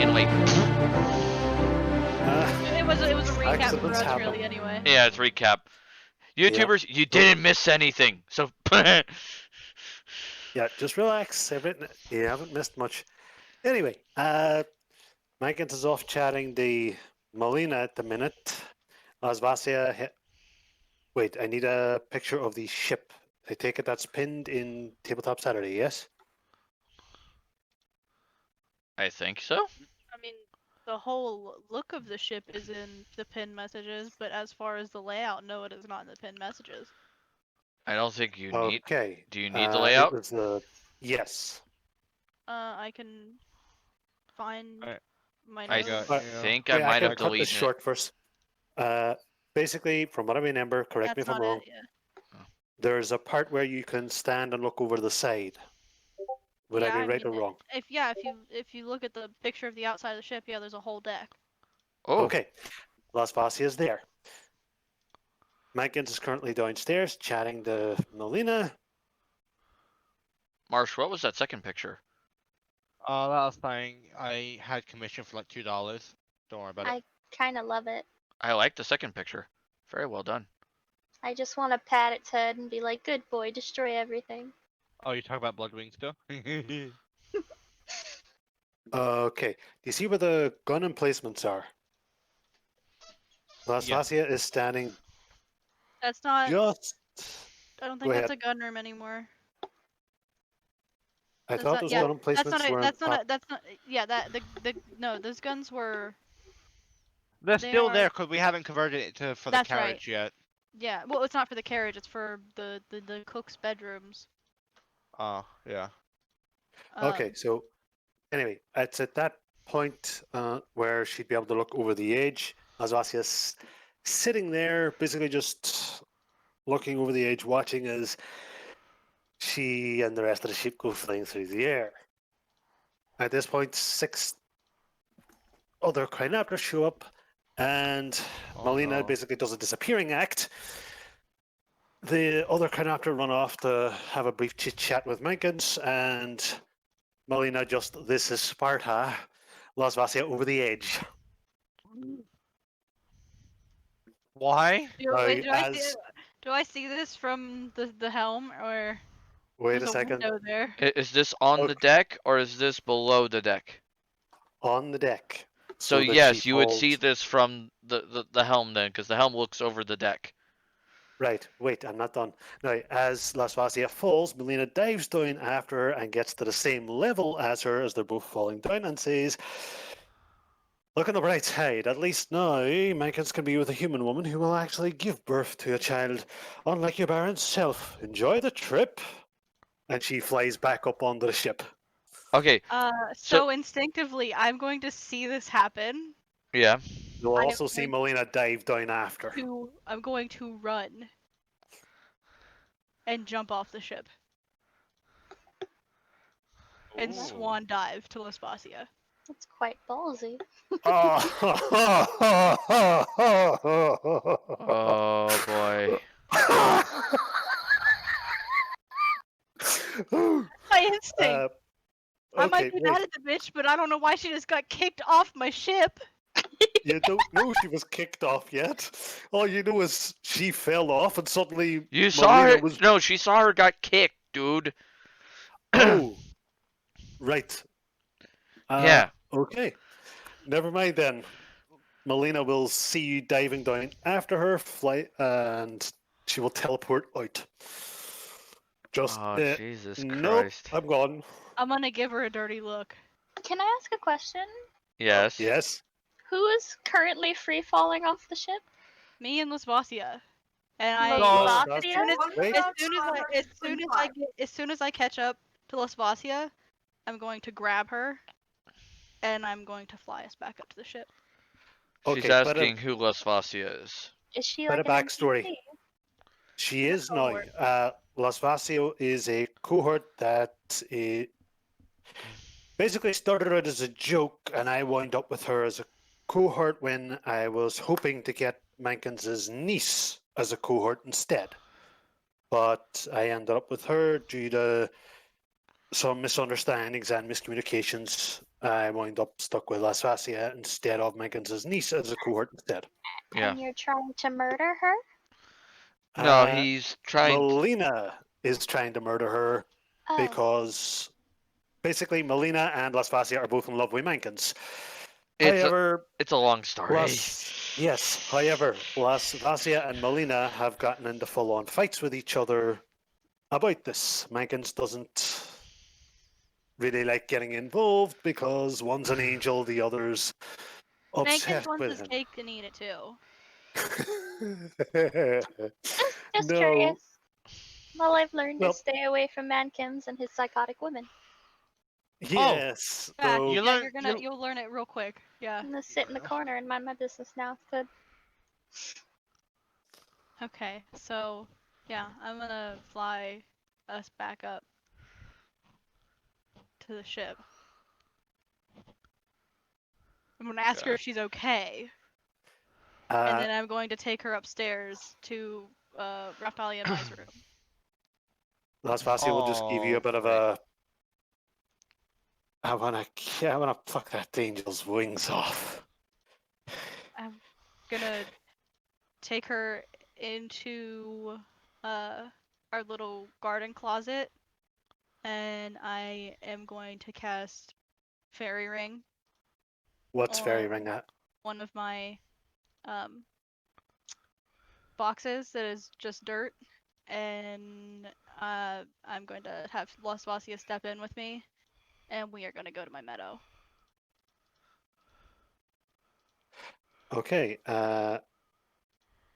and like. It was a recap for accidents us, happen. really, anyway. Yeah, it's recap. YouTubers, you didn't miss anything. So. Yeah, just relax. You haven't missed much. Anyway, Megan is off chatting the Molina at the minute. Lasvasia. Wait, I need a picture of the ship. I take it that's pinned in Tabletop Saturday, yes? I think so. I mean, the whole look of the ship is in the pinned messages, but as far as the layout, no, it is not in the pinned messages. I don't think you need. Okay. Do you need the It layout? was yes. I can find my I notes. think Wait, I might can have cut this deleted it. short first. Basically, from what I remember, correct me if That's I'm not wrong, it, yeah. there's a part where you can stand and look over the side. Would Yeah, I be right mean, or wrong? if you look at the picture of the outside of the ship, yeah, there's a whole deck. Oh. Okay. Las Vasia is there. Mankins is currently downstairs chatting to Melina. Marsh, what was that second picture? That was fine. I had commission for like $2. Don't worry about it. I kind of love it. I like the second picture. Very well done. I just want to pat its head and be like, good boy, destroy everything. Oh, you talk about Bloodwing still? Okay. Do you see where the gun emplacements are? Las Yeah. Vasia is standing That's not. just. I don't Go think that's ahead. a gun room anymore. I That's thought not- those yeah, gun emplacements That's not. were. That's not. That's not. Yeah, no. Those guns were. They're They still are- there because we haven't converted it for the That's right. carriage yet. Yeah. Well, it's not for the carriage. It's for the cook's bedrooms. Oh, yeah. Okay, so anyway, it's at that point where she'd be able to look over the edge. Asvasia's sitting there, basically just looking over the edge, watching as she and the rest of the ship go flying through the air. At this point, 6 other Crinaptors show up, and Melina no. basically does a disappearing act. The other Crinaptor run off to have a brief chit chat with Menkins, and Melina just, this is Sparta, Las Vasia over the edge. Why? Wait, Now, do I see this from the helm or? Wait there's a second. window there. Is this on the deck or is this below the deck? On the deck. So that yes, she you would falls- see this from the helm then, because the helm looks over the deck. Right, wait, I'm not done. Now, as Las Vasia falls, Melina dives down after her and gets to the same level as her as they're both falling down and says, look on the bright side, at least now Menkins can be with a human woman who will actually give birth to a child, unlike your Baron's self. Enjoy the trip. And she flies back up onto the ship. Okay. So instinctively, I'm going to see this happen. Yeah. You'll I am also see going Melina dive down after. I'm going to run and jump off the ship and swan dive to Lesbasia. That's quite ballsy. Oh boy. My instinct. I might okay, be mad at the bitch, but I don't know why she just got kicked off my ship. You don't know she was kicked off yet. All you know is she fell off and suddenly You saw Melina her? was... No, she saw her got kicked, dude. Oh, right. Yeah. Okay. Never mind then. Melina will see you diving down after her, fly, and she will teleport out. Just, Oh, Jesus nope, Christ. I'm gone. I'm gonna give her a dirty look. Can I ask a question? Yes. Yes. Who is currently free falling off the ship? Me and Lesbasia. And I Lesbasia? as soon as I catch up to Lesbasia, I'm going to grab her and I'm going to fly us back up to the ship. She's Okay, asking who Lesvasia is. Is she Bit like of an backstory. NPC? She is now. Las Vasio is a cohort that basically started out as a joke, and I wound up with her as a cohort when I was hoping to get Mankins' niece as a cohort instead. But I ended up with her due to some misunderstandings and miscommunications I wind up stuck with Lasvasia instead of Menkins' niece as a cohort instead. Yeah. And you're trying to murder her? No, Uh, he's trying. Melina is trying to murder her Oh, because basically Melina and Lasvasia are both in love with Menkins. It's However, a long story. However, Lasvasia and Melina have gotten into full-on fights with each other about this. Menkins doesn't really like getting involved because one's an angel, the other's Mankins obsessed wants with his him. cake and eat it too. just No. curious. Well, I've learned to Well, stay away from Mankins and his psychotic women. yes. Yeah, Though, You yeah, learn- you- you'll learn it real quick. Yeah. I'm gonna sit in the corner and mind my business now. Good. Okay, so yeah, I'm gonna fly us back up to the ship. I'm gonna ask her Okay. if she's okay, and then I'm going to take her upstairs to Raphael and I's room. Lasvasia will just give you a bit of Alright. a. I wanna pluck that angel's wings off. I'm gonna take her into our little garden closet, and I am going to cast Fairy Ring What's fairy on ring at? one of my um, boxes that is just dirt, and I'm going to have Los Vasia step in with me, and we are going to go to my meadow. Okay.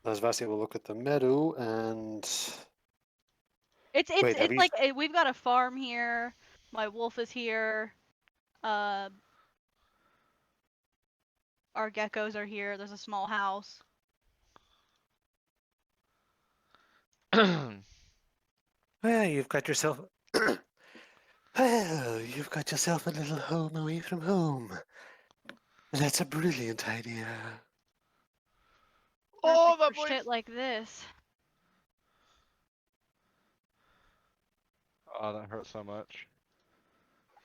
Lasvasia will look at the meadow and. It's Wait, have you? like we've got a farm here. My wolf is here. Our geckos are here. There's a small house. Well, you've got yourself. Well, you've got yourself a little home away from home. That's a brilliant idea. Oh, Perfect that for boy! shit like this. Oh, that hurt so much.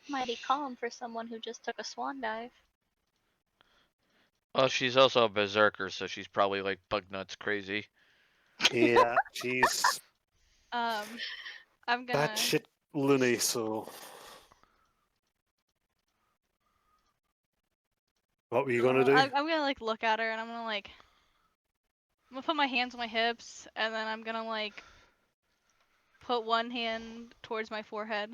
Mighty calm for someone who just took a swan dive. Well, she's also a berserker, so she's probably like bug nuts crazy. Yeah, she's I'm gonna. batshit loony, so. What were you gonna do? I'm gonna like look at her and I'm gonna put my hands on my hips and then I'm gonna like put one hand towards my forehead.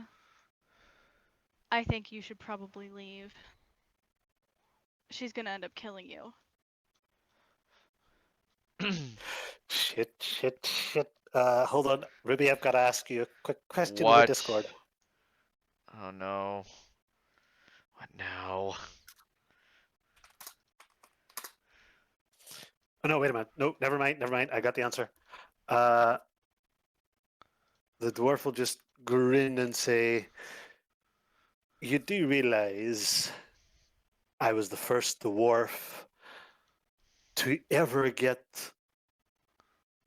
I think you should probably leave. She's gonna end up killing you. Shit. Hold on, Ruby. I've got to ask you a quick question over What? Discord. Oh no. What now? Oh no, wait a minute. No, never mind. I got the answer. The dwarf will just grin and say, "You do realize I was the first dwarf to ever get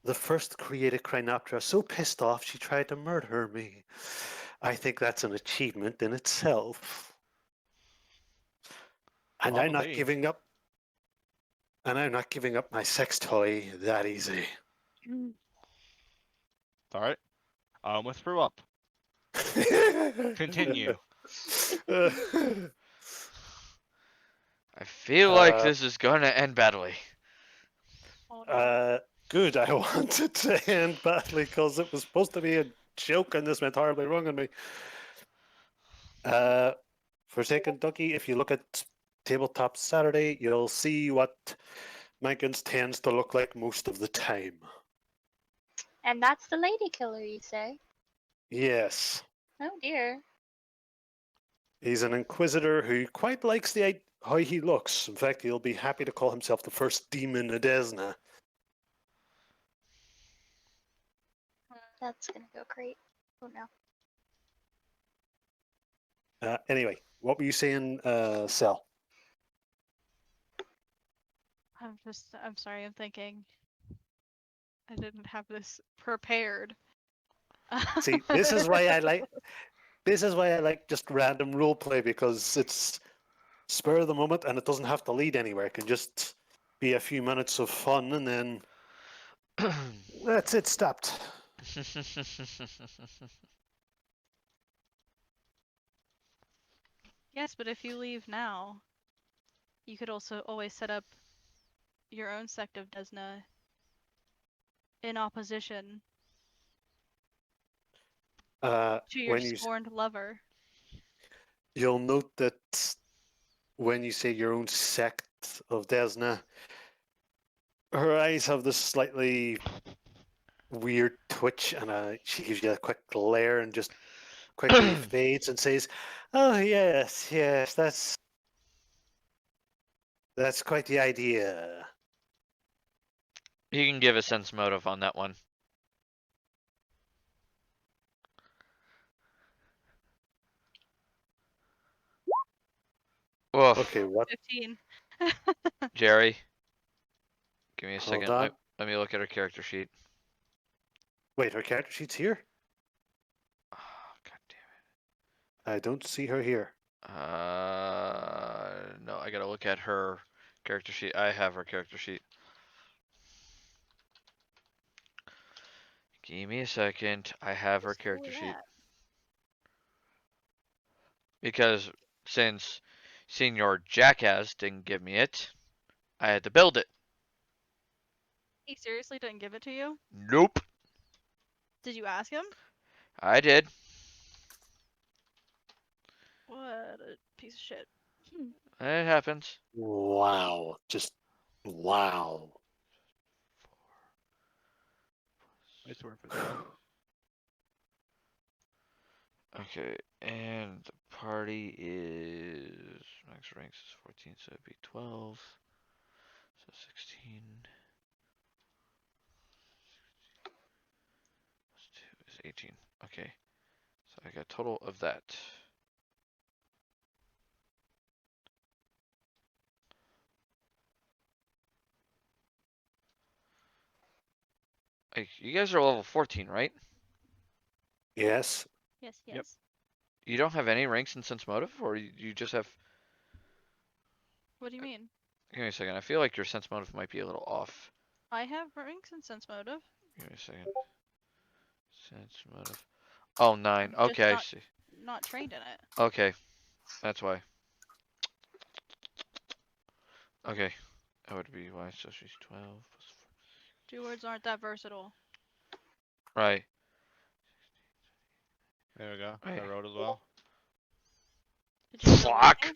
the first created Crinoptera so pissed off she tried to murder me. I think that's an achievement in itself. And I'm not Probably. giving up. And I'm not giving up my sex toy that easy." Alright. I almost threw up. Continue. I feel like Uh, this is gonna end badly. Oh, no. Good. I wanted to end badly because it was supposed to be a joke and this went horribly wrong on me. Forsaken Ducky, if you look at Tabletop Saturday, you'll see what Menkins tends to look like most of the time. And that's the lady killer, you say? Yes. Oh dear. He's an inquisitor who quite likes how he looks. In fact, he'll be happy to call himself the first demon Edesna. That's gonna go great. Oh no. Anyway, what were you saying, Sel? I'm sorry, I'm thinking. I didn't have this prepared. See, this is why I like just random roleplay because it's spur of the moment, and it doesn't have to lead anywhere. It can just be a few minutes of fun, and then that's it. Stopped. Yes, but if you leave now, you could also always set up your own sect of Desna in opposition to your When scorned lover. you'll note that when you say your own sect of Desna, her eyes have this slightly weird twitch, and she gives you a quick glare and just quickly fades and says, "Oh yes, yes, that's quite the idea." You can give a sense motive on that one. Woof. Okay, what? 15. Jerry, give me a Hold second. on. Let me look at her character sheet. Wait, her character sheet's here? Oh, God damn I don't see her here. it. No, I gotta look at her character sheet. I have her character sheet. Give me a second. I have her Where's character Chloe sheet. at? Because since Senior Jackass didn't give me it, I had to build it. He seriously didn't give it to you? Nope. Did you ask him? I did. What a piece of shit. It happens. Wow. Just wow. It's worth it. Though. Okay, and the party is max ranks is 14, so it'd be 12. So 16 plus 2 is 18. Okay, so I got a total of that. Like, you guys are level 14, right? Yes. Yes, yes. Yep. You don't have any ranks in sense motive, or you just have? What do you mean? Give me a second. I feel like your sense motive might be a little off. I have ranks and sense motive. Give me a second. Sense motive. Oh, 9. I'm just Okay, I not- see. Not trained in it. Okay, that's why. Okay, that would be why. So she's 12 plus 4. Two words aren't that versatile. Right. There we go. Right. I wrote as well. Did you end up Fuck.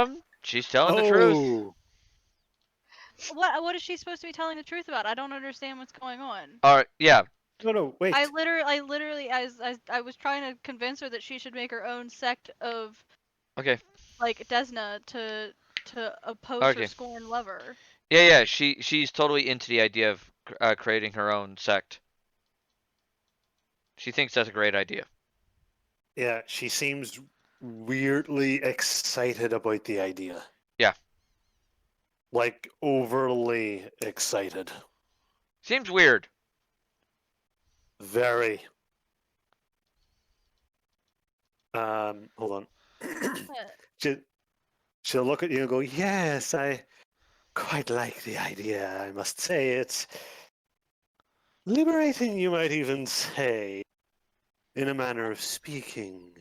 leaving? She's telling the truth. Oh. What is she supposed to be telling the truth about? I don't understand what's going on. Alright, yeah. No, wait. I literally, as I was trying to convince her that she should make her own sect of Okay. like Desna to oppose her Okay. scorned lover. Yeah, she's totally into the idea of creating her own sect. She thinks that's a great idea. Yeah, she seems weirdly excited about the idea. Yeah. Like overly excited. Seems weird. Very. Hold on. She'll look at you and go, "Yes, I quite like the idea, I must say. It's liberating, you might even say, in a manner of speaking."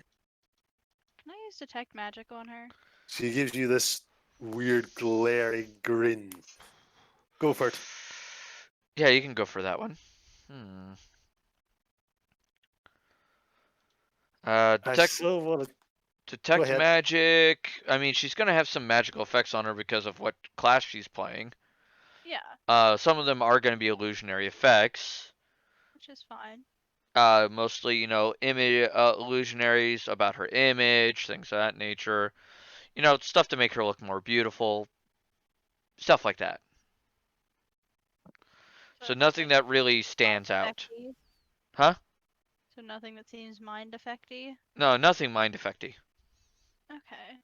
Can I use detect magic on her? She gives you this weird, glaring grin. Go for it. Yeah, you can go for that one. I Detect still want to. Go detect ahead. magic. I mean, she's gonna have some magical effects on her because of what class she's playing. Yeah, Some of them are gonna be illusionary effects. which is fine. Mostly, image illusionaries about her image, things of that nature. Stuff to make her look more beautiful. Stuff like that. So nothing that really stands out. Mind-affecty? Huh? So nothing that seems mind-affecty? No, nothing mind affecty. Okay.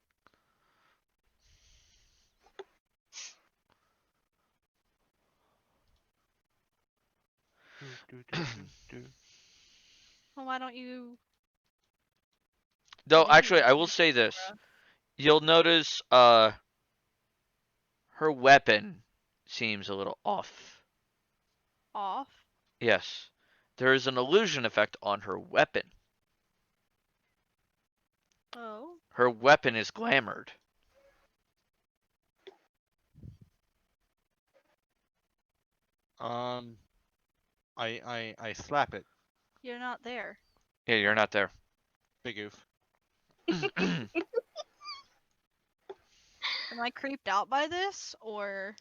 Well, why don't you Though, Maybe actually, I will use say this. Torah. You'll notice, her weapon seems a little off. Off. Yes. There is an illusion effect on her weapon. Oh. Her weapon is glamored. I slap it. You're not there. Yeah, you're not there. Big oof. Am I creeped out by this, or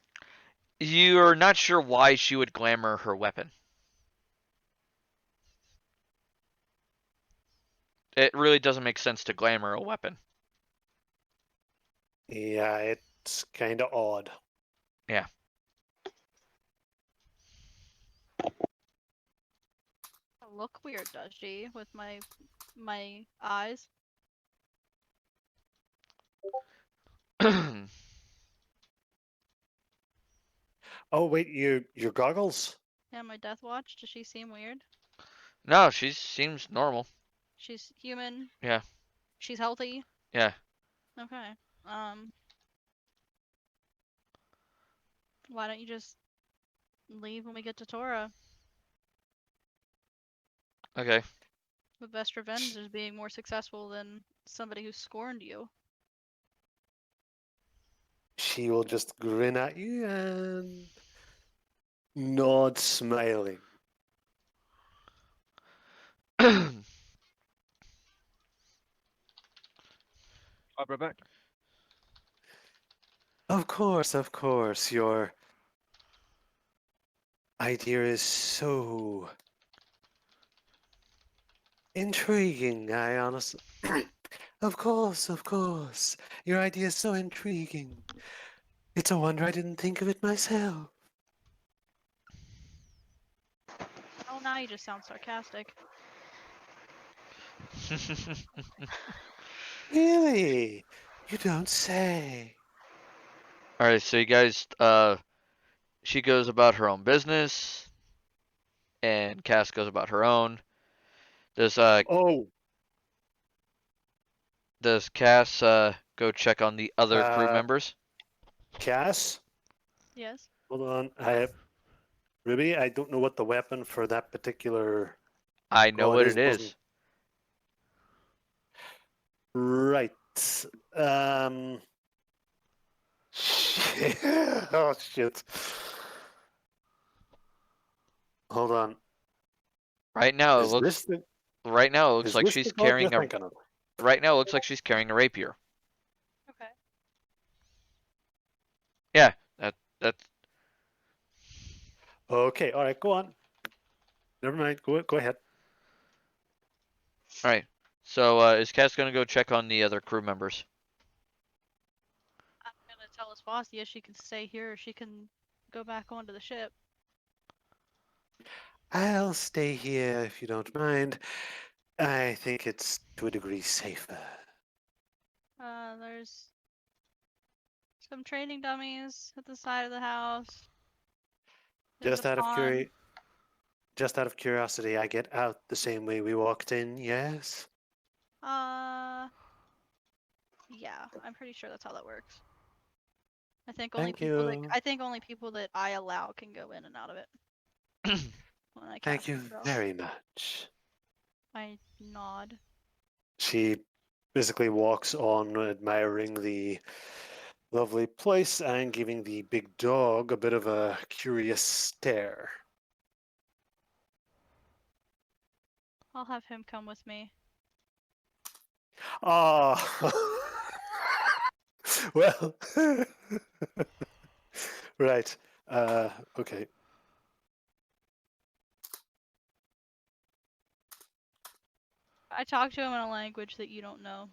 You're not sure why she would glamour her weapon. It really doesn't make sense to glamour a weapon. Yeah, it's kind of odd. Yeah. I look weird, does she, with my eyes? Oh wait, your goggles? Yeah, my death watch. Does she seem weird? No, she seems normal. She's human. Yeah. She's healthy. Yeah. Okay. Why don't you just leave when we get to Torah? Okay. The best revenge is being more successful than somebody who scorned you. She will just grin at you and nod, smiling. I'll be back. Of course. Your idea is so intriguing. I honestly. Of course. Your idea is so intriguing. It's a wonder I didn't think of it myself. Oh, now you just sound sarcastic. Really? You don't say. Alright, so you guys, she goes about her own business, and Cass goes about her own. Does, Oh, does Cass, go check on the other crew uh, members? Cass? Yes. Hold on. Ruby, I don't know what the weapon for that particular I know god what is. it is. Right. Um. Shit. Oh shit. Hold on. Right now, it Is looks, this the right now, it looks is like this the she's god you're carrying a, thinking of? right now, it looks like she's carrying a rapier. Okay. Yeah, that's, Okay. All right. Go on. Never mind. Go ahead. alright. So, is Cass gonna go check on the other crew members? I'm gonna tell Aspasia she can stay here or she can go back onto the ship. I'll stay here if you don't mind. I think it's to a degree safer. There's some training dummies at the side of the house. There's a Just out of pond. curiosity, I get out the same way we walked in. Yes. Yeah, I'm pretty sure that's how that works. I think Thank you. only people that I allow can go in and out of it. When I Thank cast you a spell. very much. I nod. She basically walks on, admiring the lovely place and giving the big dog a bit of a curious stare. I'll have him come with me. Ah, well, right. Okay. I talk to him in a language that you don't know.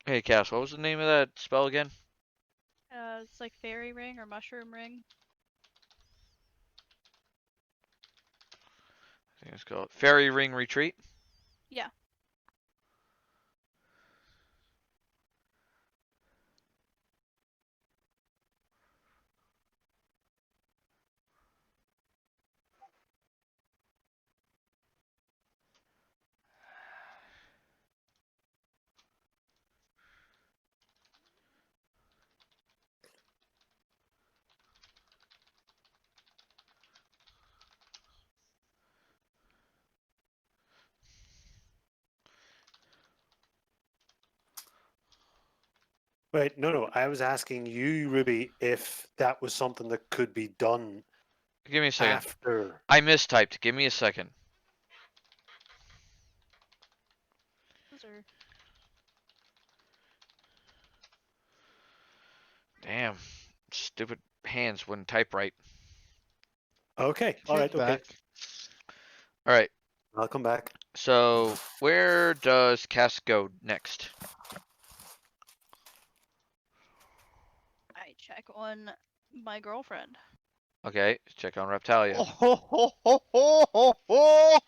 Hey, Cass, what was the name of that spell again? It's like fairy ring or mushroom ring. Let's go. Fairy ring retreat. Yeah. Wait, no. I was asking you, Ruby, if that was something that could be done Give me a second. after. I mistyped. Give me a second. Those are... Damn. Stupid hands wouldn't type right. Okay, all She's right, okay. back. All right. I'll come back. So where does Cass go next? I check on my girlfriend. Okay, check on Reptalia. Oh, ho, ho, ho, ho, ho, ho.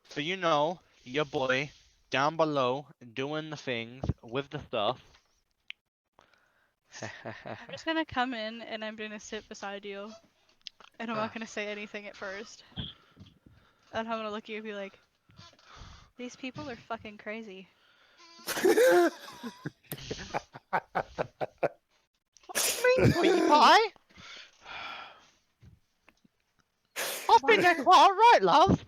So you know, your boy down below doing the things with the stuff. I'm just gonna come in and I'm gonna sit beside you. And I'm not gonna say anything at first. And I'm gonna look at you and be like, these people are fucking crazy. Me, sweetie pie. I think they're quite alright, love.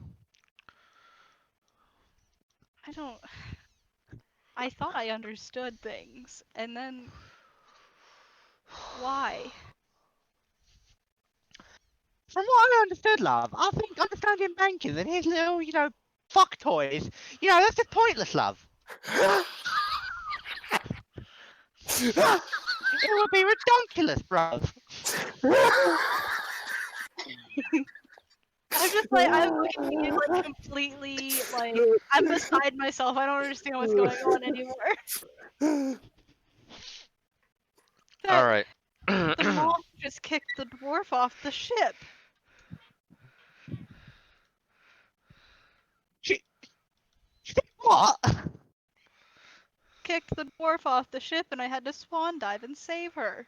I don't... I thought I understood things. And then... Why? From what I understood, love, I think understanding banking and his little, fuck toys, that's just pointless, love. It would be ridiculous, bruv. I'm just like, I'm looking at you like completely, like, I'm beside myself. I don't understand what's going on anymore. All That right. the monk just kicked the dwarf off the ship. She did what? Kicked the dwarf off the ship and I had to swan dive and save her.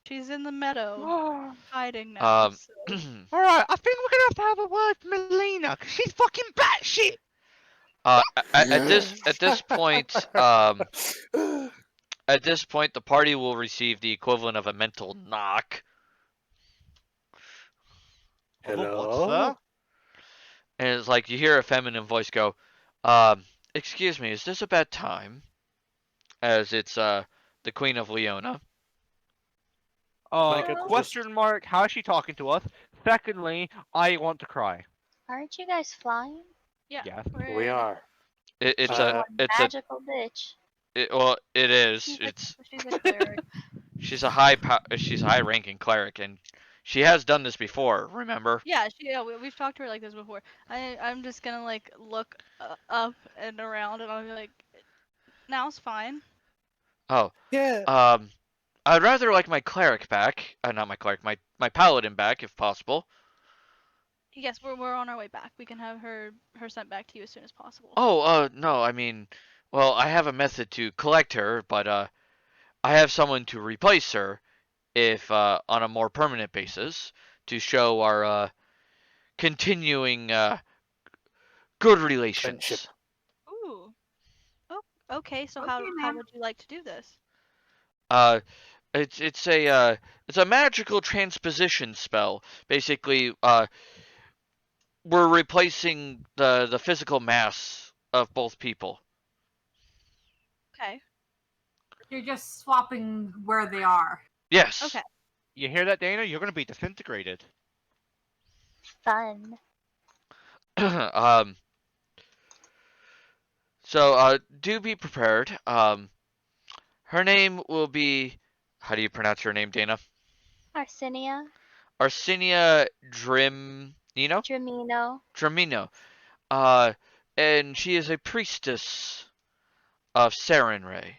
She's in the meadow, hiding now. So. Alright, I think we're gonna have a word with Melina, cause she's fucking batshit! At this point, the party will receive the equivalent of a mental knock. What, Hello? sir? And it's like you hear a feminine voice go, excuse me, is this a bad time? As it's the Queen of Leona. Like, Question mark, how is she talking to us? Secondly, I want to cry. Aren't you guys flying? Yeah. Yes. We are. It's Uh, a Magical bitch. well, it is. She's a cleric. She's a she's a high ranking cleric, and she has done this before. Remember? Yeah, we've talked to her like this before. I'm just gonna like look up and around, and I'll be like, now's fine. Oh, yeah. I'd rather like my cleric back. Not my cleric, my paladin back if possible. Yes, we're on our way back. We can have her sent back to you as soon as possible. Oh, no, I mean, well, I have a method to collect her, but I have someone to replace her if on a more permanent basis to show our continuing good relations. Friendship. Ooh. Oh, okay. So Okay, how ma'am. would you like to do this? It's a magical transposition spell. Basically, we're replacing the physical mass of both people. Okay. You're just swapping where they are. Yes. Okay. You hear that, Dana? You're gonna be disintegrated. Fun. So do be prepared. Her name will be. How do you pronounce her name, Dana? Arsinia. Arsinia Drimino. Dramino. And she is a priestess of Sarenrae.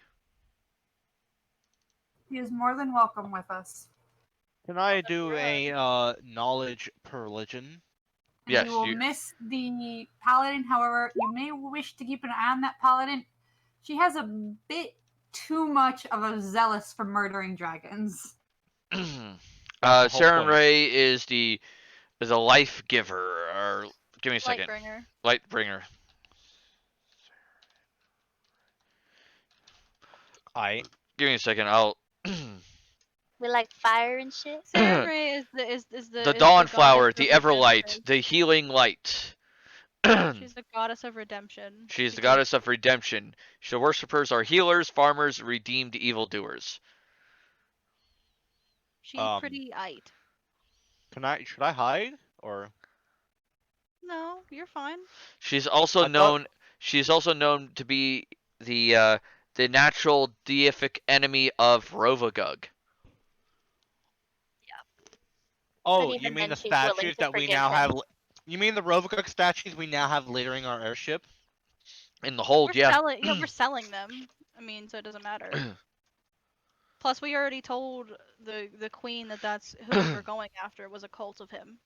He is more than welcome with us. Can I do a knowledge per religion? And Yes, you will miss the paladin. However, you may wish to keep an eye on that paladin. She has a bit too much of a zealous for murdering dragons. That's the whole Saren point. Ray is a life giver. Or give me a second. Lightbringer. Light bringer. I Give me a second. I'll. We like fire and shit. Saren Ray is The the dawn goddess flower, of the everlight, redemption. the healing light. She's the goddess of redemption. She's the because goddess of redemption. The worshippers are healers, farmers, redeemed evildoers. she's pretty ite. should I hide or? No, you're fine. She's also I thought- known. She's also known to be the natural deific enemy of Rovagug. Oh, even you mean then the she's willing statues to that we forgive now him. have? You mean the Rovagug statues we now have littering our airship? In the hold, We're yeah. selling. Yeah, we're selling them. I mean, so it doesn't matter. Plus, we already told the queen that that's who we were going after was a cult of him.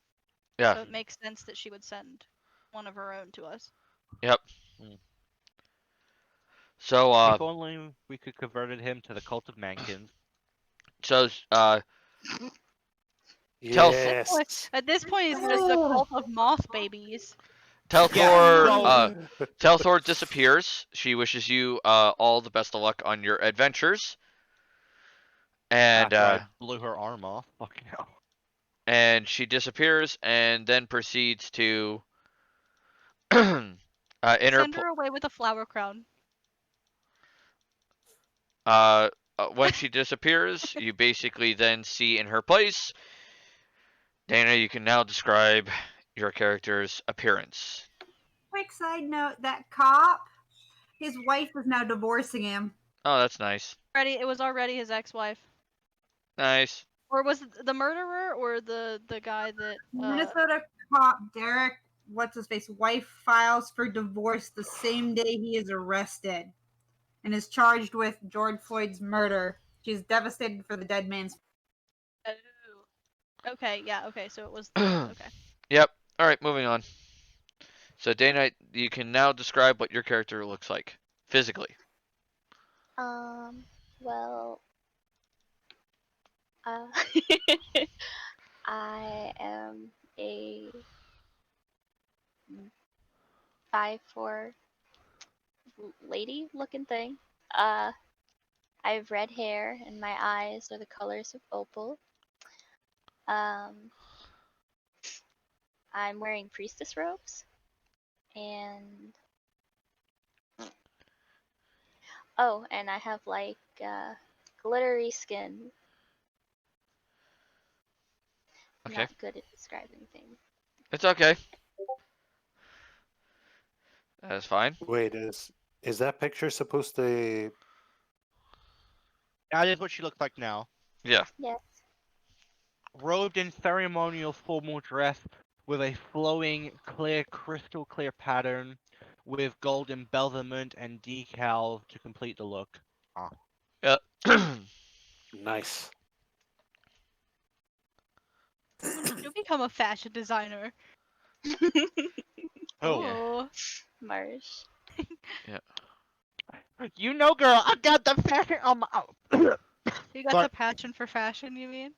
Yeah. So it makes sense that she would send one of her own to us. Yep. Mm. So If only we could converted him to the cult of Mankins. so Yes. At this point, it's just a cult of moth babies. Telthor so- Telthor disappears. She wishes you all the best of luck on your adventures. And After I blew her arm off. Fucking hell. and she disappears and then proceeds to in her Send her away with a flower crown. when she disappears, you basically then see in her place. Dana, you can now describe your character's appearance. Quick side note: that cop, his wife is now divorcing him. Oh, that's nice. It was already his ex-wife. Nice. Or was it the murderer or the guy that Minnesota cop Derek, what's his face, wife files for divorce the same day he is arrested, and is charged with George Floyd's murder. She's devastated for the dead man's. Oh. Okay, yeah, okay, so it was okay. Yep. All right, moving on. So Dana, you can now describe what your character looks like physically. Well, I am a 5'4" lady looking thing. I have red hair and my eyes are the colors of opal. I'm wearing priestess robes and and I have like glittery skin. I'm Okay. not good at describing things. It's okay. That's fine. Wait, is that picture supposed to? That is what she looks like now. Yeah. Yes. Robed in ceremonial formal dress with a flowing, clear, crystal clear pattern with gold embellishment and decals to complete the look. Yeah. Nice. You'll become a fashion designer. Oh. Oh. Marsh. You know, girl, I got the fashion on my. You got Sorry. the passion for fashion, you mean?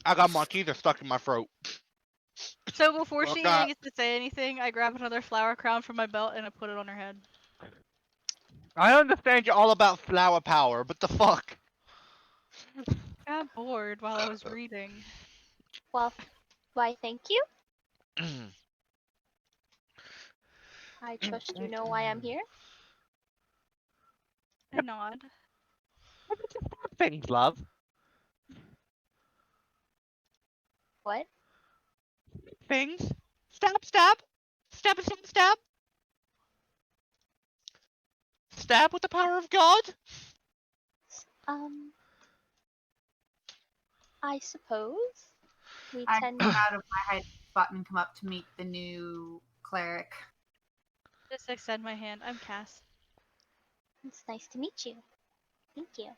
I got my teeth are stuck in my throat. So before Oh, she God. even gets to say anything, I grab another flower crown from my belt and I put it on her head. I understand you're all about flower power, but the fuck? I got bored while I was reading. Well, why, thank you. I trust you know why I'm here. I nod. Things, love. What? Things. Stab, stab. Stab, stab, stab. Stab with the power of God. I suppose we I tend come out of my hide spot and come up to meet the new cleric. Just extend my hand. I'm Cass. It's nice to meet you. Thank you.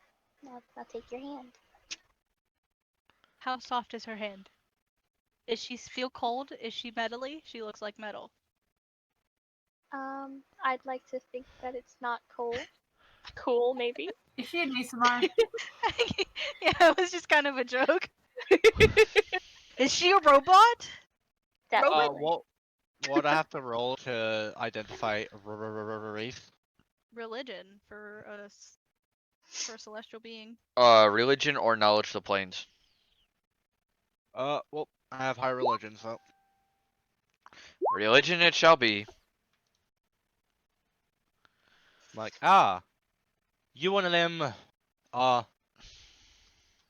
I'll take your hand. How soft is her hand? Is she feel cold? Is she metally? She looks like metal. I'd like to think that it's not cold. Cool, maybe. Is she an ASMR? Yeah, it was just kind of a joke. Is she a robot? Definitely. What I have to roll to identify race? Religion for a celestial being. Religion or knowledge of the planes. Well, I have high religion, so Religion it shall be. like, you one of them,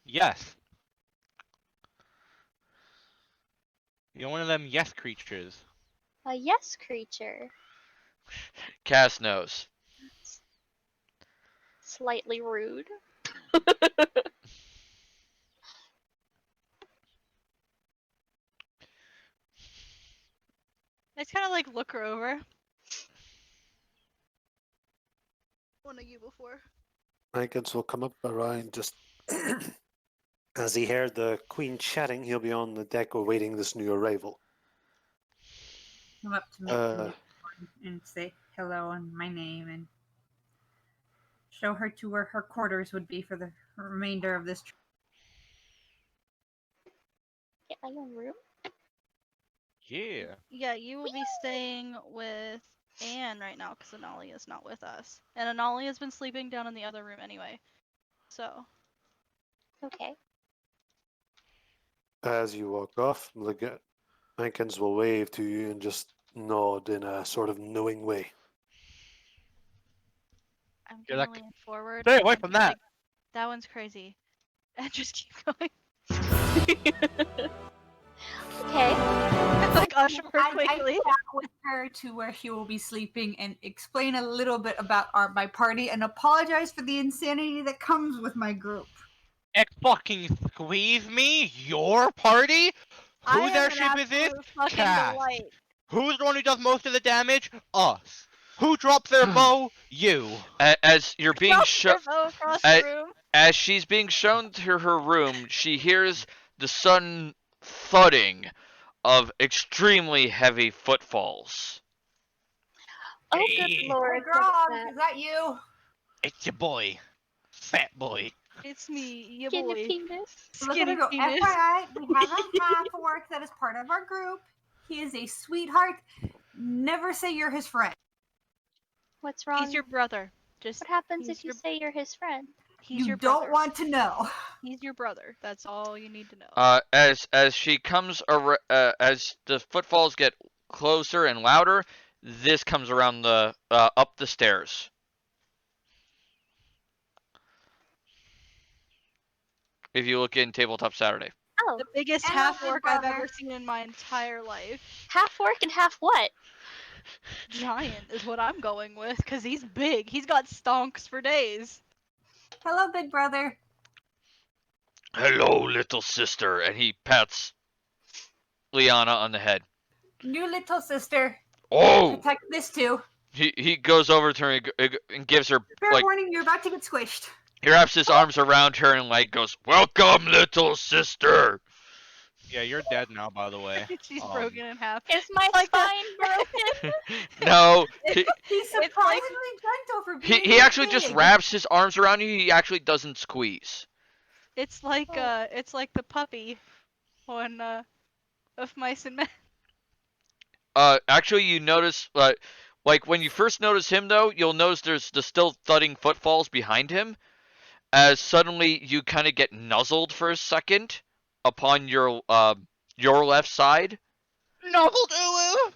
yes. You're one of them yes creatures. A yes creature. Cass knows. Slightly rude. I just kind of like look her over. One of you before. Hankins will come up around just as he heard the Queen chatting. He'll be on the deck awaiting this new arrival. Come up to me and say hello and my name and show her to where her quarters would be for the remainder of this trip. Get my own room. Yeah. Yeah, you will be staying with Anne right now because Anali is not with us. And Anali has been sleeping down in the other room anyway. So. Okay. As you walk off, Hankins will wave to you and just nod in a sort of knowing way. I'm You're gonna like, lean forward. stay away and from be that. like, that one's crazy. And just keep going. Okay. Like usher her I quickly. chat with her to where she will be sleeping and explain a little bit about my party and apologize for the insanity that comes with my group. Fucking squeeze me? Your party? I Whose am an airship is this? absolute fucking Cass. delight. Who's the one who does most of the damage? Us. Who drops their bow? You. As you're being Drop shown, her bow across the room. as she's being shown to her room, she hears the sudden thudding of extremely heavy footfalls. Oh, good Hey. lord. Grog, What's that? is that you? It's your boy. Fat boy. It's me, your Skinny boy. penis. Look at her Skinny go. penis. FYI, we have a half orc that is part of our group. He is a sweetheart. Never say you're his friend. What's wrong? He's your brother. Just What happens he's if you your- say you're his friend? he's You your don't brother. want to know. He's your brother. That's all you need to know. As she comes as the footfalls get closer and louder, this comes around the up the stairs. If you look in Tabletop Saturday. Oh, The biggest And half my big orc I've brother. ever seen in my entire life. half orc and half what? Giant is what I'm going with, because he's big. He's got stonks for days. Hello, big brother. Hello, little sister, and he pats Liana on the head. New little sister. Oh! Protect this too. He goes over to her and gives her Fair like warning, you're about to get squished. he wraps his arms around her and like goes, "Welcome, little sister." Yeah, you're dead now, by the way. She's broken in half. Is my Like spine that- broken? No, He's surprisingly gentle for being he actually just big. wraps his arms around you. He actually doesn't squeeze. It's like the puppy on of Mice and Men. Actually, you notice like when you first notice him though, you'll notice there's the still thudding footfalls behind him. As suddenly you kind of get nuzzled for a second upon your left side. Nuzzled Ulu!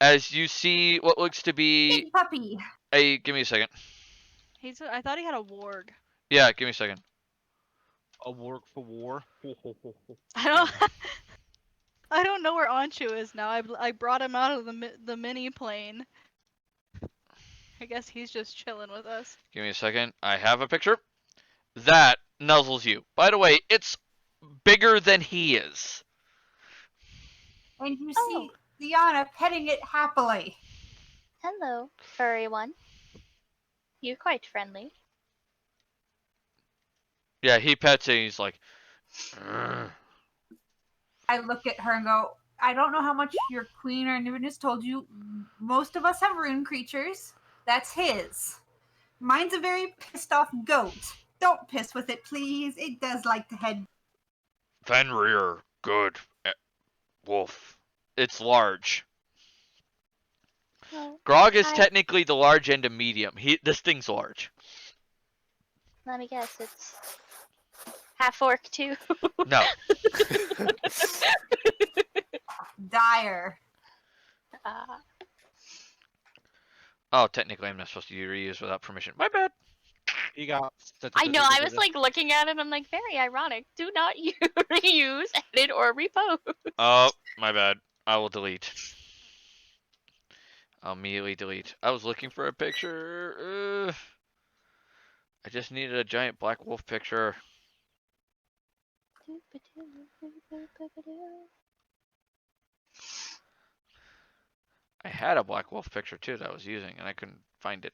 As you see what looks to be Big puppy. a. Give me a second. I thought he had a warg. Yeah, give me a second. A work for war. I don't know where Anshu is now. I brought him out of the mini plane. I guess he's just chilling with us. Give me a second. I have a picture. That nuzzles you. By the way, it's bigger than he is. And you Oh. see Diana petting it happily. Hello, furry one. You're quite friendly. Yeah, he pets it and he's like, "Ugh." I look at her and go, I don't know how much your queen or Nivernus told you. Most of us have rune creatures. That's his. Mine's a very pissed off goat. Don't piss with it, please. It does like to head. Fenrir, good. Wolf. It's large. Well, Grog is I- technically the large end of medium. This thing's large. let me guess, it's half orc too. No. Dire. Uh, Oh, technically I'm not supposed to reuse without permission. My bad. You got. I know. I was like looking at it. I'm like, very ironic. Do not reuse, edit, or repost. Oh, my bad. I will delete. I'll immediately delete. I was looking for a picture. I just needed a giant black wolf picture. I had a black wolf picture too that I was using, and I couldn't find it.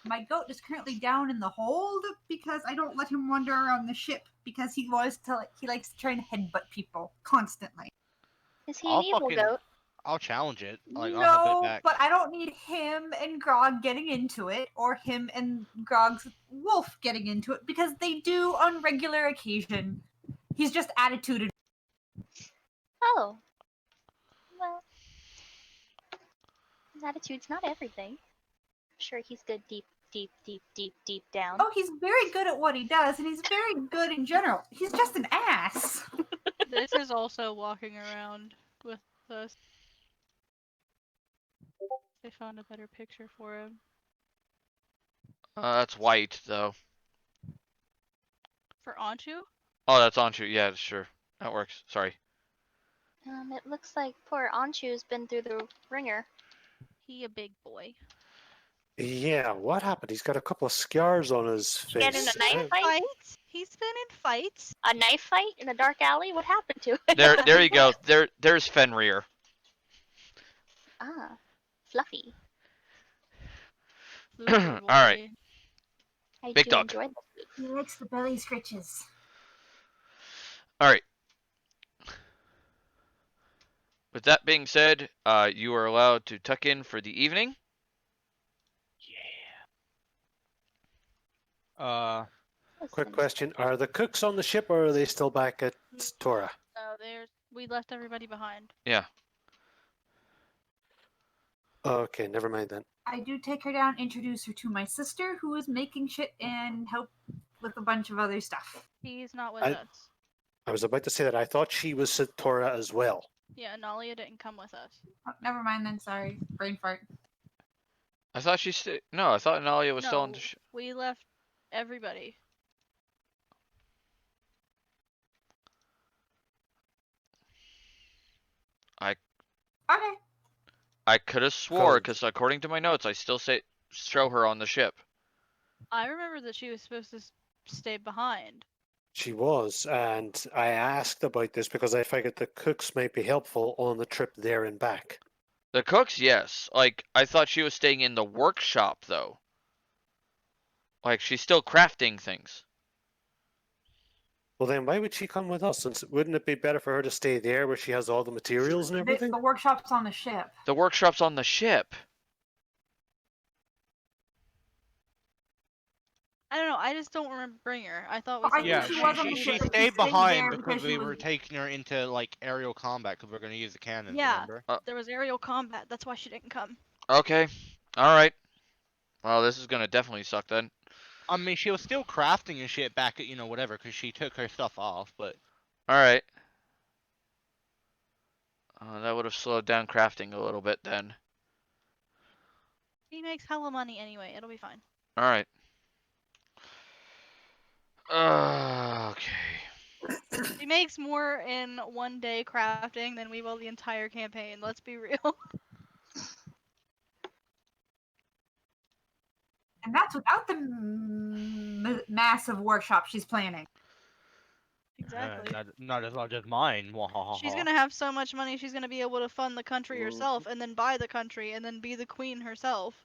My goat is currently down in the hold because I don't let him wander around the ship because he likes to try and headbutt people constantly. Is he I'll an evil fucking- goat? I'll challenge it. Like, I'll have No, it back. but I don't need him and Grog getting into it, or him and Grog's wolf getting into it, because they do on regular occasion. He's just attituded. Oh. Well, his attitude's not everything. I'm sure he's good deep down. Oh, he's very good at what he does, and he's very good in general. He's just an ass. This is also walking around with us. They found a better picture for him. That's white though. For Anchu? Oh, that's Anshu. Yeah, sure. That works. Sorry. It looks like poor Anchu's been through the ringer. He a big boy. Yeah, what happened? He's got a couple of scars on his Get in face. a knife fight? Fights? He's been in fights. A knife fight in a dark alley? What happened to it? There you go. There's Fenrir. Ah, fluffy. Looper Alright. boy. I Big do dog. enjoy this. He likes the belly scritches. All right. With that being said, you are allowed to tuck in for the evening. Quick Listen, question. Are the cooks on the ship or are they still back at Tora? Oh, we left everybody behind. Yeah. Okay, never mind then. I do take her down, introduce her to my sister, who is making shit and help with a bunch of other stuff. He's not with I- us. I was about to say that I thought she was at Tora as well. Yeah, Nalia didn't come with us. Oh, never mind then. Sorry, brain fart. I thought she No, I thought Nalia was still on No, the ship. we left everybody. Okay. I could have swore, Cause- because according to my notes, I still show her on the ship. I remember that she was supposed to stay behind. She was, and I asked about this because I figured the cooks might be helpful on the trip there and back. The cooks, yes. Like, I thought she was staying in the workshop, though. Like, she's still crafting things. Well, then why would she come with us? Since wouldn't it be better for her to stay there where she has all the materials and The, everything? the workshop's on the ship. The workshop's on the ship. I don't know. I just don't remember bringing her. I thought Well, we I said Yeah, think we she were was gonna on the be she ship, there. but she's stayed staying behind there because because we she were was- taking her into like aerial combat because we are gonna use the cannons. Yeah. Remember? There was aerial combat. That's why she didn't come. Okay. Alright. Well, this is gonna definitely suck then. I mean, she was still crafting and shit back at whatever because she took her stuff off, but Alright. That would have slowed down crafting a little bit then. He makes hella money anyway. It'll be fine. Alright. Okay. He makes more in one day crafting than we will the entire campaign. Let's be real. And that's without the massive workshop she's planning. Exactly. not as large as mine. She's gonna have so much money, she's gonna be able to fund the country Mhm. herself, and then buy the country, and then be the queen herself.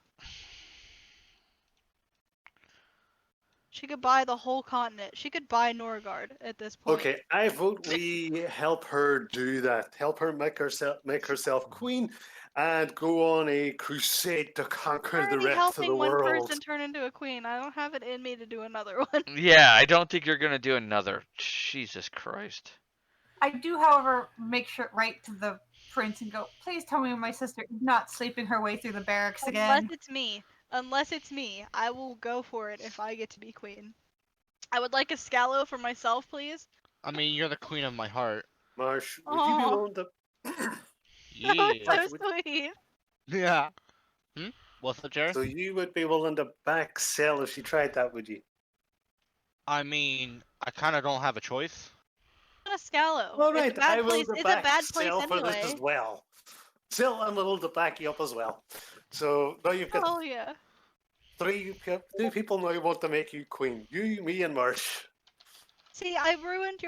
She could buy the whole continent. She could buy Norgard at this point. Okay, I vote we help her do that. Help her make herself queen, and go on a crusade to I'm conquer the already rest of the helping one world. person turn into a queen. I don't have it in me to do another one. Yeah, I don't think you're gonna do another. Jesus Christ. I do, however, make sure right to the prince and go, please tell me my sister is not sleeping her way through the barracks Unless again. it's me. Unless it's me. I will go for it if I get to be queen. I would like a scallow for myself, please. I mean, you're the queen of my heart. Marsh, would you be Aw. willing to? That was Yeah. so Would- sweet. Yeah. What's the Jareth? So you would be willing to back sell if she tried that, would you? I mean, I kind of don't have a choice. A scallow. All It's right, a bad I will place. go It's a back bad place sell for this anyway. as well. Still, I'm willing to back you up as well. So now you've got Oh yeah. two people now want to make you queen. You, me, and Marsh. See, I ruined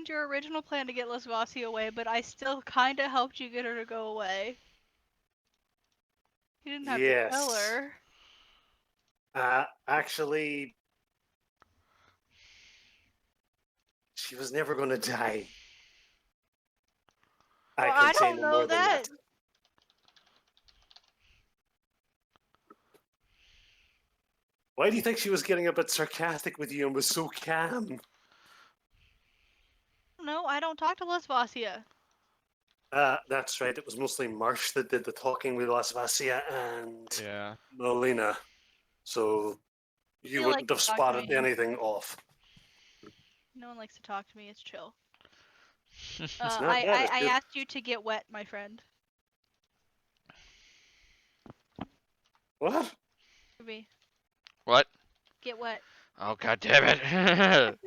your original plan to get Lesvasi away, but I still kind of helped you get her to go away. You didn't have to tell Yes. her. Actually, she was never going to die. Well, I I can say don't no know more than that. that. Why do you think she was getting a bit sarcastic with you and was so calm? No, I don't talk to Lesvasia. That's right. It was mostly Marsh that did the talking with Lasvasia and Yeah. Melina. So you feel like wouldn't have you talked to spotted me. anything off. No one likes to talk to me. It's chill. It's not I bad, it's good. asked you to get wet, my friend. What? Ruby, What? get wet. Oh god damn it.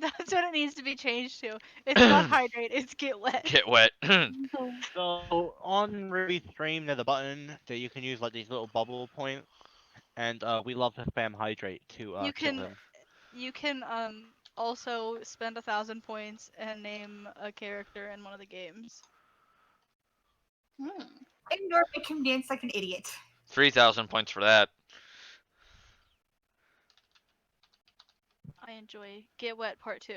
That's what it needs to be changed to. It's not hydrate, it's get wet. Get wet. So on Ruby's stream, there's a button that you can use like these little bubble points, and we love to spam hydrate to You kill can him. you can also spend 1,000 points and name a character in one of the games. Ignore make him dance like an idiot. 3,000 points for that. I enjoy Get Wet Part 2.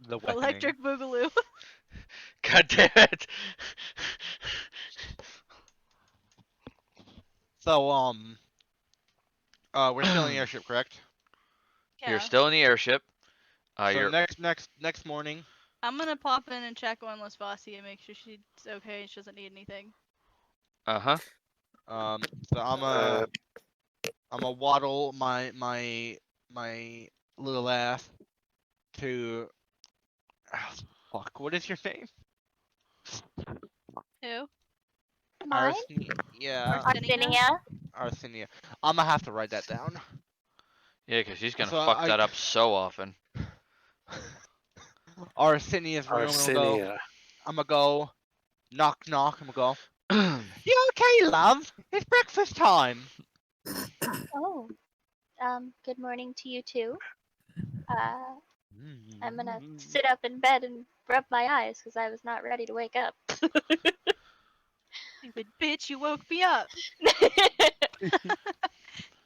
The weaponing. Electric Boogaloo. God damn it. So we're still in the airship, correct? Yeah. You're still in the airship. So You're next morning. I'm gonna pop in and check on Lesvasi and make sure she's okay. She doesn't need anything. uh-huh. So I'm a waddle my little ass to. Oh, fuck. What is your name? Who? Mine? Yeah. Arsinia. Arsinia. I'm gonna have to write that down. Yeah, because he's gonna So fuck that up so often. Arsinia's room. Arsinia. I'm gonna go. Knock knock. I'm gonna go. You okay, love? It's breakfast time. Oh. Good morning to you too. I'm gonna sit up in bed and rub my eyes because I was not ready to wake up. Stupid bitch, you woke me up.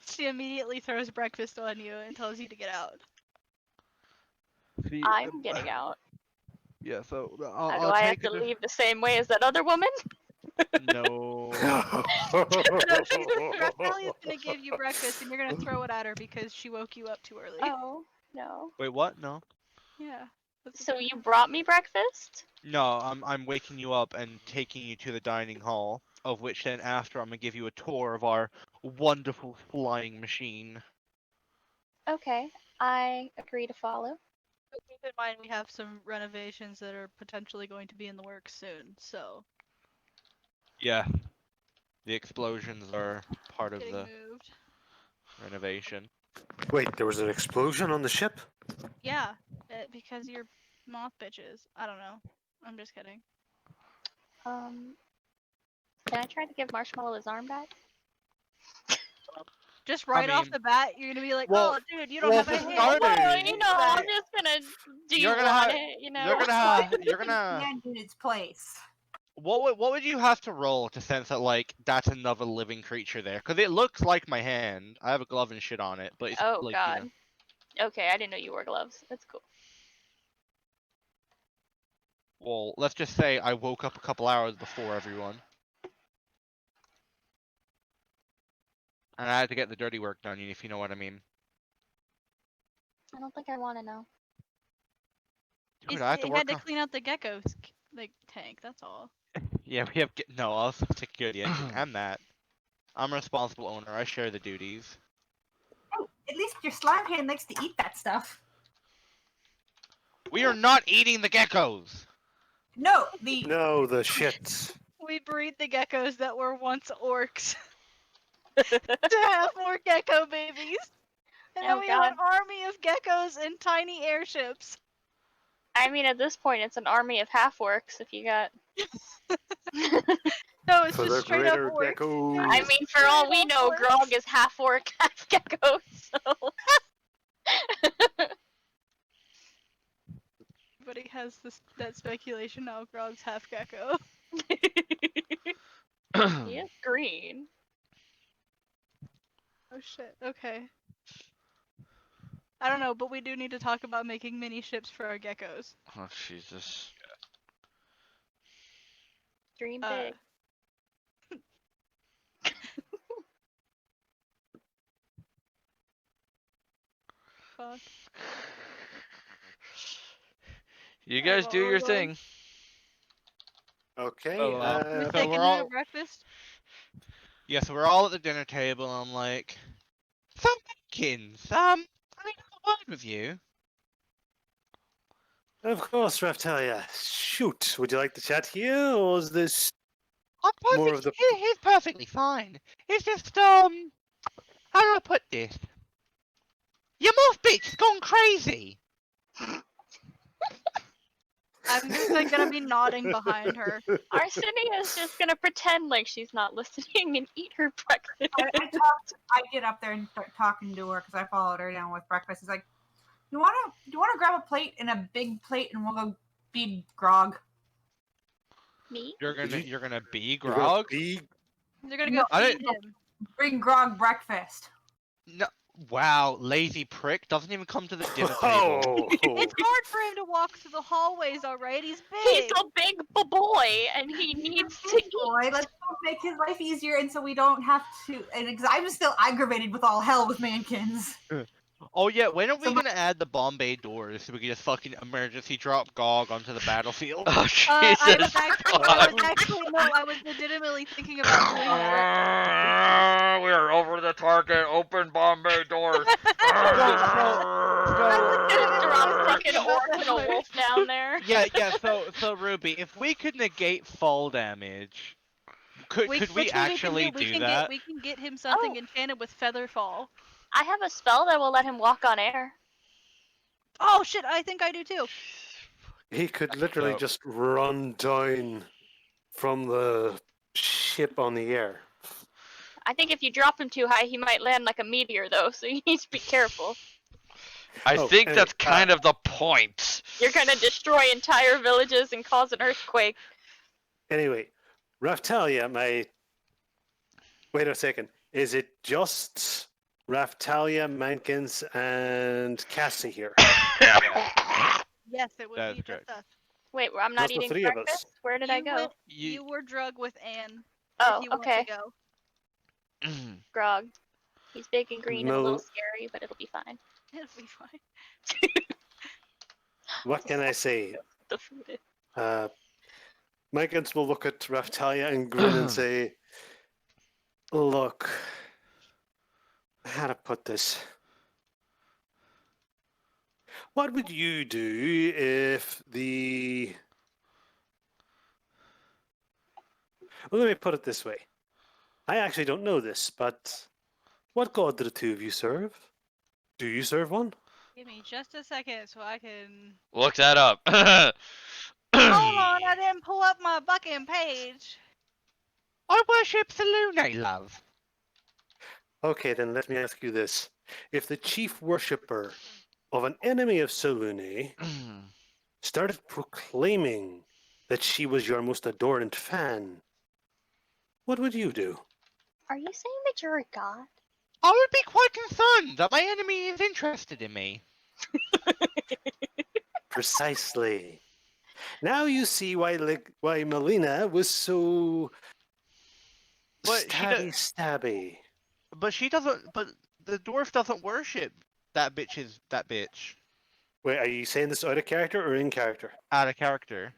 She immediately throws breakfast on you and tells you to get out. See, I'm getting out. Yeah, so Do I'll I have take to it. leave the same way as that other woman? No. No, Rally's gonna give you breakfast and you're gonna throw it at her because she woke you up too early. Oh, no. Wait, what? No. Yeah. that's So what- you brought me breakfast? No, I'm waking you up and taking you to the dining hall, of which then after I'm gonna give you a tour of our wonderful flying machine. Okay, I agree to follow. But keep in mind we have some renovations that are potentially going to be in the works soon, so Yeah. The explosions are part of getting the moved. renovation. Wait, there was an explosion on the ship? Yeah, because you're moth bitches. I don't know. I'm just kidding. Can I try to give Marshmallow his arm back? Just right off mean- the bat, you're gonna be like, Well- "Oh, dude, you don't well, have a for hand." starters- Well, you know, I'm just gonna. Do you You're gonna want have- it? You know. You're gonna have. Stand in its place. What would you have to roll to sense that like that's another living creature there? Because it looks like my hand. I have a glove and shit on it, but it's Oh like god. you know. Okay, I didn't know you wore gloves. That's cool. Well, let's just say I woke up a couple hours before everyone, and I had to get the dirty work done. If you know what I mean. I don't think I want to know. Dude, I have to He work had to on. clean out the geckos like tank. That's all. Yeah, we have. No, I'll security engine and that. I'm a responsible owner. I share the duties. Oh, at least your slime hand likes to eat that stuff. We are not eating the geckos. No, No, the shit. We breed the geckos that were once orcs to have more gecko babies. And then Oh, we have an God. army of geckos in tiny airships. I mean, at this point, it's an army of half-orcs if you got... No, it's For just the straight up greater orcs. gecko. I mean, for all we know, Orcs. Grog is half-orc, half-gecko, so... Everybody has that speculation now. Grog's half gecko. He is green. Oh shit. Okay. I don't know, but we do need to talk about making mini ships for our geckos. Oh Jesus. Dream Uh, big. Fuck. You Alright, guys well, do we're your going- thing. Okay. So, We're So taking we're dinner all- breakfast. Yeah, so we're all at the dinner table, and I'm like, some Mankins, I need to have a word with you. Of course, Raftalia. Shoot. Would you like to chat here, or is this I'm more perfect. of the? He's perfectly fine. It's just, how do I put this? Your moth bitch has gone crazy. I'm just like gonna be nodding behind her. Arsenio is just gonna pretend like she's not listening and eat her breakfast. I get up there and start talking to her because I followed her down with breakfast. He's like, do you wanna grab a plate and a big plate and we'll go feed Grog? Me? You're gonna be You're gonna Grog? be- They're gonna No, go I feed him. Bring Grog breakfast. No. Wow, lazy prick doesn't even come to the dinner table. Oh. It's hard for him to walk through the hallways, alright? He's He's big. a big boy and he needs to eat. Boy, let's go make his life easier, and so we don't have to. And because I'm still aggravated with all hell with Mankins. Oh yeah, when are we So- gonna add the Bombay doors so we can just fucking emergency drop Gog onto the battlefield? Oh I Jesus. was actually no, I was legitimately thinking about doing that. We are over the target. Open Bombay doors. Just drop a fucking About orc that and a later. wolf down there. Yeah. So Ruby, if we could negate fall damage, could we Which actually do that? We can get him something Oh. enchanted with Featherfall. I have a spell that will let him walk on air. Oh shit, I think I do too. He could literally So- just run down from the ship on the air. I think if you drop him too high, he might land like a meteor, though, so you need to be careful. I Oh, think anyway, that's kind of the point. You're gonna destroy entire villages and cause an earthquake. Anyway, Raftalia, wait a second. Is it just Raftalia, Mankins, and Cassie here? Yes, it would That be is just correct. us. Wait, I'm not Just the eating three of us. breakfast? Where did I go? You were drug with Anne. Oh, if you okay. Want to go. Grog. He's big and green and a little No. scary, but it'll be fine. It'll be fine. What can I say? The food is... Mankins will look at Raftalia and grin and say, look, how to put this? What would you do if the... Well, let me put it this way. I actually don't know this, but what god do the two of you serve? Do you serve one? Give me just a second so I can. Look that up. Hold on, I didn't pull up my fucking page. I worship the Lune, love. Okay, then let me ask you this. If the chief worshipper of an enemy of Selune started proclaiming that she was your most adored fan, what would you do? Are you saying that you're a god? I would be quite concerned that my enemy is interested in me. Precisely. Now you see why Melina was so But stabby. she doesn't. But the dwarf doesn't worship that bitch. Wait, are you saying this out of character or in character? Out of character.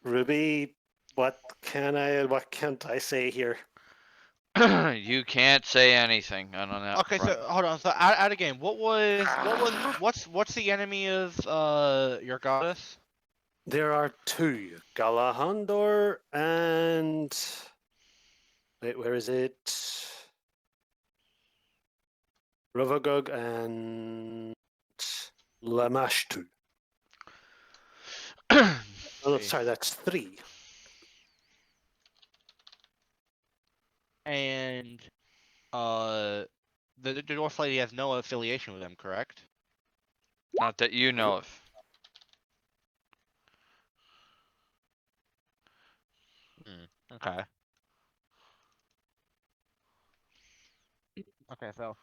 Ruby, what can't I say here? You can't say anything on that Okay, front. so hold on. So out of game, what's the enemy of your goddess? There are two, Galahandor and wait, where is it? Rovagog and Lamashtu. Oh, See. sorry, that's three. And the dwarf lady has no affiliation with them, correct? Not that you know of. Okay. Okay, so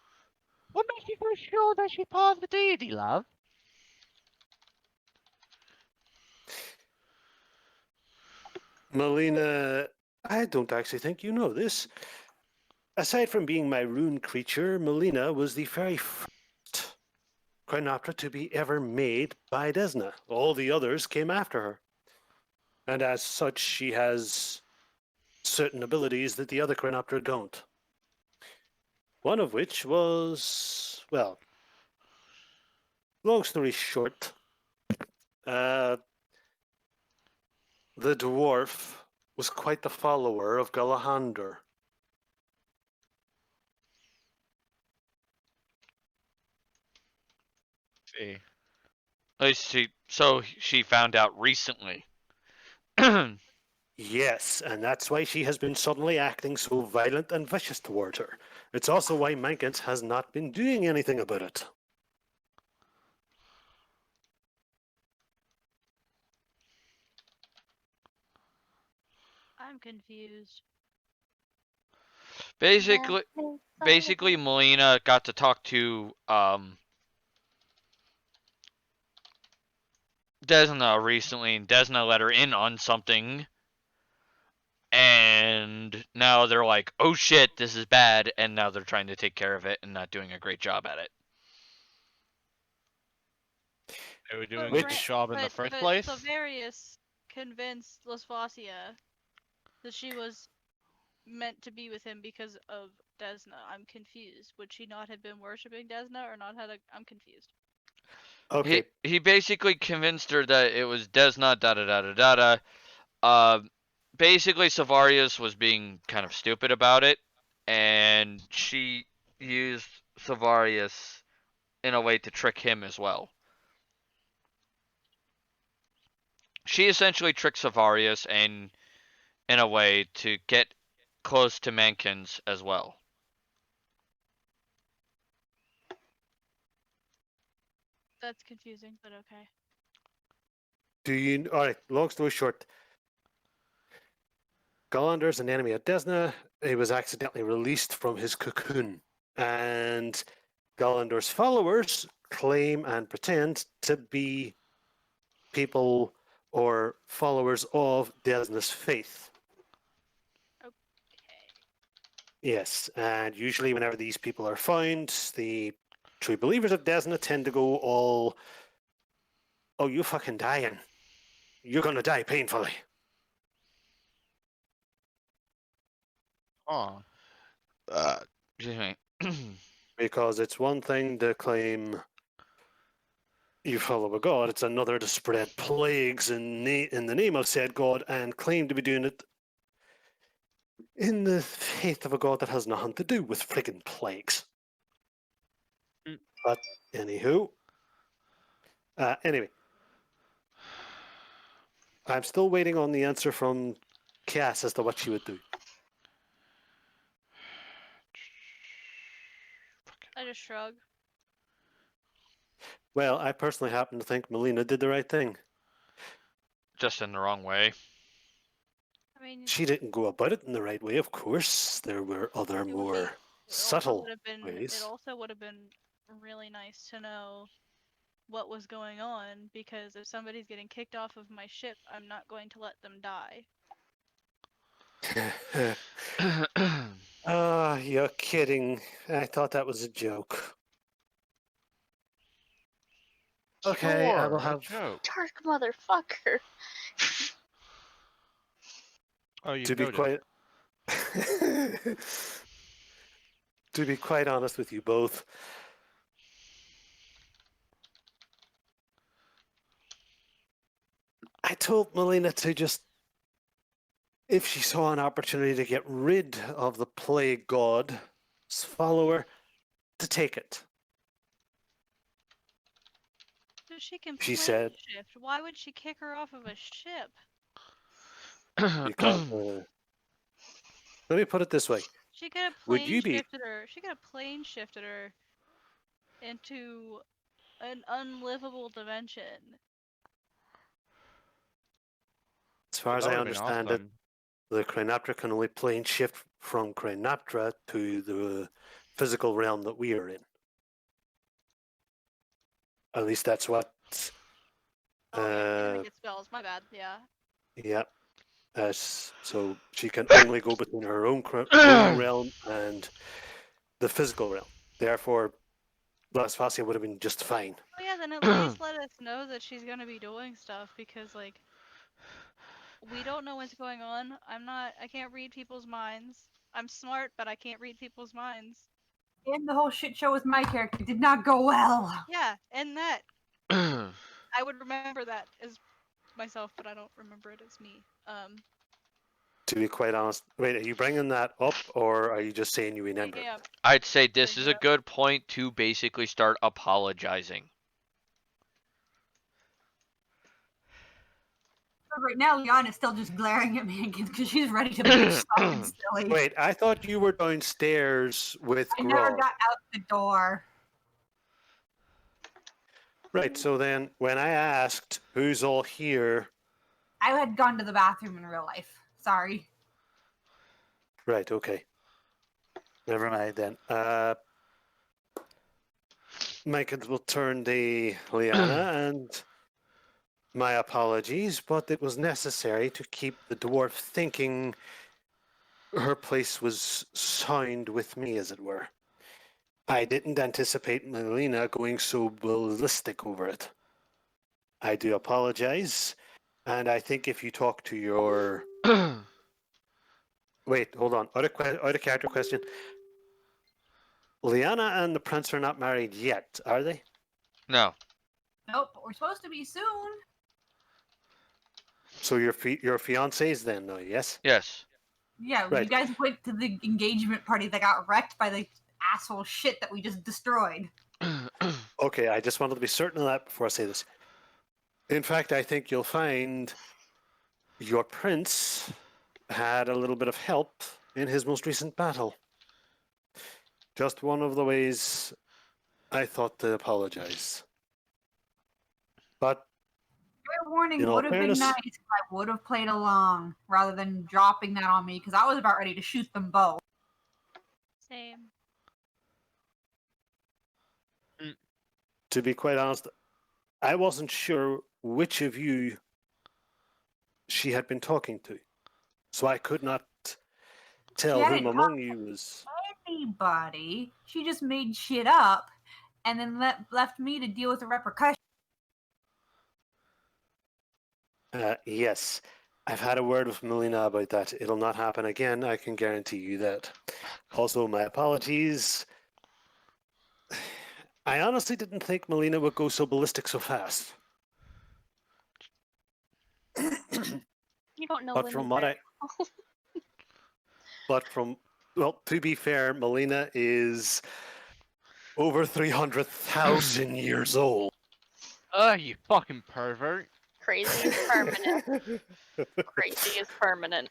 what makes you so sure that she paused the deity, love? Melina, I don't actually think you know this. Aside from being my rune creature, Melina was the very first Chronoptera to be ever made by Desna. All the others came after her. And as such, she has certain abilities that the other Chronoptera don't. One of which was, well, long story short, the dwarf was quite the follower of Galahandor. See. At least she found out recently. Yes, and that's why she has been suddenly acting so violent and vicious towards her. It's also why Mankins has not been doing anything about it. I'm confused. Basically, Melina got to talk to Desna recently, and Desna let her in on something. And now they're like, oh shit, this is bad, and now they're trying to take care of it and not doing a great job at it. They were doing a Which- good job in the first place. Savarius convinced Lasvasia that she was meant to be with him because of Desna. I'm confused. Would she not have been worshipping Desna or not had a... I'm confused. Okay, He basically convinced her that it was Desna, da da da da da da. Uh, basically, Savarius was being kind of stupid about it, and she used Savarius in a way to trick him as well. She essentially tricked Savarius and in a way to get close to Mankins as well. That's confusing, but okay. all right, long story short, Galander is an enemy of Desna. He was accidentally released from his cocoon. And Galander's followers claim and pretend to be people or followers of Desna's faith. Okay. Yes, and usually whenever these people are found, the true believers of Desna tend to go all, oh, you fucking dying. You're gonna die painfully. Oh. Excuse me. Because it's one thing to claim you follow a god, it's another to spread plagues in the name of said god and claim to be doing it in the faith of a god that has nothing to do with friggin' plagues. Mm. But anywho, anyway, I'm still waiting on the answer from Cass as to what she would do. I just shrug. Well, I personally happen to think Melina did the right thing. Just in the wrong way. I mean, She didn't go about it in the right way, of course. There were other it would more be. It also would subtle have been. It ways. also would have been really nice to know what was going on, because if somebody's getting kicked off of my ship, I'm not going to let them die. Ah, you're kidding. I thought that was a joke. Okay, I will Sure, a have. joke. Dark motherfucker. Oh, you've To be noticed. quite. To be quite honest with you both, I told Melina to just, if she saw an opportunity to get rid of the plague god's follower, to take it. So she can She plane said, shift. Why would she kick her off of a ship? because, let me put it this way. She could have Would plane you be, shifted her. She could have plane shifted her into an unlivable dimension. as far as That I would have been understand it, awesome. the Cranaptra can only plane shift from Cranaptra to the physical realm that we are in. At least that's what. Oh yeah, she doesn't get spells. My bad. Yeah. Yeah. So she can only go between her own realm and the physical realm. Therefore, Blasfacia would have been just fine. Oh yeah, then at least let us know that she's gonna be doing stuff, because like we don't know what's going on. I can't read people's minds. I'm smart, but I can't read people's minds. And the whole shit show with my character did not go well. Yeah, and that I would remember that as myself, but I don't remember it as me. To be quite honest, wait, are you bringing that up, or are you just saying you remember it? Yeah. I'd say this Bring is it a up. good point to basically start apologizing. But right now, Liana's still just glaring at me because she's ready to bitch something silly. Wait, I thought you were downstairs with I never Grog. got out the door. Right, so then when I asked who's all here, I had gone to the bathroom in real life. Sorry. right, okay. Never mind then. Michael will turn to Liana and my apologies, but it was necessary to keep the dwarf thinking her place was sound with me, as it were. I didn't anticipate Melina going so ballistic over it. I do apologize, and I think if you talk to your... Wait, hold on. Out of character question. Liana and the prince are not married yet, are they? No. Nope, but we're supposed to be soon. So your fiancés then, no? Yes. Yes. Yeah, Right. you guys went to the engagement party that got wrecked by the asshole shit that we just destroyed. Okay, I just wanted to be certain of that before I say this. In fact, I think you'll find your prince had a little bit of help in his most recent battle. Just one of the ways I thought to apologize. But Fair warning in all would have been fairness, nice if I would have played along rather than dropping that on me because I was about ready to shoot them both. Same. to be quite honest, I wasn't sure which of you she had been talking to. So I could not tell whom hadn't among you was... Anybody. She just made shit up and then left me to deal with the repercussions. Yes, I've had a word with Melina about that. It'll not happen again, I can guarantee you that. Also, my apologies. I honestly didn't think Melina would go so ballistic so fast. You don't know But women from what very I... But from... Well, to be fair, Melina is over 300,000 years old. You fucking pervert. Crazy is permanent. Crazy is permanent.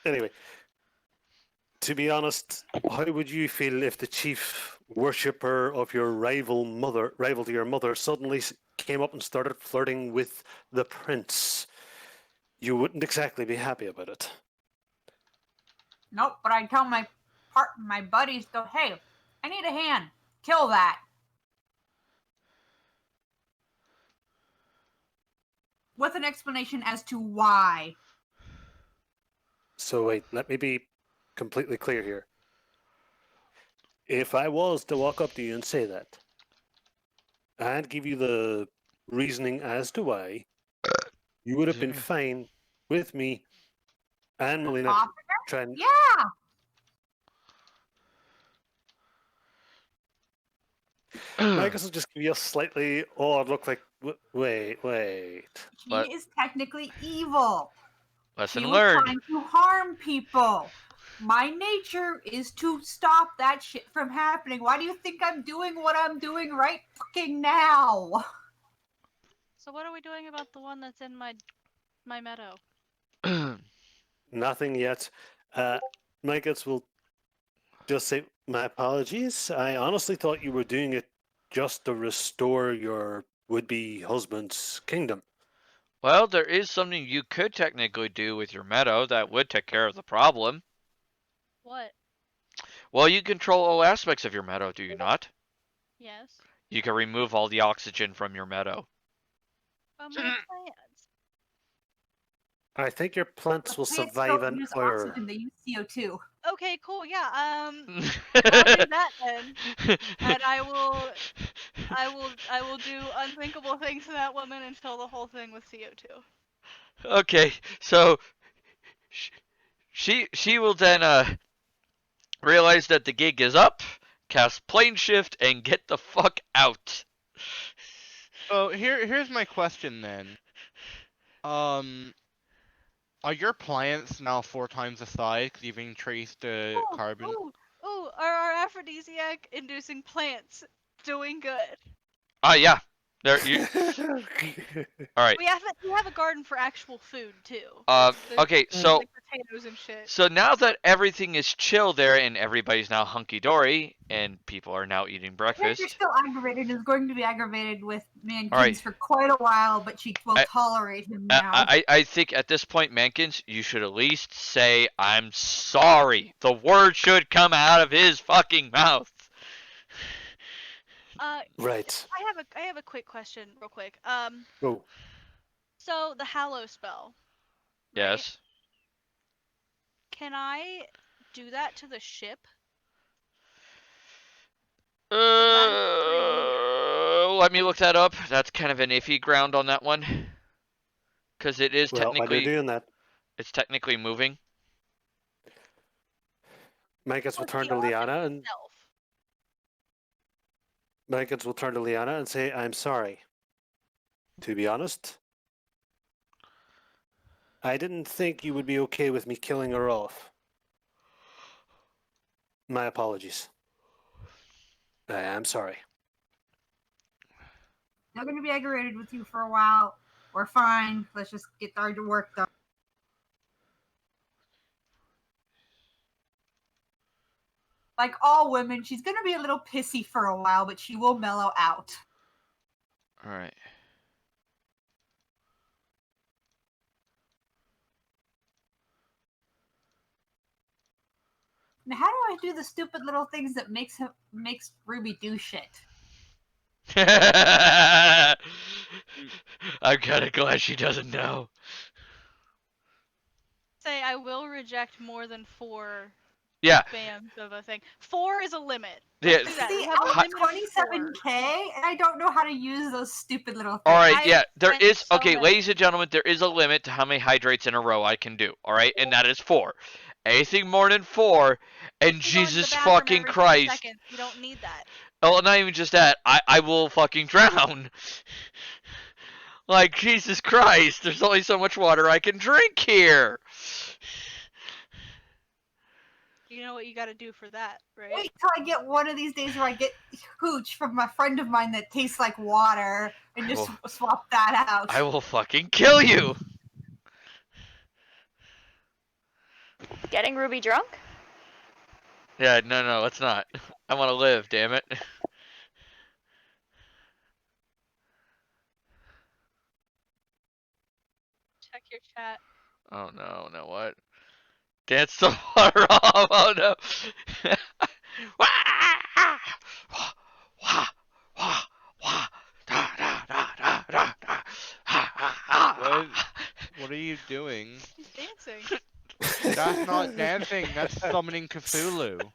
Anyway, To be honest, how would you feel if the chief worshipper of your rival to your mother, suddenly came up and started flirting with the prince? You wouldn't exactly be happy about it. Nope, but I tell my buddies, go, hey, I need a hand. Kill that. With an explanation as to why. So wait, let me be completely clear here. If I was to walk up to you and say that, and give you the reasoning as to why, you would have been fine with me and Melina Officer? trying. Yeah. Marcus will just give you a slightly odd look like, wait. She What? is technically evil. Lesson She was learned. trying to harm people. My nature is to stop that shit from happening. Why do you think I'm doing what I'm doing right fucking now? So what are we doing about the one that's in my meadow? Nothing yet. Marcus will just say, my apologies. I honestly thought you were doing it just to restore your would-be husband's kingdom. Well, there is something you could technically do with your meadow that would take care of the problem. What? Well, you control all aspects of your meadow, do you not? Yes. You can remove all the oxygen from your meadow. But my plants. I think your plants will Plants survive don't an use hour. oxygen, they use CO2. Okay, cool. Yeah. I'll do that then, and I will do unthinkable things to that woman until the whole thing with CO2. Okay, so she will then realize that the gig is up, cast plane shift, and get the fuck out. So here's my question then. Are your plants now 4 times the size because you've increased the carbon? Ooh, are our aphrodisiac-inducing plants doing good? Yeah. There you. All right. We have a garden for actual food too. Okay, There's so like potatoes and shit. so now that everything is chill there and everybody's now hunky dory and people are now eating You're breakfast. still aggravated, is going to be aggravated with Mankins Alright. for quite a while, but she will tolerate him now. I think at this point, Mankins, you should at least say, I'm sorry. The word should come out of his fucking mouth. Right. I have a quick question, real quick. Go. So the Hallow spell. Right? Yes. Can I do that to the ship? Let me look that up. That's kind of an iffy ground on that one. Because it is Well, while you're technically, doing that, it's technically moving. Marcus will Or turn the to object Liana and itself? Marcus will turn to Liana and say, I'm sorry. To be honest, I didn't think you would be okay with me killing her off. My apologies. I am sorry. Not going to be aggravated with you for a while. We're fine. Let's just get our work done. Like all women, she's going to be a little pissy for a while, but she will mellow out. Alright. Now, how do I do the stupid little things that makes Ruby do shit? I'm kind of glad she doesn't know. Say I will reject more than 4 Yeah. bands of a thing. 4 is a limit. Yeah. Let's do that. See, We have a I'm limit of 27K, and I don't know how to use those stupid little things. Alright, I yeah, there spent is, so okay, many. ladies and gentlemen, there is a limit to how many hydrates in a row I can do, alright? And that is 4. Anything more than 4, and You go to the Jesus bathroom fucking every 30 Christ. seconds. You don't need that. Oh, not even just that, I will fucking drown. Like, Jesus Christ, there's only so much water I can drink here. You know what you gotta do for that, right? Wait till I get one of these days where I get hooch from a friend of mine that tastes like water, and just swap that out. I will fucking kill you. Getting Ruby drunk? Yeah, no, let's not. I want to live, damn it. Check your chat. Oh no, what? Dance the water off. Oh no. What are you doing? He's dancing. That's not dancing. That's summoning Cthulhu.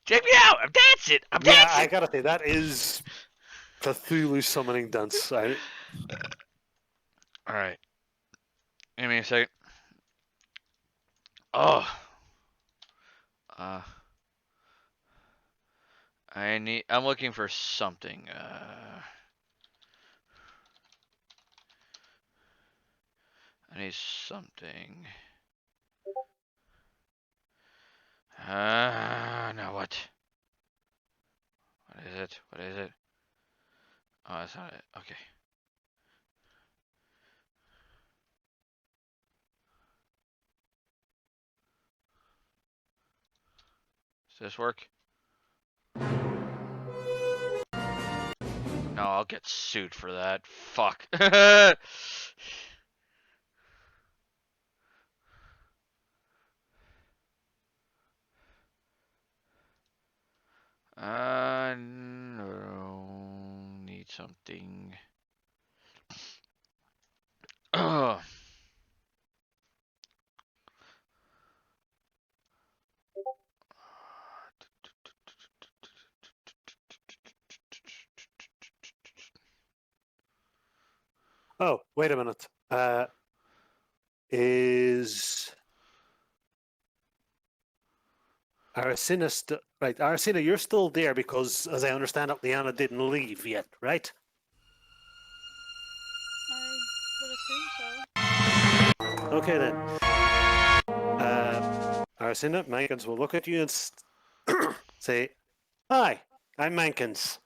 Check me out. I'm dancing. I'm Yeah, dancing. I gotta say that is Cthulhu summoning dance. All right. Give me a second. Oh. Uh. I'm looking for something. I need something. Now what? What is it? What is it? Oh, that's not it. Okay. Does this work? No, I'll get sued for that. Fuck. No, need something. Oh. Oh, wait a minute. Is Arsena right? Arsena, you're still there because, as I understand it, Liana didn't leave yet, right? I would assume so. Okay then. Arsena, Mankins will look at you and say, "Hi, I'm Mankins,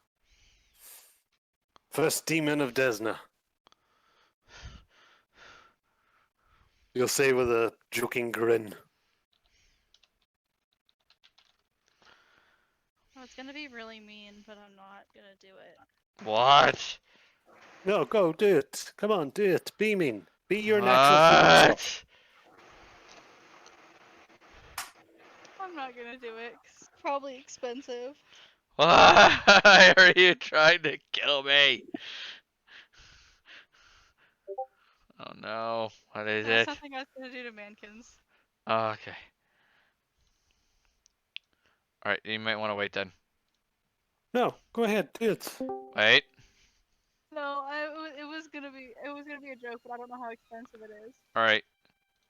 first demon of Desna." You'll say with a joking grin. Well, it's gonna be really mean, but I'm not gonna do it. What? No, go do it. Come on, do it. Be mean. Be your natural human self. I'm not gonna do it. 'Cause it's probably expensive. Why are you trying to kill me? Oh no, what is That's it? something I was gonna do to Mankins. Oh, okay. Alright, you might want to wait then. No, go ahead, do it. Wait. No, it was gonna be a joke, but I don't know how expensive it is. Alright.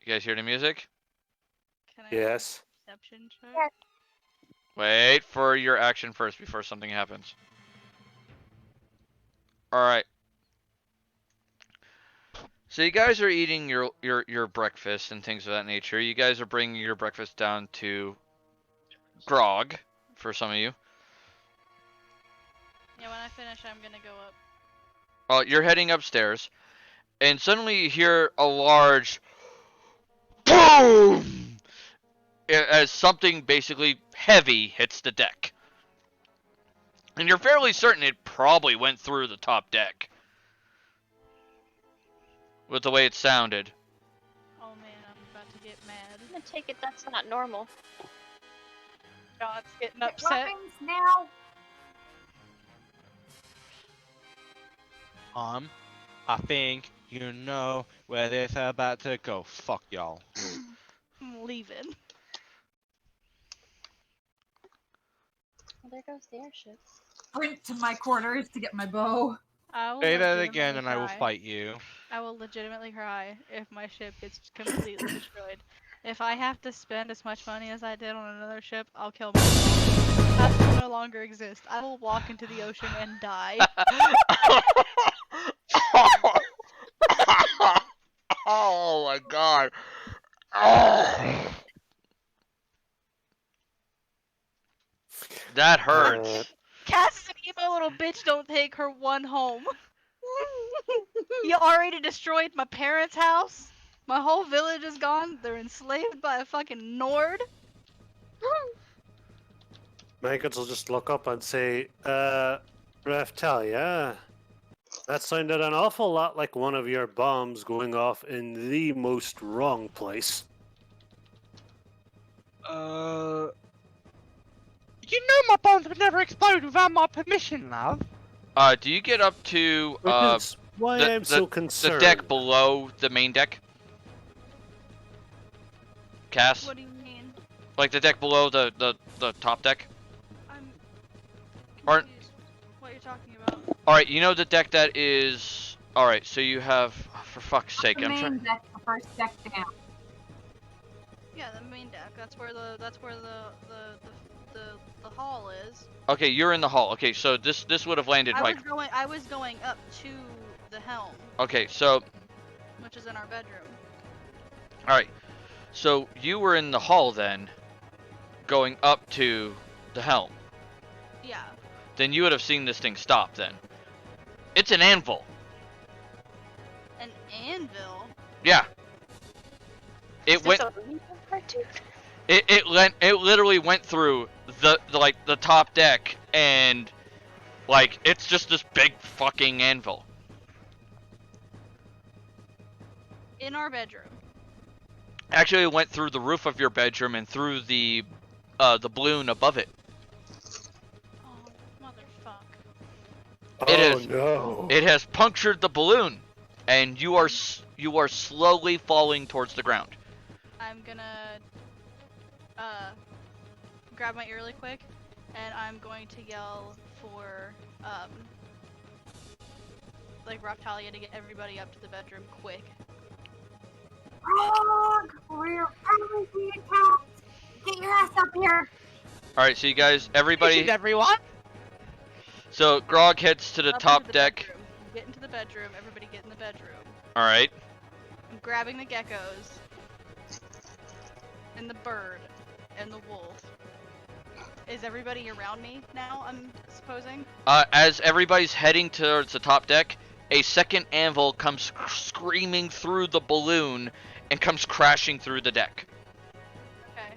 You guys hear the music? Can I Yes. perception check? Yes. Wait for your action first before something happens. Alright. So you guys are eating your breakfast and things of that nature. You guys are bringing your breakfast down to grog for some of you. Yeah, when I finish, I'm gonna go up. You're heading upstairs, and suddenly you hear a large boom as something basically heavy hits the deck. And you're fairly certain it probably went through the top deck with the way it sounded. Oh man, I'm about to get mad. I'm gonna take it that's not normal. God's getting upset. Weapons now. I think you know where this is about to go. Fuck y'all. I'm leaving. Well, there goes the airship. Sprint to my quarters to get my bow. I will Say that legitimately again and I will cry. fight you. I will legitimately cry if my ship gets completely destroyed. If I have to spend as much money as I did on another ship, I'll kill myself. That will no longer exist. I will walk into the ocean and die. Oh my god. Oh. That hurts. Cass is an emo little bitch, don't take her one home. You already destroyed my parents' house. My whole village is gone. They're enslaved by a fucking Nord. Maggots will just look up and say, Raftalia, that sounded an awful lot like one of your bombs going off in the most wrong place. You know my bombs would never explode without my permission, love. Do you get up to Which is why I'm so the concerned. deck below the main deck? Cass? What do you mean? Like the deck below the top deck? I'm Aren't- confused what you're talking about. Alright, you know the deck that is... Alright, so you have... For fuck's sake, The I'm main trying... deck, the first deck down. Yeah, the main deck. That's where the hall is. Okay, you're in the hall. Okay, so this would have landed like... I was going up to the helm, Okay, so... which is in our bedroom. Alright, so you were in the hall then, going up to the helm. Yeah. Then you would have seen this thing stop then. It's an anvil. An anvil. Yeah. It went... It literally went through the top deck and like it's just this big fucking anvil. In our bedroom. Actually, it went through the roof of your bedroom and through the balloon above it. Oh, motherfuck. It Oh is. no. It has punctured the balloon, and you are slowly falling towards the ground. I'm gonna grab my ear really quick, and I'm going to yell for like Raptalia to get everybody up to the bedroom quick. Frog! We're probably being attacked! Get your ass up here! All right, so you guys, everybody. Everyone. So Grog heads to the Up top into the deck. bedroom. Get into the bedroom. Everybody get in the bedroom. All right. I'm grabbing the geckos. And the bird. And the wolf. Is everybody around me now, I'm supposing? As everybody's heading towards the top deck, a second anvil comes screaming through the balloon and comes crashing through the deck. Okay.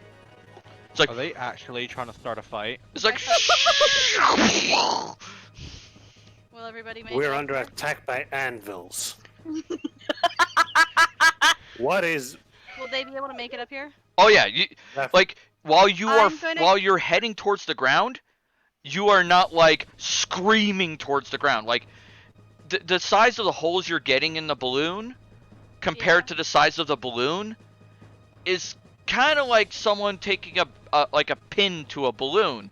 It's like Are they actually trying to start a fight? it's like. Will everybody make We're it? under attack by anvils. What is... Will they be able to make it up here? Oh yeah, you like while I'm you're heading towards the ground, you are not like screaming towards the ground. Like the size of the holes you're getting in the balloon compared Yeah. to the size of the balloon is kind of like someone taking a pin to a balloon,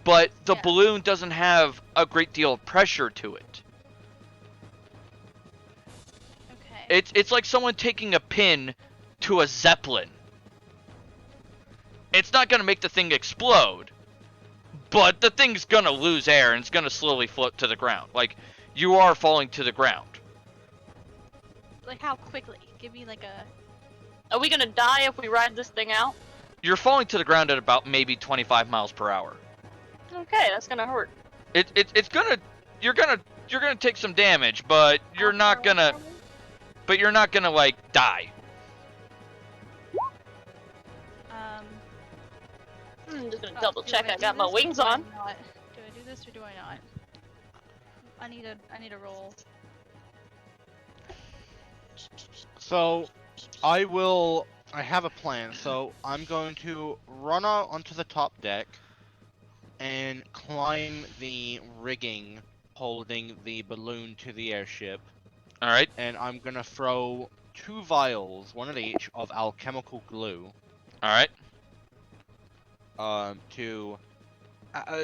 but the Yeah. balloon doesn't have a great deal of pressure to it. Okay. It's like someone taking a pin to a zeppelin. It's not gonna make the thing explode, but the thing's gonna lose air and it's gonna slowly float to the ground. Like, you are falling to the ground. Like how quickly? Give me like a... Are we gonna die if we ride this thing out? You're falling to the ground at about maybe 25 miles per hour. Okay, that's gonna hurt. It's gonna you're gonna take some damage, but you're not gonna like die. I'm just gonna Oh, double do check I do got my this or wings do I on. not? Do I do this or do I not? I need a roll. So, I have a plan. So, I'm going to run out onto the top deck and climb the rigging holding the balloon to the airship. All right. And I'm gonna throw 2 vials, one of each, of alchemical glue All right. to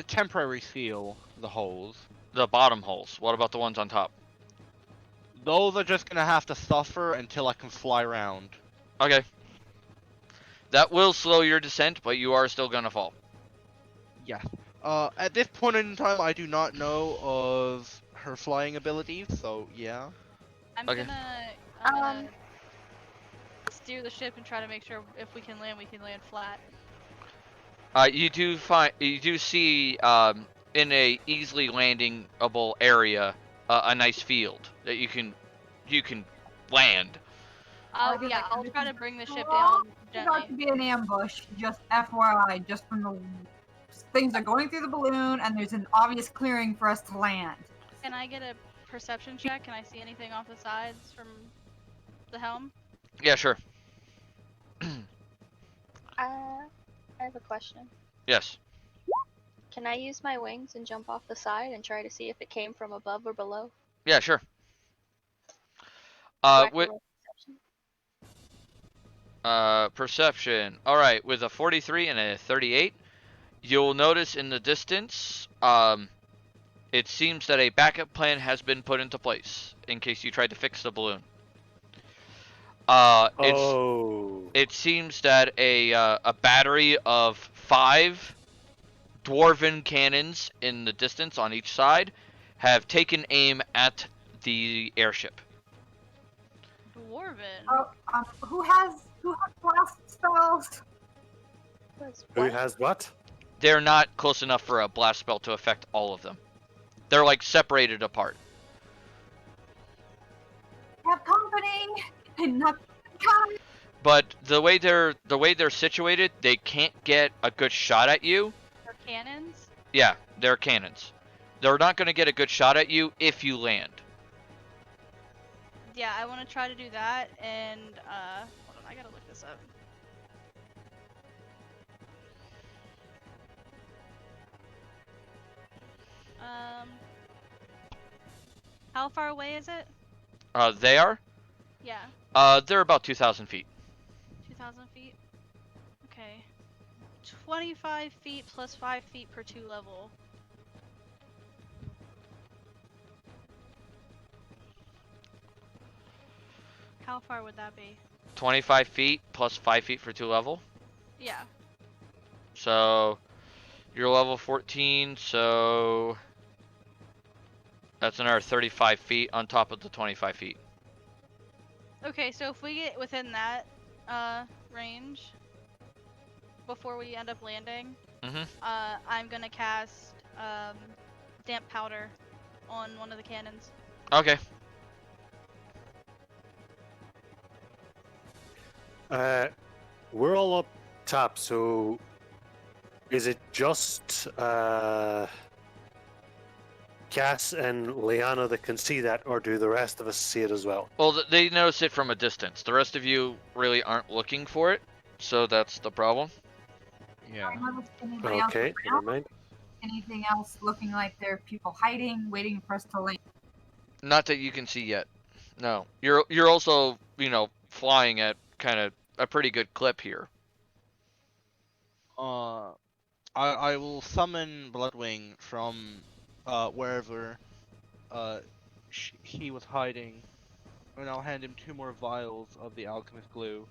temporary seal the holes. The bottom holes. What about the ones on top? Those are just gonna have to suffer until I can fly around. Okay. That will slow your descent, but you are still gonna fall. Yes. At this point in time, I do not know of her flying abilities, so yeah. I'm Okay. gonna steer the ship and try to make sure if we can land flat. You do see in a easily landingable area a nice field that you can land. Yeah, I'll try to bring the ship Well, down it's about gently. to be an ambush, just FYI, just from the things are going through the balloon and there's an obvious clearing for us to land. Can I get a perception check? Can I see anything off the sides from the helm? Yeah, sure. I have a question. Yes. Can I use my wings and jump off the side and try to see if it came from above or below? Yeah, sure. Do I have to With roll perception? perception. All right, with a 43 and a 38, you'll notice in the distance, it seems that a backup plan has been put into place in case you tried to fix the balloon. It seems that a battery of 5 dwarven cannons in the distance on each side have taken aim at the airship. Dwarven. Oh, who has blast spells? Who What? has what? They're not close enough for a blast spell to affect all of them. They're like separated apart. Have company and not kind. But the way they're situated, they can't get a good shot at you. Or cannons? Yeah, they're cannons. They're not going to get a good shot at you if you land. Yeah, I want to try to do that, and hold on, I gotta look this up. How far away is it? They are? Yeah, They're about 2,000 feet. 2,000 feet. Okay, 25 feet plus 5 feet per 2 level. How far would that be? 25 feet plus 5 feet for 2 level. Yeah. So you're level 14, so that's another 35 feet on top of the 25 feet. Okay, so if we get within that range before we end up landing, I'm gonna cast damp powder on one of the cannons. Okay. We're all up top, so is it just Cass and Liana that can see that, or do the rest of us see it as well? Well, they notice it from a distance. The rest of you really aren't looking for it, so that's the problem. Yeah. Okay, never mind. Anything else looking like there are people hiding, waiting for us to land? Not that you can see yet. No. You're also, flying at kind of a pretty good clip here. I will summon Bloodwing from wherever he was hiding, and I'll hand him 2 more vials of the alchemist glue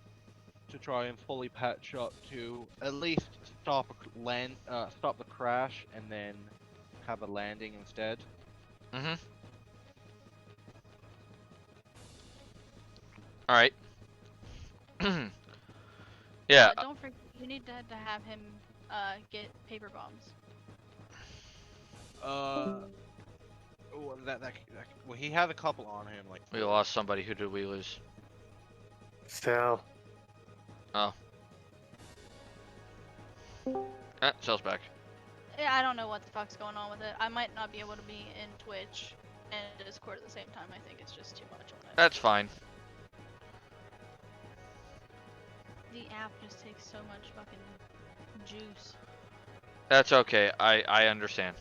to try and fully patch up to at least stop the crash and then have a landing instead. Mm-hmm. All right. Yeah. Don't forget, you need to have him get paper bombs. Well, he had a couple on him. Like We lost somebody. Who did we lose? Sal. Oh. Sal's back. Yeah, I don't know what the fuck's going on with it. I might not be able to be in Twitch and Discord at the same time. I think it's just too much on it. That's fine. The app just takes so much fucking juice. That's okay. I understand.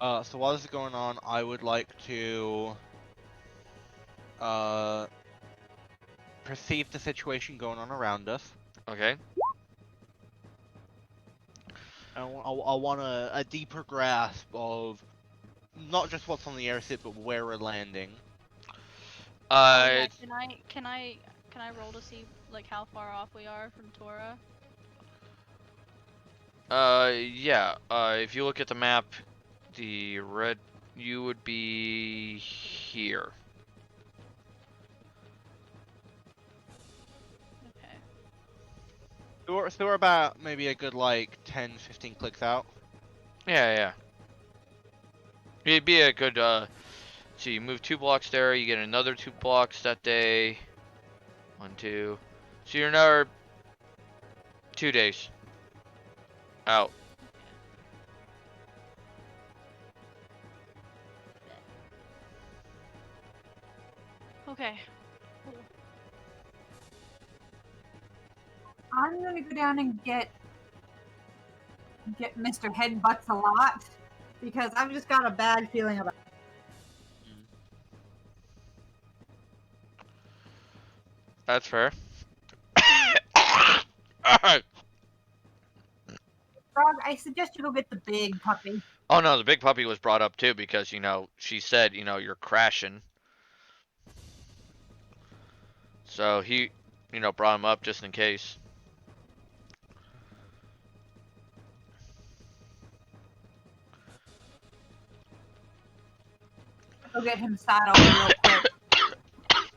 So while this is going on, I would like to perceive the situation going on around us. Okay. I want a deeper grasp of not just what's on the airship, but where we're landing. Yeah, can I roll to see like how far off we are from Tora? Yeah. If you look at the map, the red, you would be here. Okay. So we're about maybe a good like 10-15 clicks out. Yeah, yeah. It'd be a good So you move 2 blocks there, you get another 2 blocks that day. 1, 2. So you're another 2 days out. Okay. Cool. I'm gonna go down and get Mr. Headbutts a lot because I've just got a bad feeling about it. That's fair. Alright. Frog, I suggest you go get the big puppy. Oh no, the big puppy was brought up too because, you know, she said, you know, you're crashing. So he, you know, brought him up just in case. Go get him saddled real quick.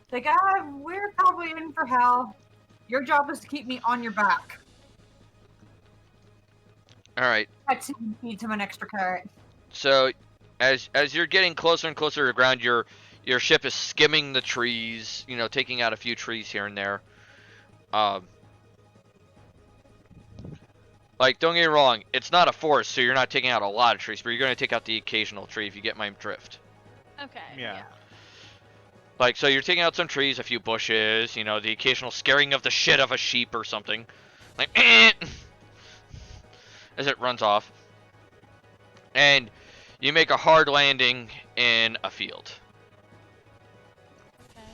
The guy, we're probably in for hell. Your job is to keep me on your back. Alright. Pets him and feeds him an extra carrot. So as you're getting closer and closer to the ground, your ship is skimming the trees, you know, taking out a few trees here and there. Like, don't get me wrong, it's not a forest, so you're not taking out a lot of trees, but you're going to take out the occasional tree if you get my drift. Okay. Yeah. Like, so you're taking out some trees, a few bushes, you know, the occasional scaring of the shit of a sheep or something. Like, as it runs off. And you make a hard landing in a field. Okay.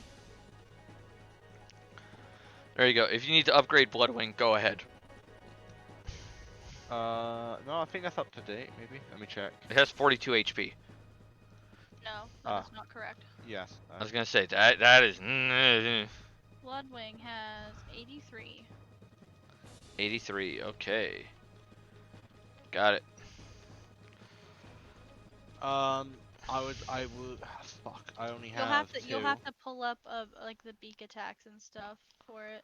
There you go. If you need to upgrade Bloodwing, go ahead. No, I think that's up to date, maybe. Let me check. It has 42 HP. No, Ah. that's not correct. Yes. I was gonna say, that is... Bloodwing has 83. 83, okay. Got it. I would, fuck, I only You'll have you'll two. have to pull up like the beak attacks and stuff for it.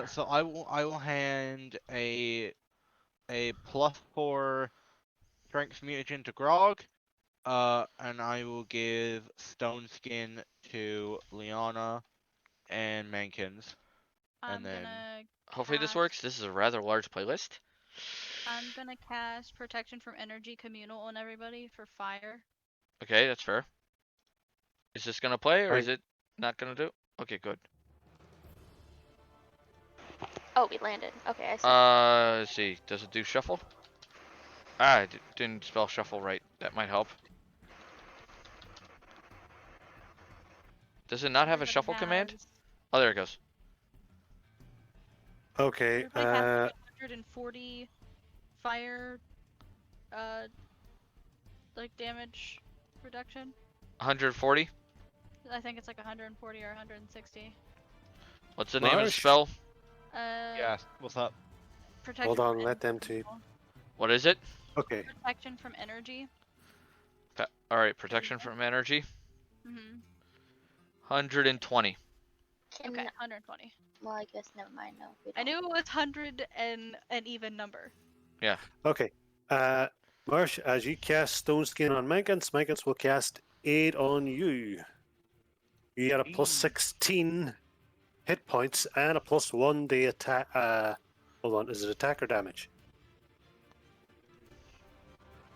So I will hand a +4 strength mutagen to Grog, and I will give Stone Skin to Liana and Mankins. I'm And then gonna Hopefully this cast- works. This is a rather large playlist. I'm gonna cast Protection from Energy Communal on everybody for fire. Okay, that's fair. Is this gonna play, or Right. is it not gonna do? Okay, good. Oh, we landed. Okay, I see. Let's see. Does it do shuffle? Ah, I didn't spell shuffle right. That might help. Does it not have a Everybody shuffle command? has- Oh, there it goes. Okay. Everybody has like 140 fire, like damage reduction. 140. I think it's like 140 or 160. What's the name of the Marsh? spell? yes, what's up? Protection Hold from on, let energy them two. communal. What is it? Okay. Protection from energy. Alright, protection from energy. Mm-hmm. 120. Can, Okay, 120. well, I guess never mind. No, we I don't. knew it was 100 and an even number. Okay. Marsh, as you cast Stone Skin on Mankins will cast Aid on you. You get a plus Eee. 16 hit points and a +1 day attack. Hold on, is it attack or damage?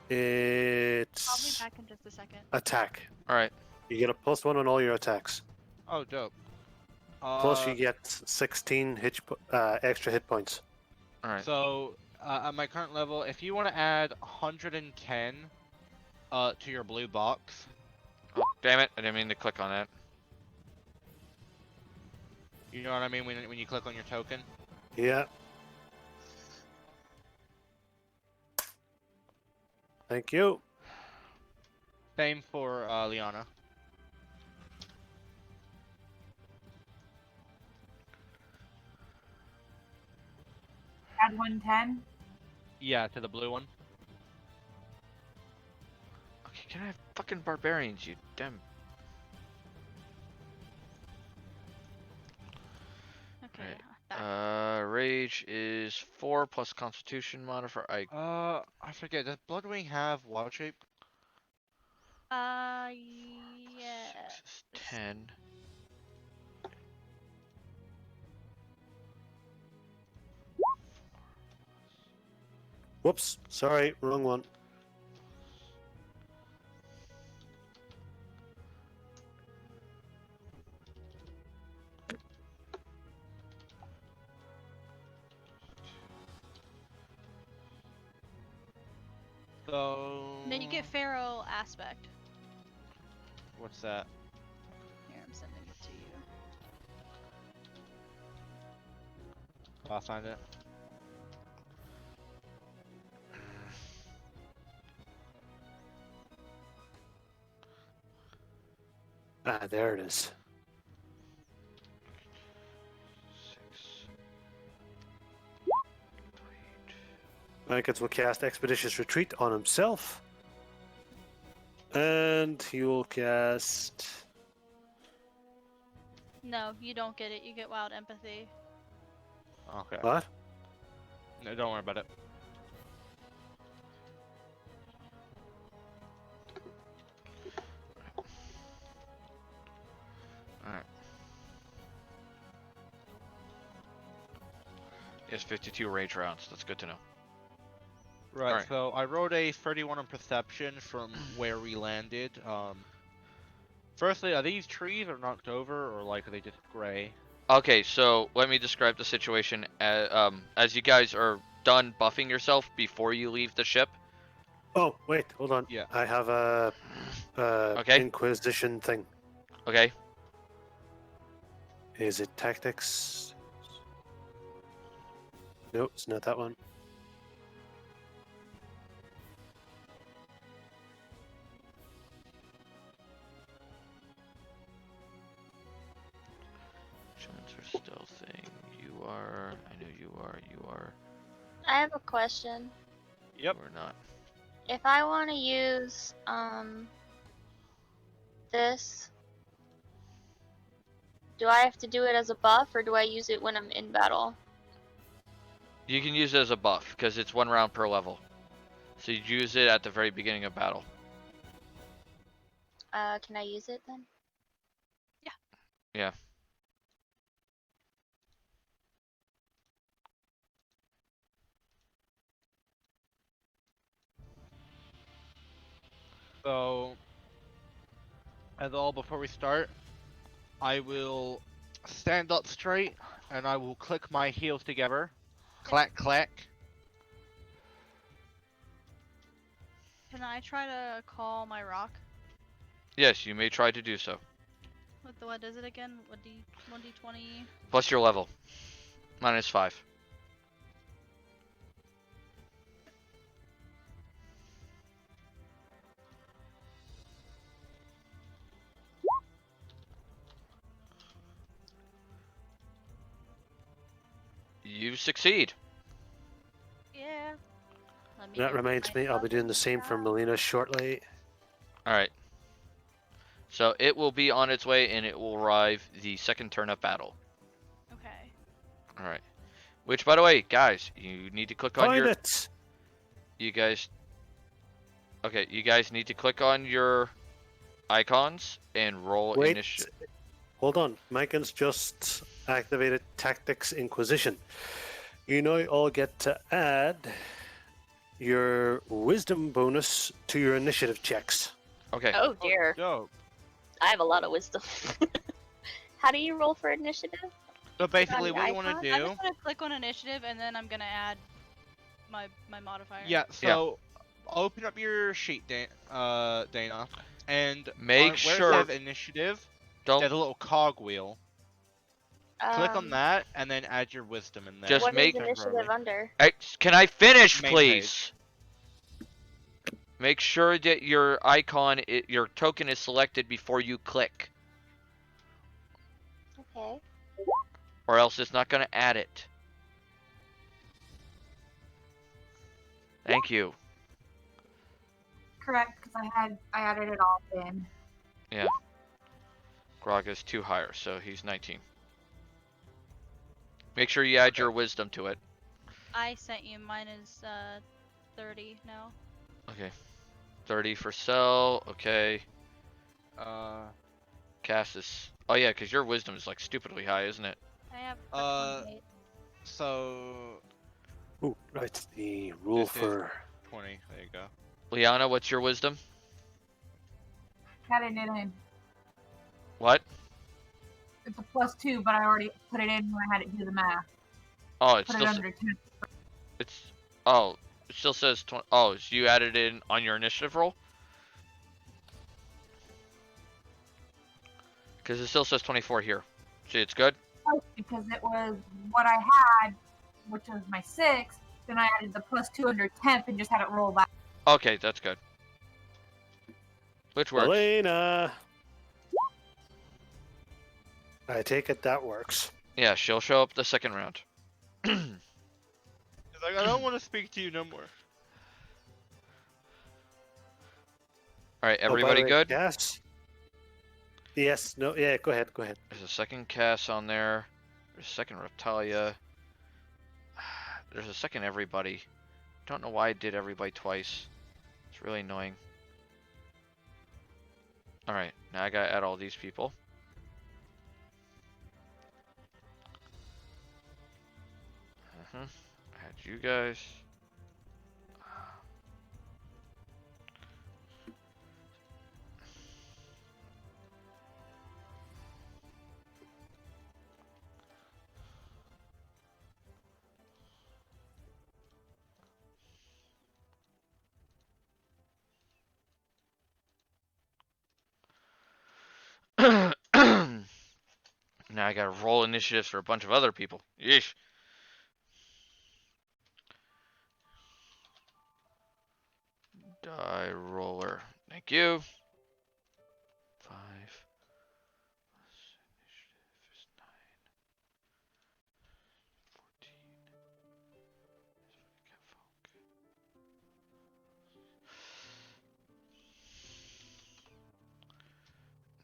I'll be It's back in just a second. attack. Alright. You get a +1 on all your attacks. Oh, dope. Plus, you get 16 extra hit points. Alright. So, at my current level, if you want to add 110 to your blue box, Oh, damn it. I didn't mean to click on that. you know what I mean when you click on your token? Yeah. Thank you. Same for Liana. Add 110. Yeah, to the blue one. Okay, can I have fucking barbarians, you damn... Okay. Right. Back. Rage is 4 plus Constitution modifier. I forget. Does Bloodwing have wild shape? 6 is 10. Whoops, sorry, wrong one. So. And then you get Pharaoh aspect. What's that? Here, I'm sending it to you. I'll find it. Ah, there it is. 6. Mankins will cast Expeditious Retreat on himself. And he will cast... No, you don't get it. You get Wild Empathy. Okay. What? No, don't worry about it. Alright. He has 52 rage rounds. That's good to know. Right, Alright. so I rolled a 31 on perception from where we landed. Firstly, are these trees are knocked over, or like are they just gray? Okay, so let me describe the situation. As you guys are done buffing yourself before you leave the ship. Oh, wait, hold on. Yeah. I have a Okay. Inquisition thing. Okay. Is it Tactics? No, it's not that one. Chance are stealthing. You are. I know you are. You are. I have a question. Yep. You are not. If I want to use this, do I have to do it as a buff or do I use it when I'm in battle? You can use it as a buff because it's 1 round per level. So you use it at the very beginning of battle. Can I use it then? Yeah. So, as all before we start, I will stand up straight and I will click my heels together. Clack, clack. Can I try to call my rock? Yes, you may try to do so. What is it again? 1d20? Plus your level. -5. You succeed. Yeah. Let me That get reminds my me, I'll be doing the buff same for out. Melina shortly. Alright. So it will be on its way and it will arrive the second turn of battle. Okay. Alright. Which, by the way, guys, you need to click on Find your... it! You guys... Okay, you guys need to click on your icons and roll Wait, initiative. hold on. Mankins just activated Tactics Inquisition. You now all get to add your wisdom bonus to your initiative checks. Okay. Oh dear. Dope. I have a lot of wisdom. How do you roll for initiative? So basically, the what you want icon? to I'm do? just gonna click on initiative and then I'm gonna add my modifier. Yeah. So open up your sheet, Dana, and Make where sure- it says initiative, there's Don't... a little cog wheel. Click on that, and then add your wisdom in there. Just What make- is initiative under? Can I finish, Main please? Make sure that your icon, your token is selected before you click. Okay. Or else it's not going to add it. Thank you. Correct, because I added it all in. Yeah. Grog is 2 higher, so he's 19. Make sure you add your wisdom to it. I sent you. Mine is 30 now. Okay. 30 for Cell. Okay. Cass is. Oh yeah, because your wisdom is like stupidly high, isn't it? I have a 28. So Ooh, right. The rule this is for 20. There you go. Liana, what's your wisdom? Had it in. What? It's a +2, but I already put it in when I had it do the math. Oh, it's Put it still. under 10. It's. Oh, it still says 20. Oh, so you added it in on your initiative roll? Because it still says 24 here. See, it's good? Because it was what I had, which was my 6. Then I added the +2 under 10th and just had it roll back. Okay, that's good. Which works. Elena. I take it that works. Yeah, she'll show up the second round. He's like, I don't want to speak to you no more. Alright, Oh, by the everybody way, good? Yes. Yes. No. Yeah. Go ahead. Go ahead. There's a second Cass on there. There's a second Reptalia. There's a second everybody. Don't know why I did everybody twice. It's really annoying. Alright, now I gotta add all these people. Add you guys. Now I gotta roll initiatives for a bunch of other people. Yeesh. Die roller. Thank you. 5 plus initiative is 9. 14.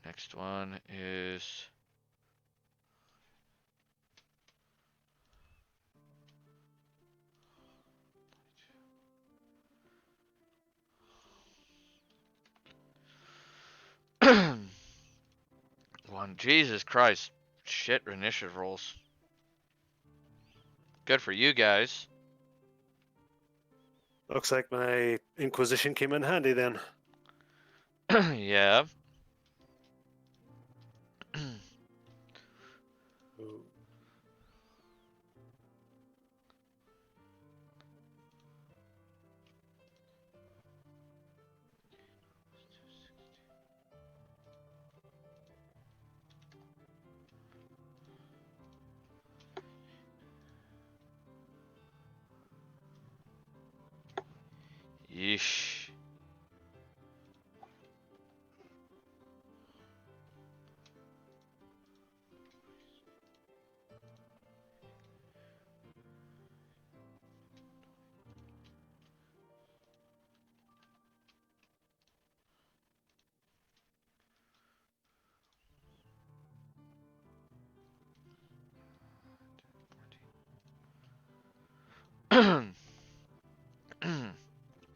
Next one is one. Jesus Christ. Shit initiative rolls. Good for you guys. Looks like my Inquisition came in handy then. Yeah. Ooh. Yeesh.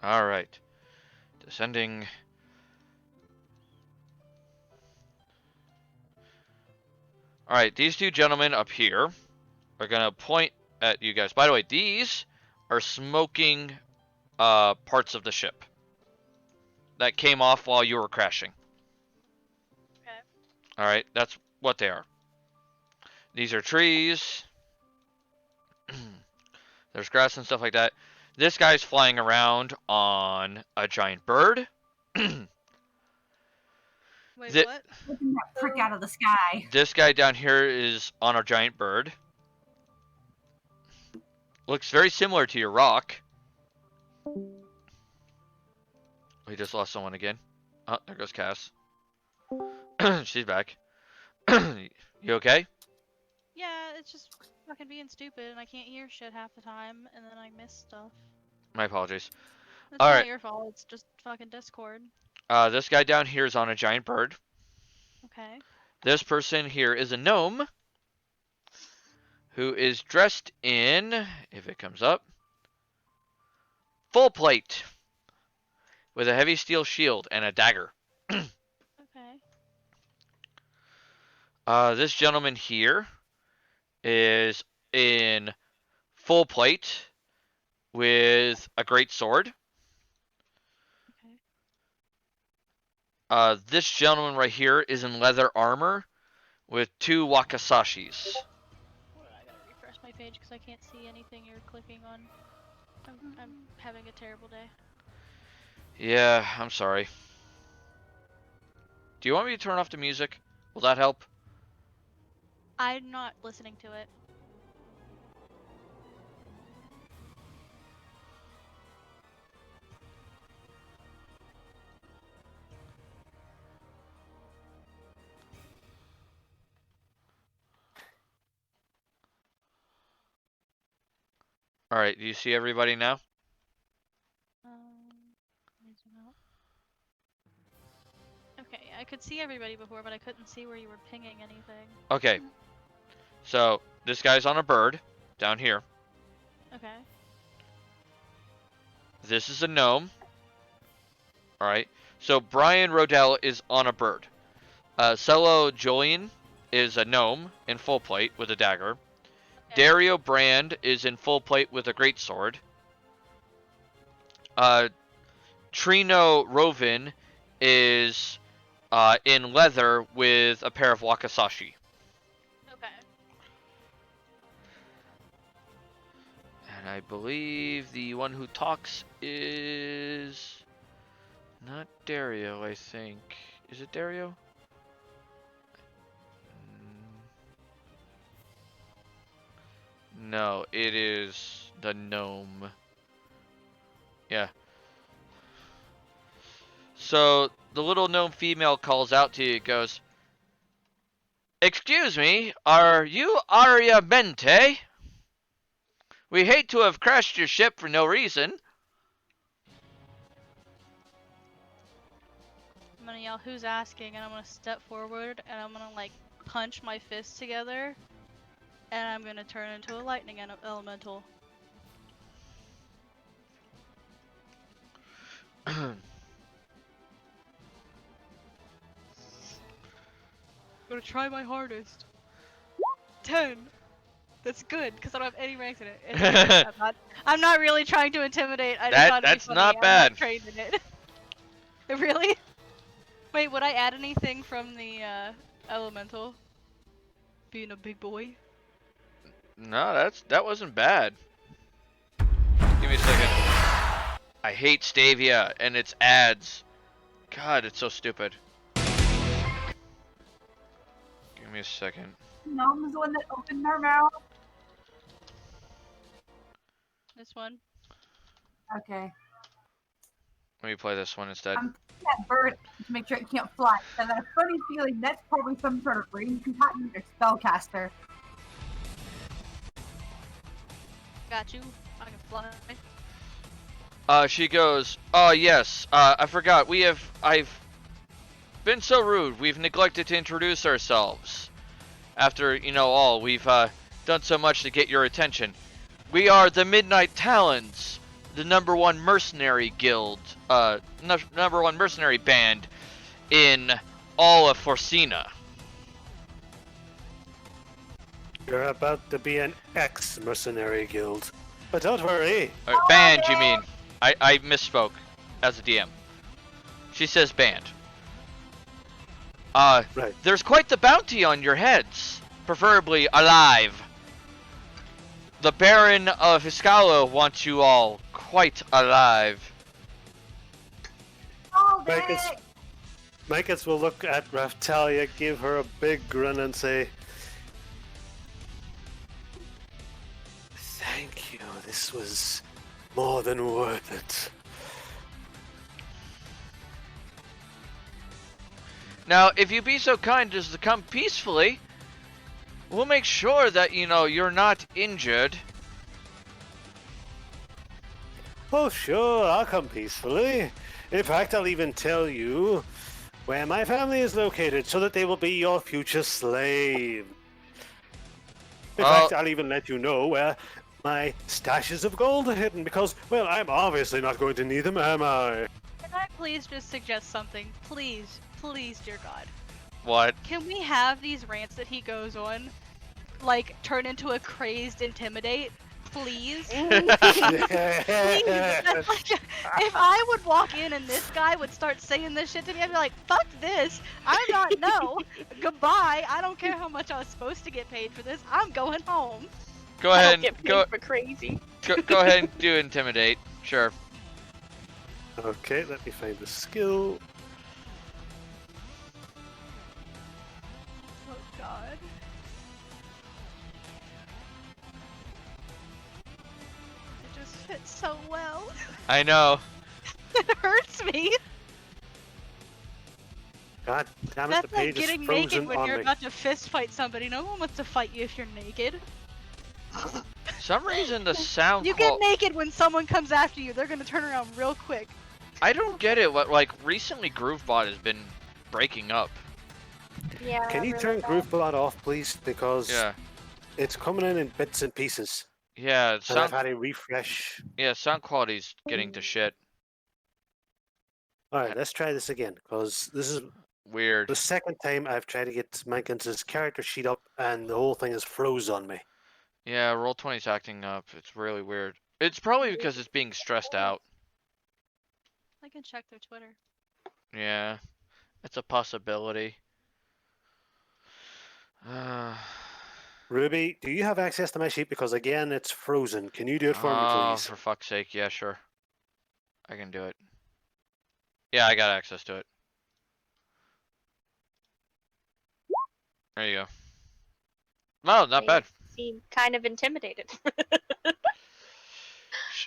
All right. Descending. All right, these two gentlemen up here are gonna point at you guys. By the way, these are smoking parts of the ship that came off while you were crashing. Okay. All right, that's what they are. These are trees. There's grass and stuff like that. This guy's flying around on a giant bird. Wait, Thi- what? Looking that prick out of the sky. This guy down here is on a giant bird. Looks very similar to your rock. We just lost someone again. Oh, there goes Cass. She's back. You okay? Yeah, it's just fucking being stupid and I can't hear shit half the time and then I miss stuff. My apologies. It's All not right. your fault, it's just fucking Discord. This guy down here is on a giant bird. Okay. This person here is a gnome who is dressed in, if it comes up, full plate with a heavy steel shield and a dagger. Okay. This gentleman here is in full plate with a great sword. Okay. This gentleman right here is in leather armor with 2 wakasashis. I gotta refresh my page because I can't see anything you're clicking on. I'm having a terrible day. Yeah, I'm sorry. Do you want me to turn off the music? Will that help? I'm not listening to it. Alright, do you see everybody now? Okay, I could see everybody before, but I couldn't see where you were pinging anything. Okay. So, this guy's on a bird, down here. Okay. This is a gnome. Alright. So, Brian Rodell is on a bird. Cello Julian is a gnome in full plate with a dagger. Okay. Dario Brand is in full plate with a great sword. Trino Rovin is in leather with a pair of wakasashi. Okay. And I believe the one who talks is not Dario, I think. Is it Dario? No, it is the gnome. Yeah. So the little gnome female calls out to you, goes, "Excuse me, are you Aria Mente? We hate to have crashed your ship for no reason." I'm gonna yell, "Who's asking?" And I'm gonna step forward and I'm gonna like punch my fists together, and I'm gonna turn into a lightning elemental. I'm gonna try my hardest. 10. That's good because I don't have any ranks in it. I'm not really trying to intimidate. I just thought it'd be That's funny. not I'm bad. not trained in it. Really? Wait, would I add anything from the elemental? Being a big boy. No, that wasn't bad. Give me a second. I hate Stavia and its ads. God, it's so stupid. Give me a second. Gnome's the one that opened their mouth. This one. Okay. Let me play this one instead. I'm taking that bird to make sure it can't fly. And I have a funny feeling that's probably some sort of range combatant or spellcaster. Got you. I can fly. She goes, "Oh yes, I forgot. I've been so rude. We've neglected to introduce ourselves. After, all, we've done so much to get your attention. We are the Midnight Talons, the #1 mercenary guild, #1 mercenary band in all of Forcina." You're about to be an ex-mercenary guild. But don't worry. Band, you mean? I misspoke as a DM. She says band. Right. There's quite the bounty on your heads, preferably alive. The Baron of Hiscalo wants you all quite alive. Oh, Micus will look at Raftalia, give her a big grin, and say, "Thank you. This was more than worth it." Now, if you be so kind as to come peacefully, we'll make sure that, you're not injured. Oh, sure, I'll come peacefully. In fact, I'll even tell you where my family is located so that they will be your future slave. In fact, I'll even let you know where my stashes of gold are hidden because, well, I'm obviously not going to need them, am I? Can I please just suggest something? Please, please, dear God. What? Can we have these rants that he goes on, like, turn into a crazed intimidate? Please? Please! That's like, if I would walk in and this guy would start saying this shit to me, I'd be like, fuck this! I'm not, no! Goodbye! I don't care how much I was supposed to get paid for this, I'm going home! Go I ahead don't and get paid go, for crazy. go ahead and do intimidate. Sure. Okay, let me find the skill. Oh god. It just fits so well. I know. It hurts me! God damn it, That's the like page is getting naked frozen when on you're me. about to fist fight somebody. No one wants to fight you if you're naked. Some reason the sound You get naked when someone comes after you. They're gonna turn around real quick. I don't get it. What, like, recently Groovebot has been breaking up. Yeah. Can you really turn bad. Groovebot off, please? Because Yeah. it's coming in bits and pieces. Yeah, And I've sound had a refresh. sound quality's getting to shit. Alright, let's try this again. Because this is Weird. the second time I've tried to get Mankins' character sheet up and the whole thing is froze on me. Yeah, Roll20's acting up. It's really weird. It's probably because it's being stressed out. I can check their Twitter. Yeah, it's a possibility. Ruby, do you have access to my sheet? Because again, it's frozen. Can you do it for me, Oh, please? for fuck's sake, yeah, sure. I can do it. Yeah, I got access to it. There you go. No, not You bad. seem kind of intimidated.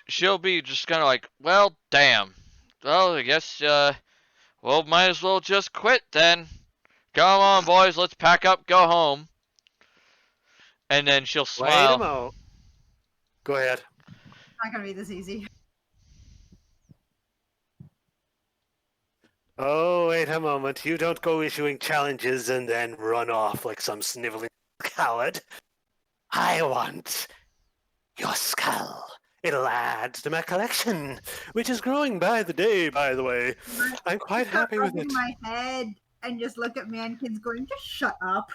She'll be just kind of like, well, damn. Well, I guess, well, might as well just quit then. Come on, boys, let's pack up, go home. And then she'll Wait a smile. moment. Go ahead. It's not gonna be this easy. Oh, wait a moment. You don't go issuing challenges and then run off like some sniveling coward. I want your skull. It'll add to my collection, which is growing by the day, by the way. I'm quite Start happy with rubbing it. my head and just look at Mankins going, just shut up.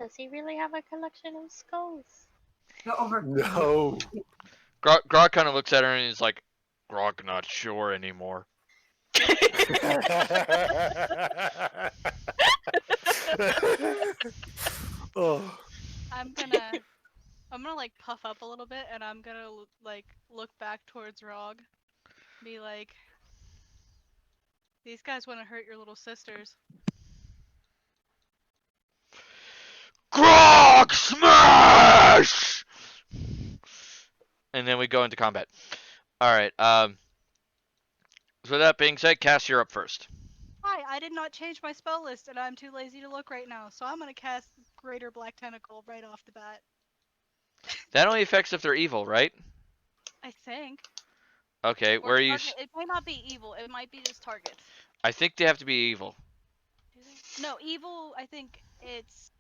Does he really have a collection of skulls? Go over. No. Grog kind of looks at her and he's like, Grog not sure anymore. Oh. I'm gonna like puff up a little bit, and I'm gonna like look back towards Rog, be like, these guys want to hurt your little sisters. Grog smash! And then we go into combat. Alright, so that being said, Cass, you're up first. Hi, I did not change my spell list, and I'm too lazy to look right now, so I'm gonna cast Greater Black Tentacle right off the bat. That only affects if they're evil, right? I think. Okay, Or where are you? target, it might not be evil, it might be just targets. I think they have to be evil. Do they? No, evil, I think it's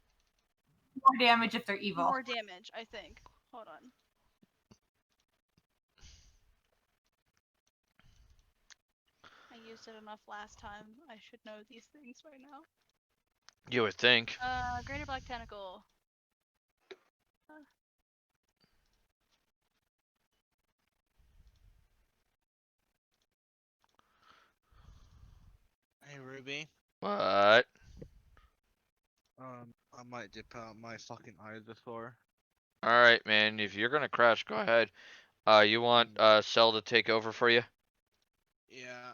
More damage if they're evil. more damage, I think. Hold on. I used it enough last time. I should know these things by now. You would think. Greater Black Tentacle. Hey Ruby, What? I might dip out my fucking Ivysaur. Alright, man, if you're gonna crash, go ahead. You want, Cell to take over for you? Yeah,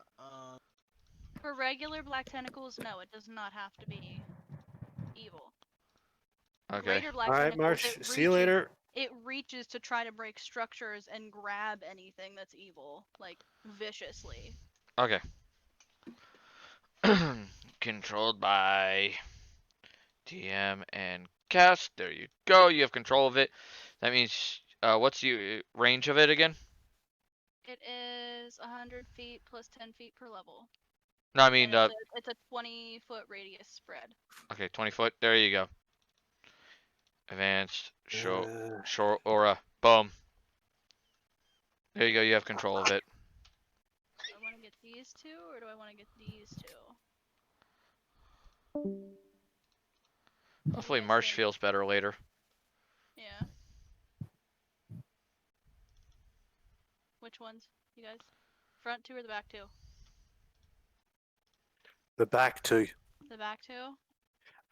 For regular Black Tentacles, no, it does not have to be evil. Okay. Greater Black Alright, Tentacles, Marsh. it See you reaches- later. It reaches to try to break structures and grab anything that's evil, like, viciously. Okay. Controlled by TM and Cast. There you go. You have control of it. That means, what's the range of it again? It is 100 feet plus 10 feet per level. No, I mean, And it's a 20-foot radius spread. okay, 20 foot. There you go. Advanced, short Uh, aura. Boom. There you go. You have control of it. Do I want to get these two, or do I want to get these two? Hopefully you guys Marsh think? feels better later. Yeah. Which ones, you guys? Front two or the back two? The back two. The back two?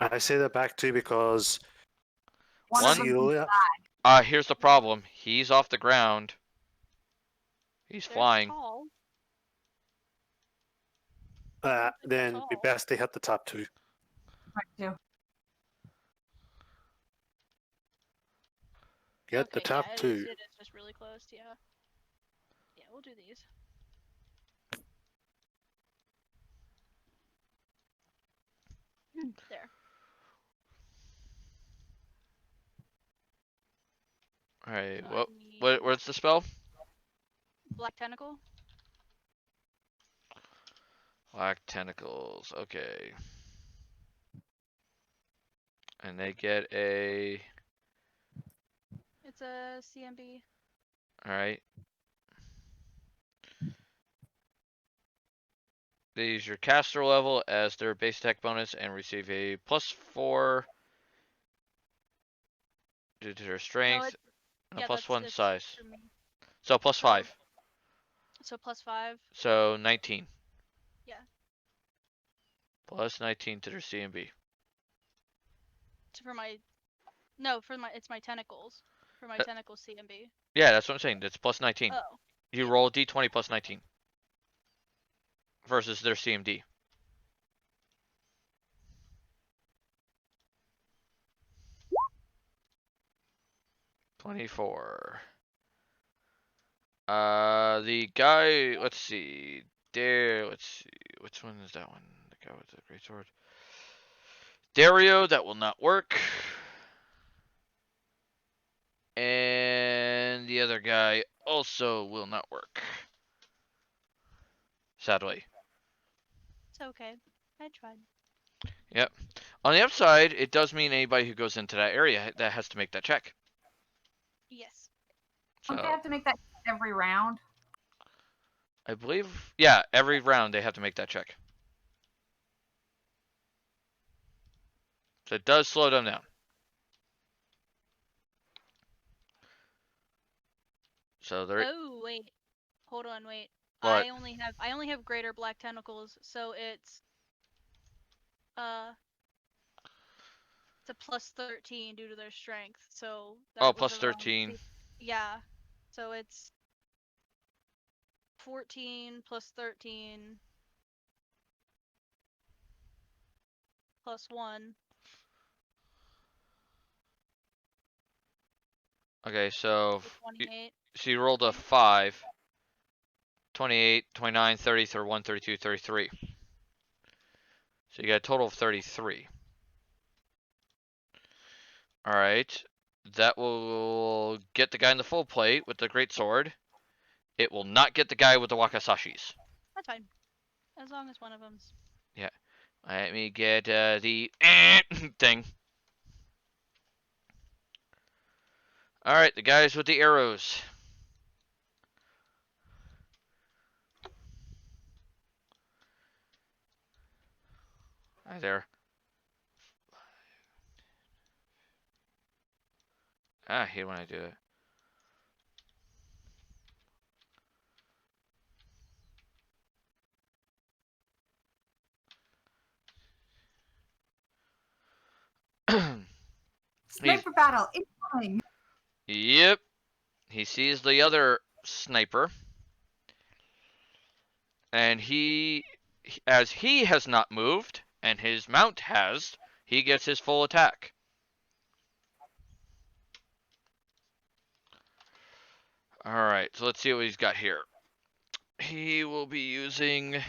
And I say the back two because One of them. Celia, Here's the problem. He's off the ground. He's They're flying. tall. I don't think they're then it'd be tall. best they hit the top two. Right, too. Get the Okay, top yeah, two. it is just really close, yeah. Yeah, we'll do these. There. Alright, So well, I need what's the spell? Black Tentacle. Black tentacles. Okay. And they get a. It's a CMB. Alright. They use your caster level as their base attack bonus and receive a +4 due to their strength and a yeah, +1 it's size. for me. So +5. So +5. So 19. Yeah. Plus 19 to their CMB. For my, no, for my, it's my tentacles. For my tentacle CMB. Yeah, that's what I'm saying. It's plus 19. Oh. You yeah. roll a d20 plus 19. Versus their CMD. $24. The guy, let's see. Let's see. Which one is that one? The guy with the great sword. Dario, that will not work. And the other guy also will not work. Sadly. It's okay. I tried. Yep. On the upside, it does mean anybody who goes into that area that has to make that check. Yes. Don't they So have to make that every round? I believe, yeah, every round they have to make that check. So it does slow them down. So they're Oh wait. Hold on, wait. what? I only have greater black tentacles, so it's a +13 due to their strength. So that Oh, was plus around 13. yeah. So it's 14 plus 13 plus 1. Okay, so So 28. so you rolled a 5. 28, 29, 30, 31, 32, 33. So you got a total of 33. Alright. That will get the guy in the full plate with the great sword. It will not get the guy with the wakasashis. That's fine. As long as one of them's. Yeah. Let me get the thing. Alright, the guys with the arrows. Hi there. I hate when I do it. Sniper battle incoming. Yep. He sees the other sniper. And as he has not moved, and his mount has, he gets his full attack. Alright, so let's see what he's got here. He will be using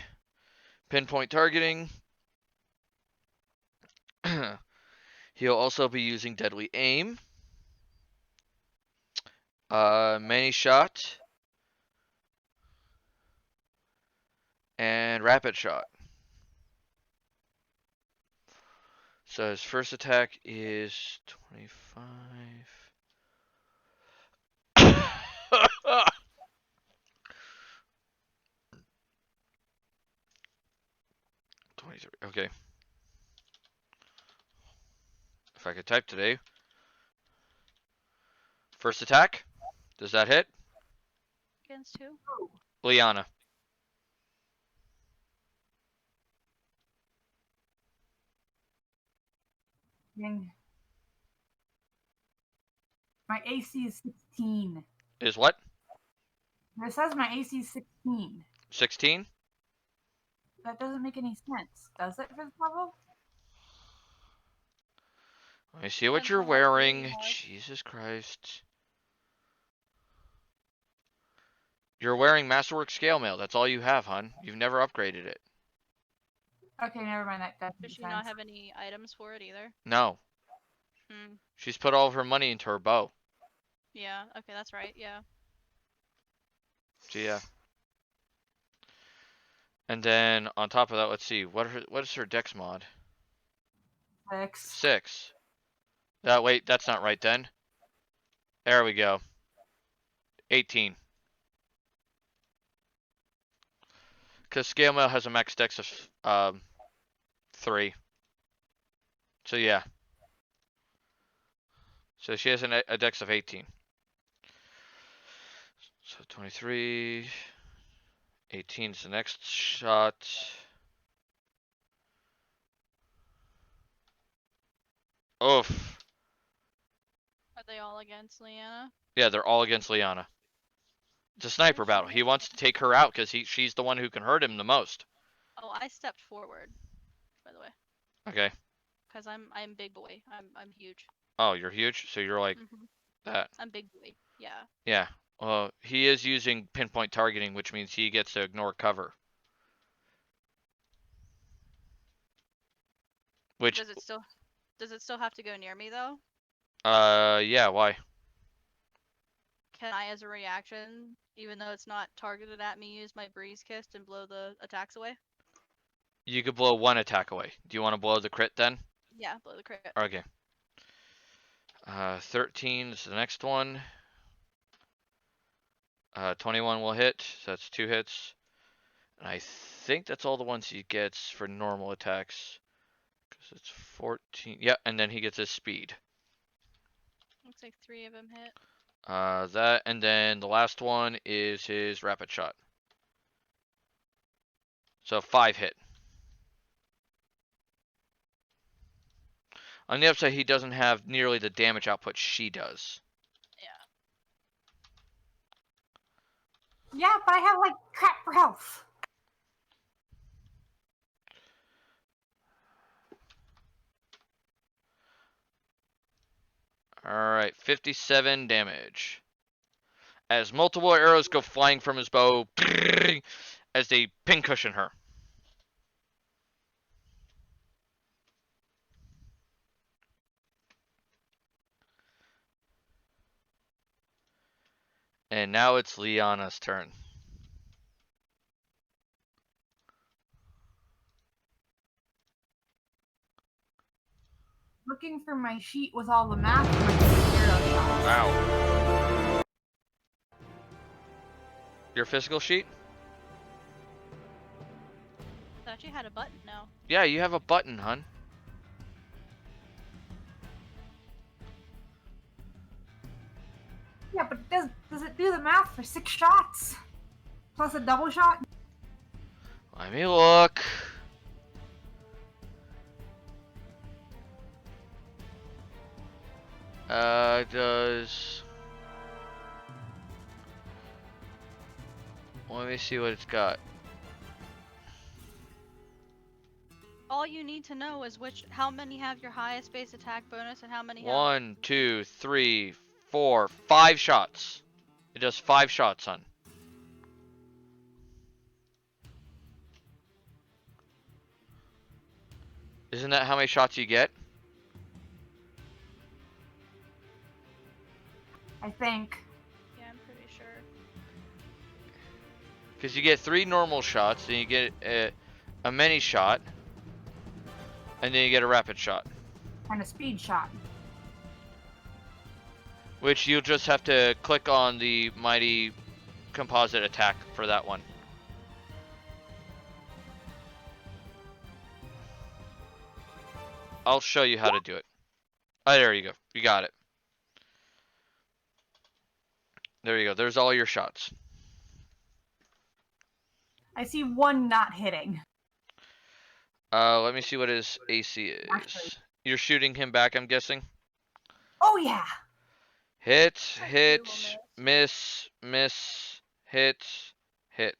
pinpoint targeting. He'll also be using deadly aim. Many shot. And rapid shot. So his first attack is 25. 23. Okay. I could type today. First attack. Does that hit? Against who? Liana. Dang. My AC is 16. Is what? It says my AC is 16. 16? That doesn't make any sense, does it, for this level? Let me see what Depends you're on what skill you wearing. have. Jesus Christ. You're wearing Masterwork Scale Mail. That's all you have, hon. You've never upgraded it. Okay, never mind. That doesn't Does make she not sense. have any items for it either? No. Hmm. She's put all of her money into her bow. Yeah. Okay, that's right. Yeah. So yeah. And then on top of that, let's see. What is her dex mod? 6. 6. Wait, that's not right then. There we go. 18. Because Scale Mail has a max dex of 3. So yeah. So she has a dex of 18. So 23. 18 is the next shot. Oof. Are they all against Leanna? Yeah, they're all against Liana. It's a sniper battle. He wants to take her out because she's the one who can hurt him the most. Oh, I stepped forward, by the way, Okay. because I'm big boy. I'm huge. Oh, you're huge? So you're like Hmm. that. I'm big boy. Yeah. Yeah. Well, he is using pinpoint targeting, which means he gets to ignore cover. Which, Does it still have to go near me though? yeah, why? Can I, as a reaction, even though it's not targeted at me, use my breeze kist and blow the attacks away? You could blow one attack away. Do you want to blow the crit then? Yeah, blow the crit. Okay. 13 is the next one. 21 will hit, so that's 2 hits. And I think that's all the ones he gets for normal attacks. Because it's 14. Yeah, and then he gets his speed. Looks like 3 of them hit. That, and then the last one is his rapid shot. So 5 hit. On the upside, he doesn't have nearly the damage output she does. Yeah. Yeah, but I have like crap for health. Alright, 57 damage. As multiple arrows go flying from his bow, as they pincushion her. And now it's Liana's turn. Looking for my sheet with all the math for my arrow shots. Wow. Your physical sheet? Thought you had a button now. Yeah, you have a button, hun. Yeah, but does it do the math for 6 shots? Plus a double shot? Let me look. Does... Let me see what it's got. All you need to know is how many have your highest base attack bonus and how many have 1, 2, 3, 4, 5 shots. It does 5 shots, hun. Isn't that how many shots you get? I think. Yeah, I'm pretty sure. Because you get 3 normal shots, then you get a mini shot, and then you get a rapid shot. And a speed shot. Which you'll just have to click on the mighty composite attack for that one. I'll show you how to do it. Oh, there you go. You got it. There you go. There's all your shots. I see one not hitting. Let me see what his AC Actually. is. You're shooting him back, I'm guessing? Oh yeah. Hit, I hit, will miss, hit, hit.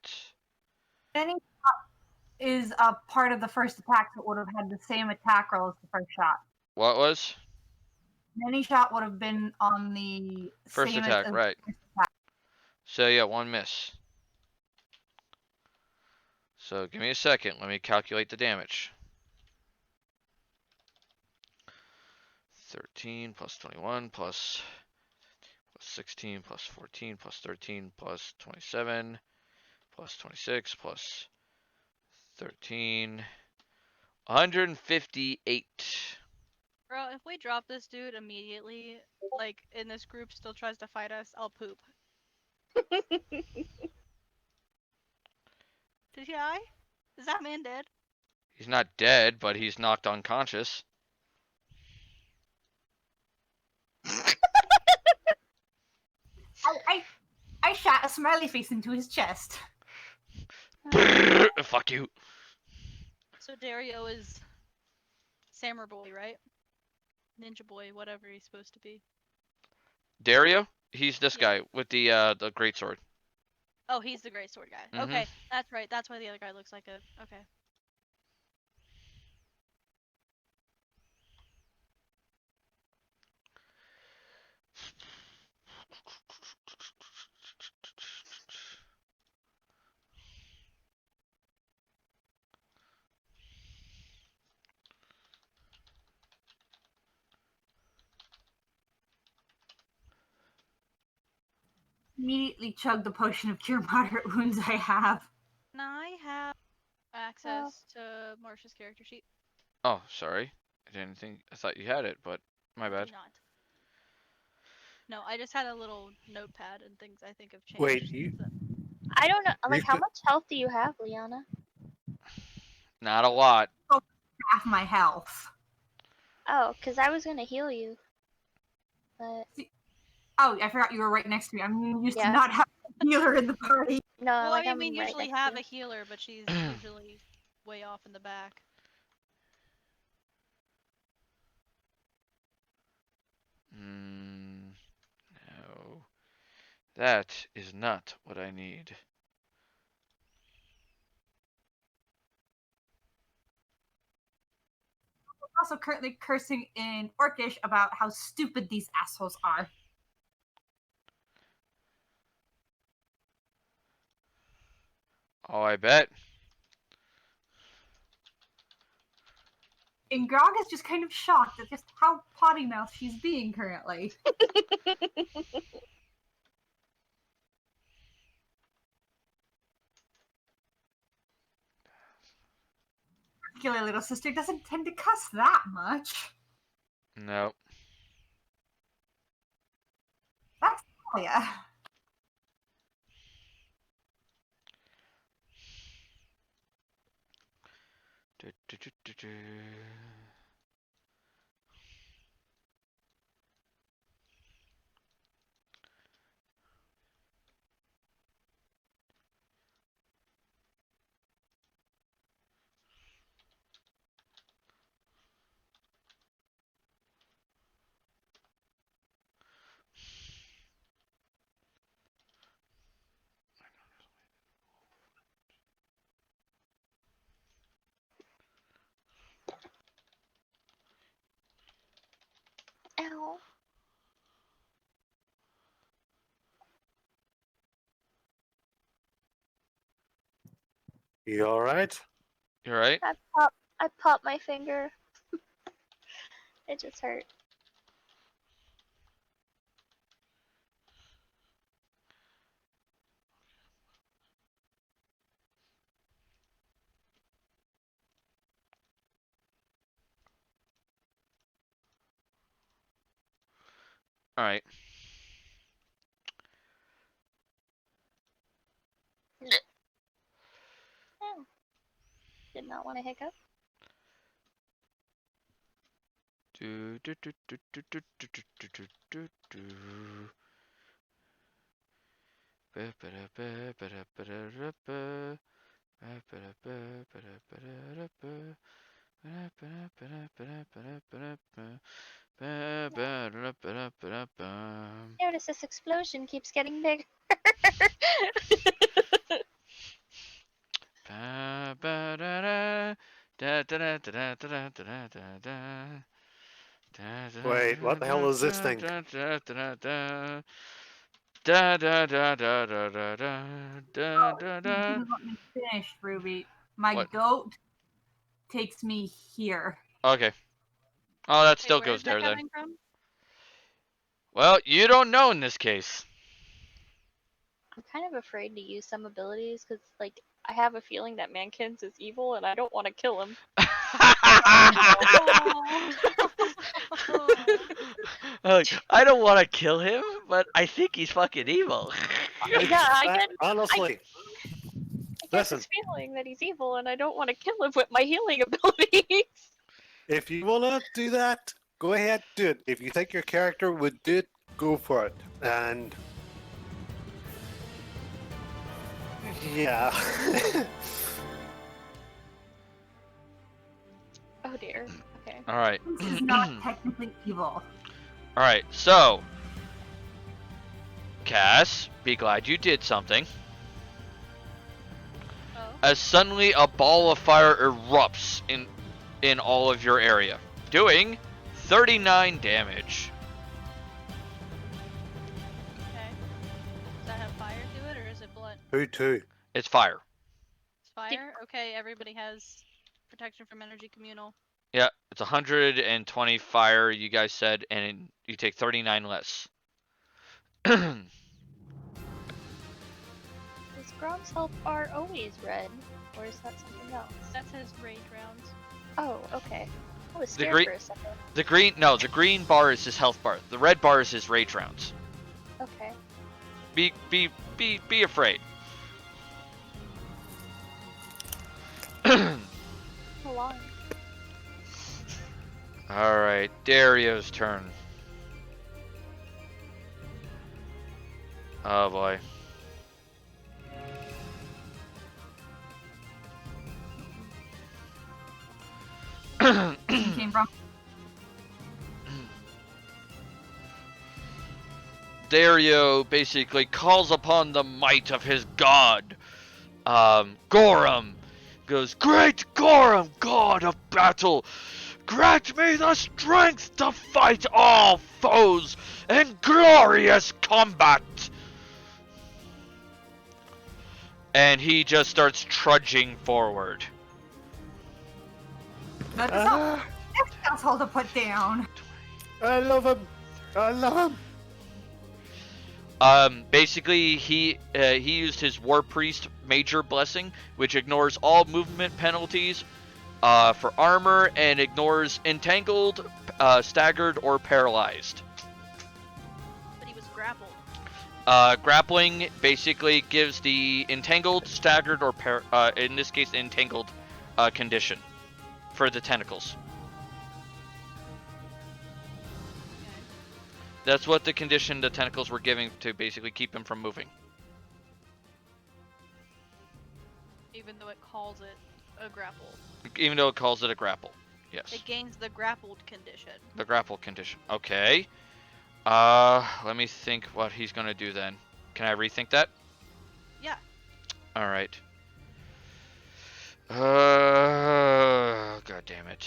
Any shot is a part of the first attack that would have had the same attack roll as the first shot. What was? Any shot would have been on the First same attack, as right. the first attack. So yeah, one miss. So give me a second. Let me calculate the damage. 13 plus 21 plus 16 plus 14 plus 13 plus 27 plus 26 plus 13. 158. Bro, if we drop this dude immediately, like, in this group still tries to fight us, I'll poop. Did he die? Is that man dead? He's not dead, but he's knocked unconscious. I shot a smiley face into his chest. Fuck you. So Dario is Samurai Boy, right? Ninja Boy, whatever he's supposed to be. Dario? He's this Yeah. guy with the greatsword. Oh, he's the great sword guy. Mhm. Okay, that's right. That's why the other guy looks like a. Okay. Immediately chug the potion of cure moderate wounds I have. Now I have access to Marsha's character sheet. Oh, sorry. I didn't think. I thought you had it, but my I bad. do not. No, I just had a little notepad and things I think have changed. Wait, since then. I don't know. Like, how could- much health do you have, Liana? Not a lot. Half my health. Oh, because I was gonna heal you. But Oh, I forgot you were right next to me. I'm used to Yeah. not having a healer in the party. no, Well, like I I'm mean, we right usually next have to a healer, but she's usually way off in the back. No. That is not what I need. I'm also currently cursing in Orcish about how stupid these assholes are. Oh, I bet. And Grog is just kind of shocked at just how potty mouth she's being currently. Particular little sister doesn't tend to cuss that much. No. That's Talia. Du, du, du, du, du. Ow. You all right? You alright? I popped my finger. It just hurt. Alright. Oh. Did not want to hiccup. Do Notice this explosion keeps getting bigger. Wait, what the hell is this thing? Let me finish, Ruby. My What? goat takes me here. Okay. Oh, that Wait, still where's goes that there then. coming from? Well, you don't know in this case. I'm kind of afraid to use some abilities because, like, I have a feeling that Mankins is evil and I don't want to kill him. Like, I don't want to kill him, but I think he's fucking evil. Yeah, I Honestly, get listen, this feeling that he's evil and I don't want to kill him with my healing abilities. if you want to do that, go ahead, do it. If you think your character would do it, go for it. And yeah. Oh dear. Okay. All right. This is not technically evil. All right. So, Cass, be glad you did something. Oh. As suddenly a ball of fire erupts in all of your area, doing 39 damage. Okay. Does that have fire to it, or is it blood? Who too? It's fire. It's fire? Okay, everybody has protection from energy communal. Yeah, it's 120 fire, you guys said, and you take 39 less. Is Grom's health bar always red? Or is that something else? That says rage rounds. Oh, okay. I was The scared green- for a second. The green bar is his health bar. The red bar is his rage rounds. Okay. Be afraid. Hold on. All right, Dario's turn. Oh boy. Came from. Dario basically calls upon the might of his god. Gorum goes, "Great Gorum, god of battle, grant me the strength to fight all foes in glorious combat." And he just starts trudging forward. That's not asshole to put down. I love him. I love him. Basically, he used his War Priest Major Blessing, which ignores all movement penalties for armor and ignores entangled, staggered, or paralyzed. But he was grappled. Grappling basically gives the entangled, staggered, or in this case, entangled condition for the tentacles. That's what the condition the tentacles were giving to basically keep him from moving. Even though it calls it a grapple. Even though it calls it a grapple. Yes. It gains the grappled condition. The grapple condition. Okay. Let me think what he's gonna do then. Can I rethink that? Yeah. Alright. God damn it.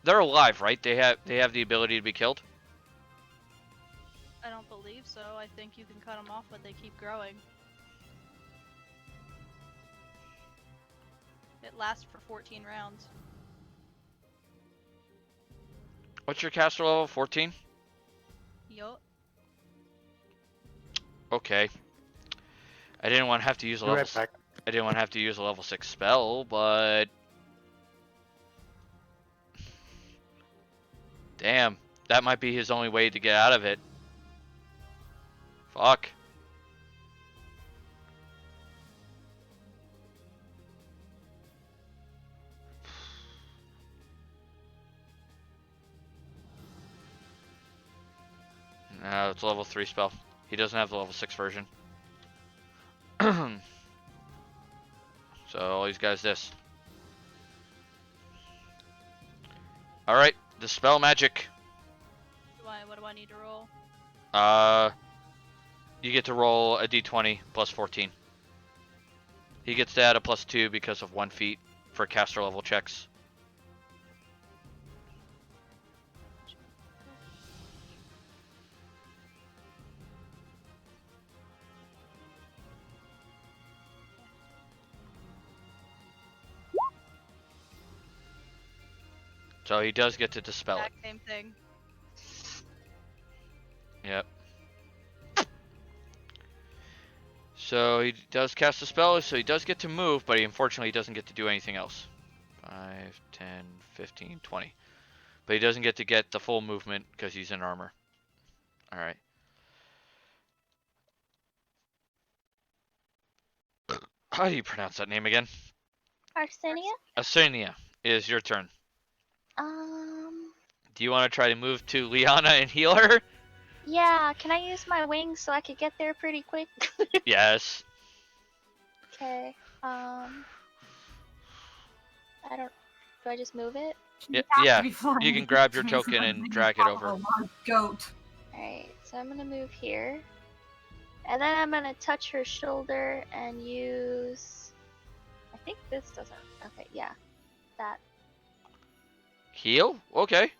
They're alive, right? They have the ability to be killed? I don't believe so. I think you can cut them off, but they keep growing. It lasts for 14 rounds. What's your caster level? 14? Yup. Okay. I didn't want to have to use a Be level right back. I didn't want to have to use a level 6 spell, but damn, that might be his only way to get out of it. Fuck. It's a level 3 spell. He doesn't have the level 6 version. So all these guys this. Alright, dispel magic. What do I need to roll? You get to roll a d20 plus 14. He gets to add a plus 2 because of 1 feat for caster level checks. So he does get to dispel it. Exact same thing. Yep. So he does cast a spell, so he does get to move, but he unfortunately doesn't get to do anything else. 5, 10, 15, 20. But he doesn't get to get the full movement because he's in armor. Alright. How do you pronounce that name again? Arsenia? Asenia, is your turn. Um. Do you want to try to move to Liana and heal her? Yeah, can I use my wings so I could get there pretty quick? Yes. Okay. I don't. Do I just move it? Yeah, have to yeah. be flying. You can grab your Which means token I'm and gonna drag it follow over. a large goat. Alright, so I'm gonna move here. And then I'm gonna touch her shoulder and use. I think this doesn't. Okay, yeah. That. Heal? Okay.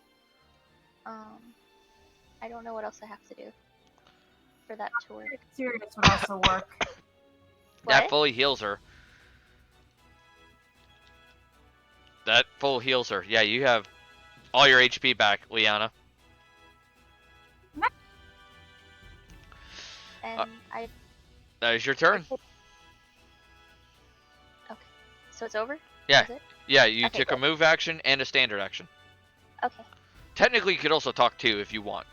I don't know what else I have to do for that to work. Serious would also work. That What? fully heals her. That full heals her. Yeah, you have all your HP back, Liana. And I. That is your turn. Okay. So it's over? Yeah. Is it? Yeah, you Okay, took a good. move action and a standard action. Okay. Technically, you could also talk too if you want.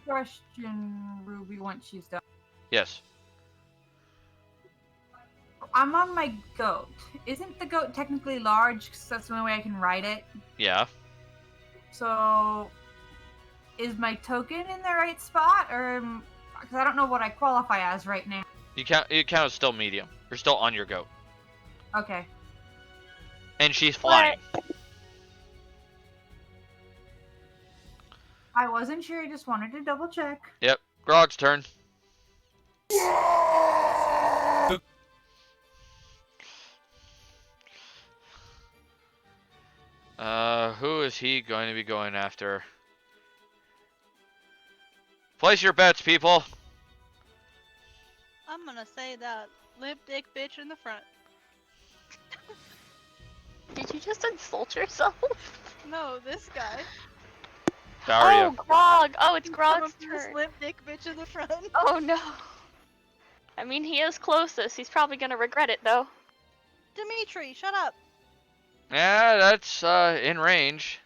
Question, Ruby, once she's done. Yes. I'm on my goat. Isn't the goat technically large? Because that's the only way I can ride it. Yeah. So, is my token in the right spot, or because I don't know what I qualify as right now? You count as still medium. You're still on your goat. Okay. And she's flying. I wasn't sure. I just wanted to double check. Yep. Grog's turn. Who is he going to be going after? Place your bets, people. I'm gonna say that lip dick bitch in the front. Did you just insult yourself? No, this guy. Daria. Oh, Grog! Oh, it's Grog's This turn. lip dick bitch in the front. Oh no. I mean, he is closest. He's probably gonna regret it though. Dimitri, shut up. Yeah, that's in range.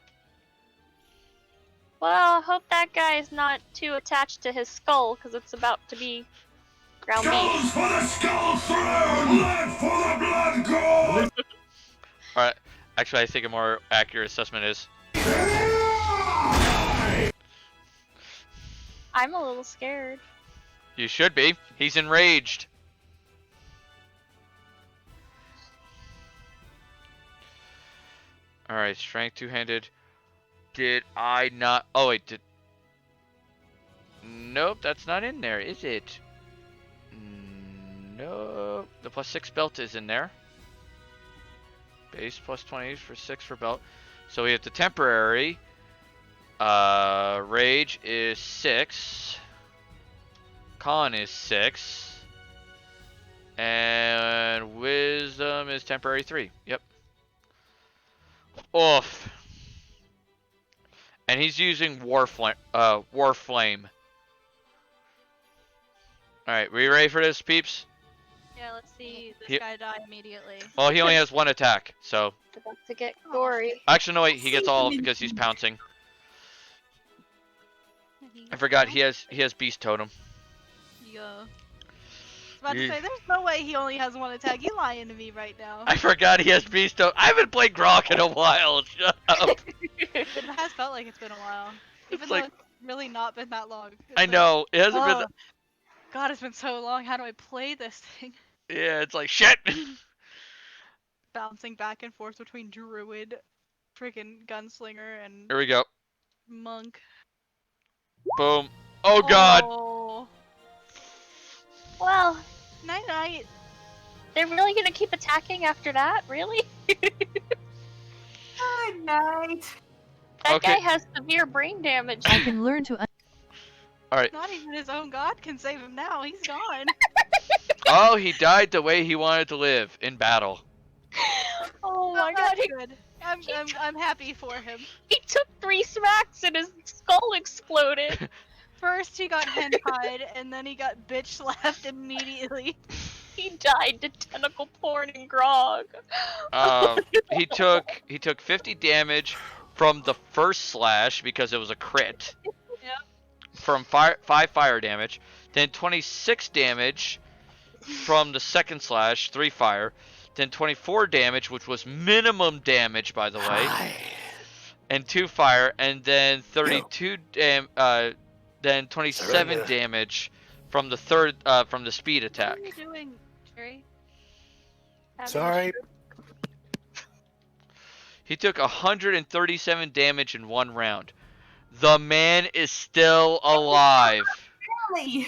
Well, I hope that guy is not too attached to his skull, because it's about to be ground beef. For the skull throne, blood for the blood god! Alright. Actually, I think a more accurate assessment is I'm a little scared. you should be. He's enraged. Alright, strength two-handed. Did I not... Oh, wait, did... Nope, that's not in there, is it? Nope. The +6 belt is in there. Base +20 for 6 for belt. So we have the temporary. Rage is 6. Con is 6. And Wisdom is temporary 3. Yep. Oof. And he's using Warflame. Alright, we ready for this, peeps? Yeah, let's see this He- guy die immediately. Well, he only has one attack, so... It's about to get gory. Actually, no, wait, he gets all of it because he's pouncing. I forgot, he has Beast Totem. Yeah. I was about to say, there's no way he only has one attack. You lying to me right now. I forgot he has Beast Totem. I haven't played Grok in a while, shut up. It has felt like it's been a while. Even It's though like- it's really not been that long. I It's know it hasn't been. oh, God, it's been so long. How do I play this thing? Yeah, it's like shit. Bouncing back and forth between druid, freaking gunslinger, and Here we go. monk. Boom. Oh god. Oh, Well, night night. they're really gonna keep attacking after that? Really? Good night. That Okay. guy has severe brain damage. I can learn to. All right. Not even his own god can save him now. He's gone. Oh, he died the way he wanted to live in battle. Oh my god, That's he, good. I'm happy for him. he took 3 smacks and his skull exploded. First he got hentai, and then he got bitch slapped immediately. He died to tentacle porn and grog. He took 50 damage from the first slash because it was a crit. Yep. From 5 fire damage, then 26 damage from the second slash, 3 fire, then 24 damage, which was minimum damage by the way, and 2 fire, and then 32 then 27 damage from the third from the speed attack. What are you doing, Jerry? Sorry. He took 137 damage in 1 round. The man is still alive. Really?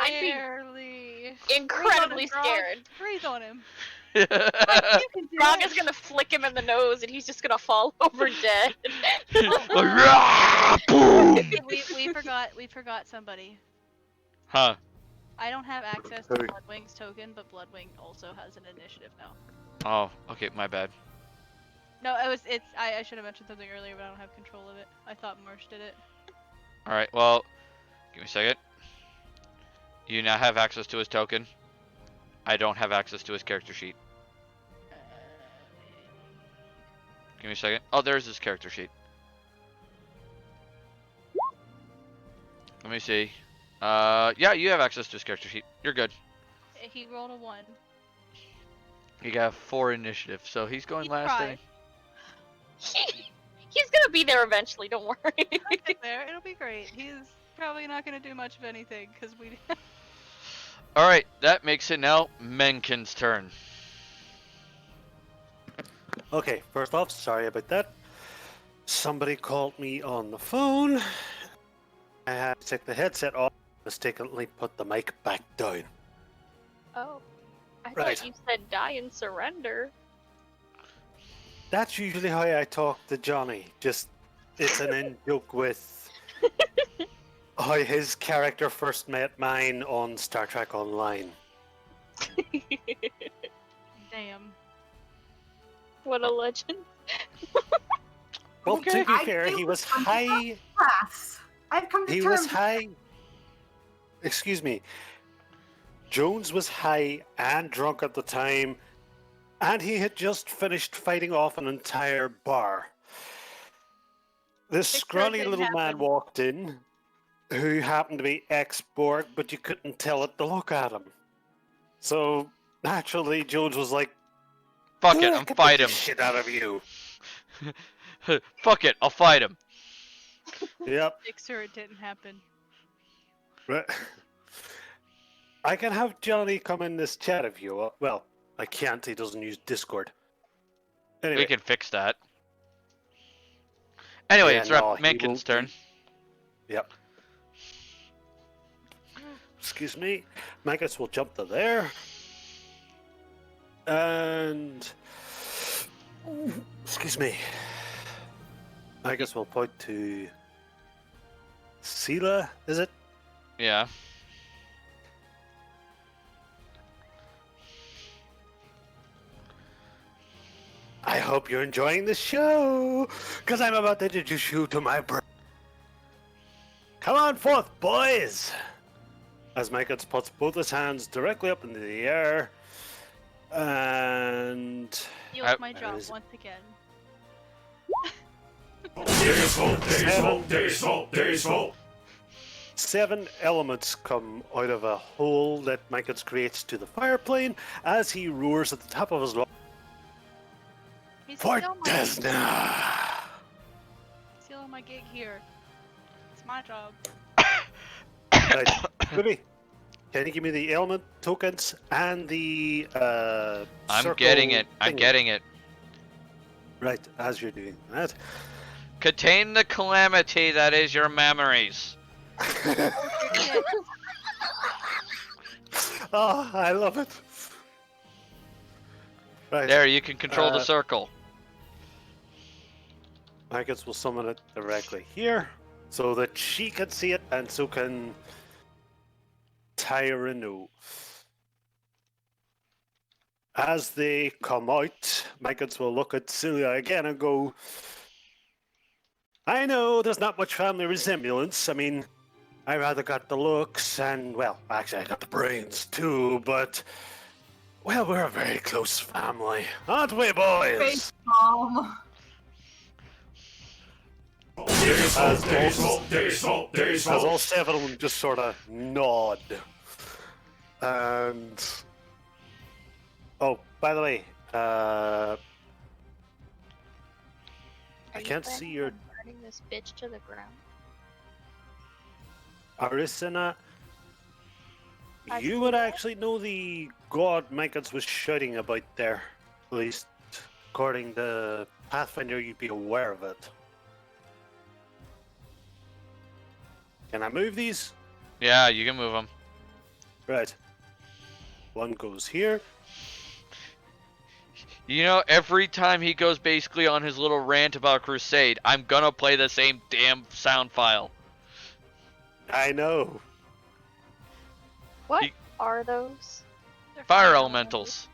I'd be Barely. incredibly Breathe on him, Grog. scared. Breathe on him. Oh You can do Grog it. is gonna flick him in the nose and he's just gonna fall over dead. Boom! We forgot somebody. Huh. I don't have access to Bloodwing's token, but Bloodwing also has an initiative now. Oh, okay, my bad. No, I should have mentioned something earlier, but I don't have control of it. I thought Marsh did it. Alright, well, give me a second. You now have access to his token. I don't have access to his character sheet. Give me a second. Oh, there's his character sheet. Let me see. Yeah, you have access to his character sheet. You're good. He rolled a 1. He got 4 initiative, so he's going He last. tried. He's gonna be there eventually, don't worry. He'll get there. It'll be great. He's probably not going to do much of anything, because we... Alright, that makes it now Menken's turn. Okay, first off, sorry about that. Somebody called me on the phone. I had to take the headset off, mistakenly put the mic back down. Oh. I Right. thought you said die and surrender. That's usually how I talk to Johnny. Just, it's an in-joke with how his character first met mine on Star Trek Online. Damn. What a legend. Well, Okay. to be fair, he was high. Class. I've come to He terms was high. Excuse me. Jones was high and drunk at the time, and he had just finished fighting off an entire bar. This It scrawny didn't little man happen. walked in, who happened to be ex-Borg, but you couldn't tell it to look at him. So naturally, Jones was like, Fuck "Oh, it, I I'm can fight beat him. the shit out of you." Fuck it, I'll fight him. Yep. Make sure it didn't happen. Right. I can have Johnny come in this chat if you want. Well, I can't. He doesn't use Discord. Anyway, We can fix that. Anyway, Yeah, it's no, he Menken's won't turn. be- Yep. Excuse me. Magus will jump to there. And... Excuse me. Magus will point to... Sela, is it? Yeah. I hope you're enjoying the show, because I'm about to introduce you to my brother. Come on forth, boys! As Magus puts both his hands directly up into the air, and... Steals my job is- once again. Diesel. 7 elements come out of a hole that Magus creates to the fireplane as he roars at the top of his lungs. He's For stealing Desna! my gig here. It's my job. Right. Ruby, can you give me the element tokens and the I'm getting it. I'm thingy? getting it. Right, as you're doing that. Contain the calamity that is your memories. Shit. Oh, I love it. Right. There, you can control the Uh, circle. I guess we'll summon it directly here so that she can see it and so can Tyrano. As they come out, Micans will look at Celia again and go, I know there's not much family resemblance. I mean, I rather got the looks and, well, actually I got the brains too, but, well, we're a very close family, aren't we, boys? Face palm. As all seven of them just sort of nod. And... Oh, by the way, I Are you can't see planning your on burning this bitch to the ground? Arisina. I You see would that. actually know the god Micans was shouting about there. At least, according to Pathfinder, you'd be aware of it. Can I move these? Yeah, you can move them. Right. One goes here. You know, every time he goes basically on his little rant about Crusade, I'm gonna play the same damn sound file. I know. What He- are those? They're Fire fire elementals.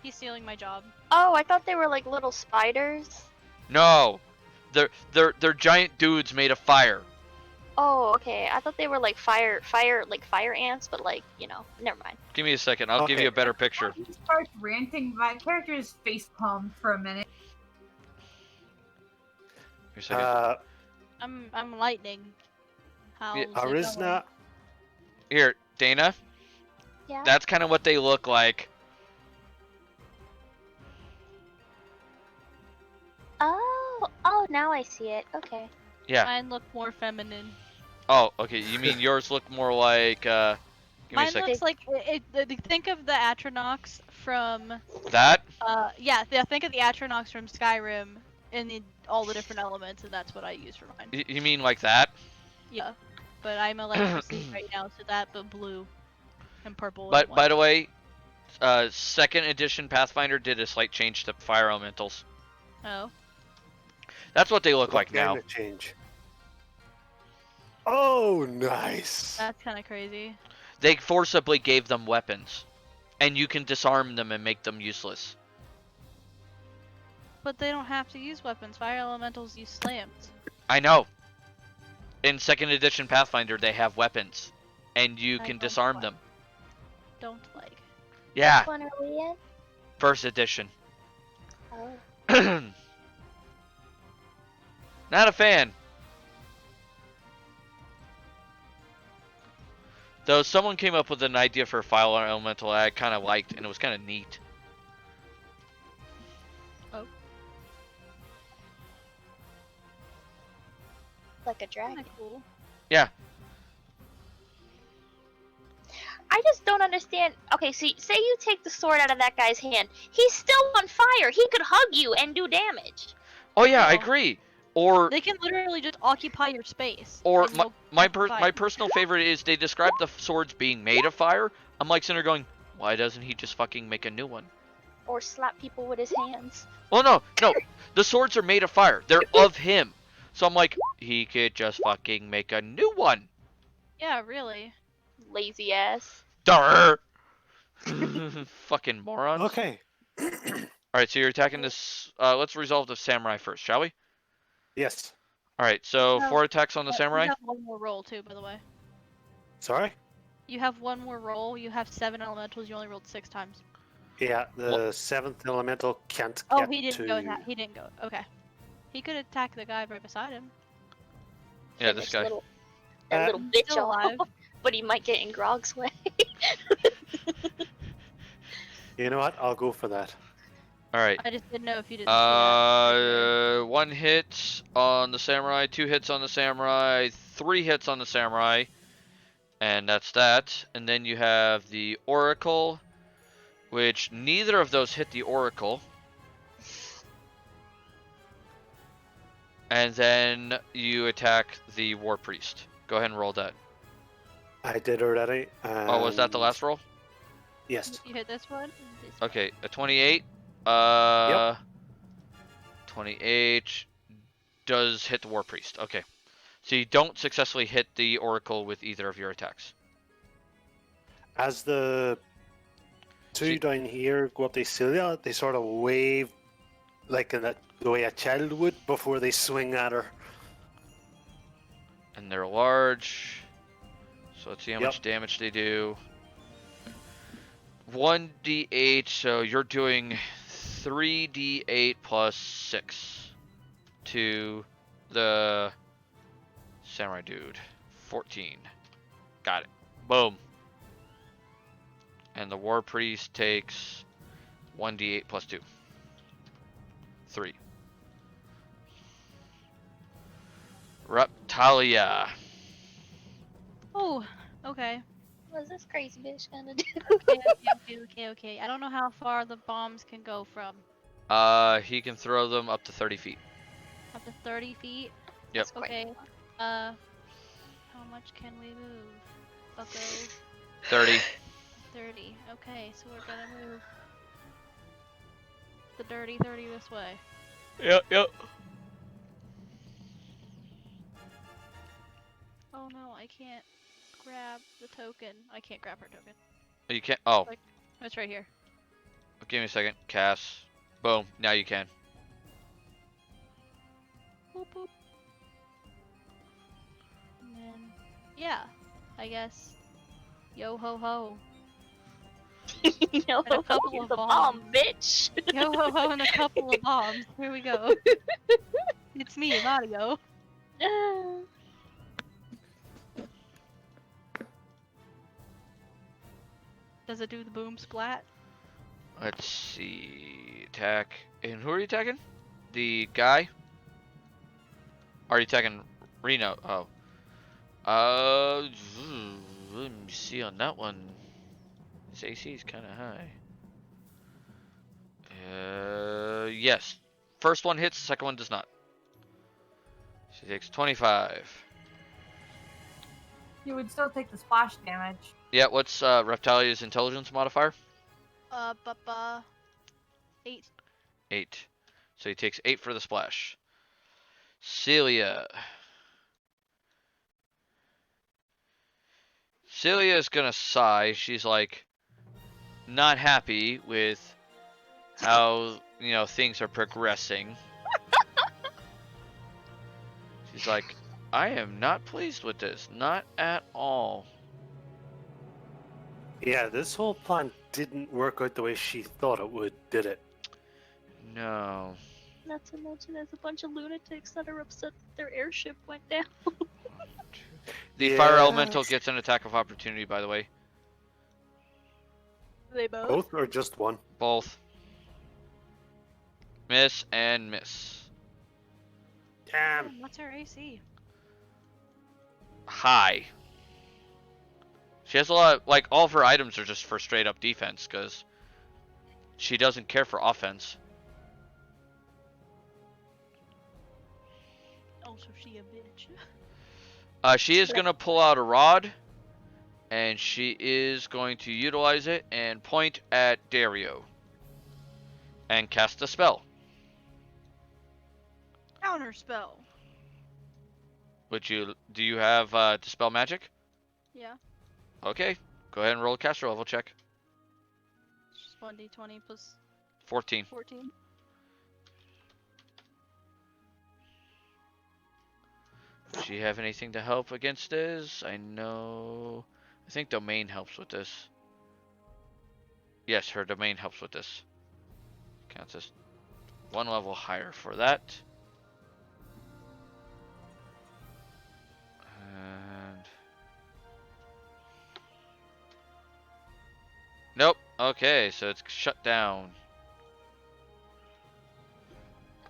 He's stealing my job. Oh, I thought they were like little spiders. No, they're giant dudes made of fire. Oh, okay. I thought they were like fire ants, but like, you know, never mind. Give me a second, I'll give Okay. you a better picture. He starts ranting. My character is face palmed for a minute. Give me a second. I'm lightning. How's it going? Arisna. Here, Dana, Yeah. that's kind of what they look like. Oh, now I see it. Okay. Yeah. Mine look more feminine. Oh, okay. You mean yours look more like? Give me a Mine second. looks like think of the Atronox from That? think of the Atronox from Skyrim in all the different elements, and that's what I use for mine. You mean like that? Yeah, but I'm electricity right now, so that but blue and purple. But by the way, second edition Pathfinder did a slight change to fire elementals. Oh. That's what they look like now. Kind of change. Oh, nice. That's kind of crazy. They forcibly gave them weapons, and you can disarm them and make them useless. But they don't have to use weapons. Fire elementals use slams. I know. In second edition Pathfinder, they have weapons, and you I can don't disarm like- them. Don't like. Yeah, Which one are we in? first edition. Oh. Not a fan. Though someone came up with an idea for a fire elemental I kind of liked, and it was kind of neat. Like a dragon. Kinda cool. Yeah. I just don't understand. Okay, so say you take the sword out of that guy's hand. He's still on fire. He could hug you and do damage. Oh yeah, I No. agree. Or They can literally just occupy your space. or and my they'll my, occupy- my personal favorite is they describe the swords being made of fire. I'm like sitting there going, why doesn't he just fucking make a new one? Or slap people with his hands. Well, no, the swords are made of fire. They're of him. So I'm like, he could just fucking make a new one. Yeah, really. Lazy ass. Durr. Fucking morons. Okay. Alright, so you're attacking this. Let's resolve the samurai first, shall we? Yes. Alright, so No. 4 attacks on the You samurai. have one more roll too, by the way. Sorry? You have one more roll. You have 7 elementals. You only rolled 6 times. Yeah, the seventh elemental can't Oh, get he didn't to... go attack. He didn't go. Okay. He could attack the guy right beside him. Yeah, this guy. That little bitch Still alive. but he might get in Grog's way. You know what? I'll go for that. All right. I just didn't know if you didn't see that. One hit on the samurai, 2 hits on the samurai, 3 hits on the samurai, and that's that. And then you have the oracle, which neither of those hit the oracle. And then you attack the war priest. Go ahead and roll that. I did already. Oh, was that the last roll? Yes. You hit this one? This Okay, a 28. Yep. 28 does hit the war priest. Okay. So you don't successfully hit the oracle with either of your attacks. As the two down here go up to Celia, they sort of wave like in the way a child would before they swing at her. And they're large. So let's see how Yep. much damage they do. 1d8, so you're doing 3d8 plus 6 to the samurai dude. 14. Got it. Boom. And the war priest takes 1d8 plus 2. 3. Reptalia. Oh, okay. What's this crazy bitch gonna do? Okay. I don't know how far the bombs can go from. He can throw them up to 30 feet. Up to 30 feet? Yep. That's quite Okay. How much can we move? Bucko. 30. 30. Okay, so we're gonna move the dirty 30 this way. Yep. Oh no, I can't grab the token. I can't grab her token. You can't. Oh, It's right here. give me a second. Cast. Boom. Now you can. Boop boop. And then, yeah, I guess. Yo ho ho. No, And a couple use of the bombs. bomb, bitch. Yo ho ho and a couple of bombs. Here we go. It's me, Mario. Does it do the boom splat? Let's see. Attack. And who are you attacking? The guy? Are you attacking Reno? Oh. Let me see on that one. His AC is kind of high. Yes. First one hits, second one does not. She takes 25. You would still take the splash damage. Yeah, what's Reptilia's intelligence modifier? 8. 8. So he takes 8 for the splash. Celia. Celia is gonna sigh. She's like, not happy with how, things are progressing. She's like, I am not pleased with this. Not at all. Yeah, this whole plan didn't work out the way she thought it would, did it? No. Not to mention, there's a bunch of lunatics that are upset that their airship went down. The Yeah. fire elemental gets an attack of opportunity, by the way. They both? Both or just one? Both. Miss and miss. Damn. What's her AC? High. She has a lot of, all of her items are just for straight up defense, because she doesn't care for offense. Also, she a bitch. She is going to pull out a rod, and she is going to utilize it and point at Dario. And cast a spell. Counter spell. Do you have Dispel Magic? Yeah. Okay, go ahead and roll a caster level check. It's just 1d20 plus 14. 14. Does she have anything to help against this? I think domain helps with this. Yes, her domain helps with this. Counts as 1 level higher for that. And nope. Okay, so it's shut down.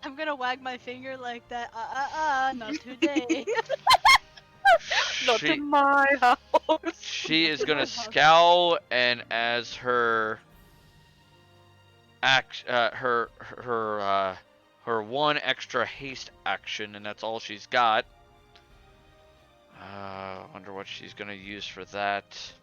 I'm gonna wag my finger like that. Not today. Not She in my house. she is In gonna my house. scowl, and as her her one extra haste action, and that's all she's got. Wonder what she's gonna use for that.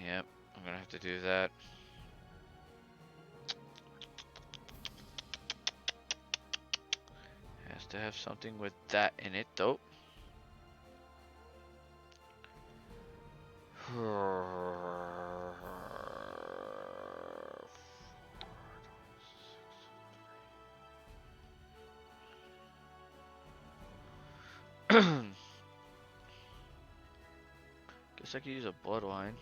Yep, I'm gonna have to do that. Has to have something with that in it, though. Guess I could use a bloodline.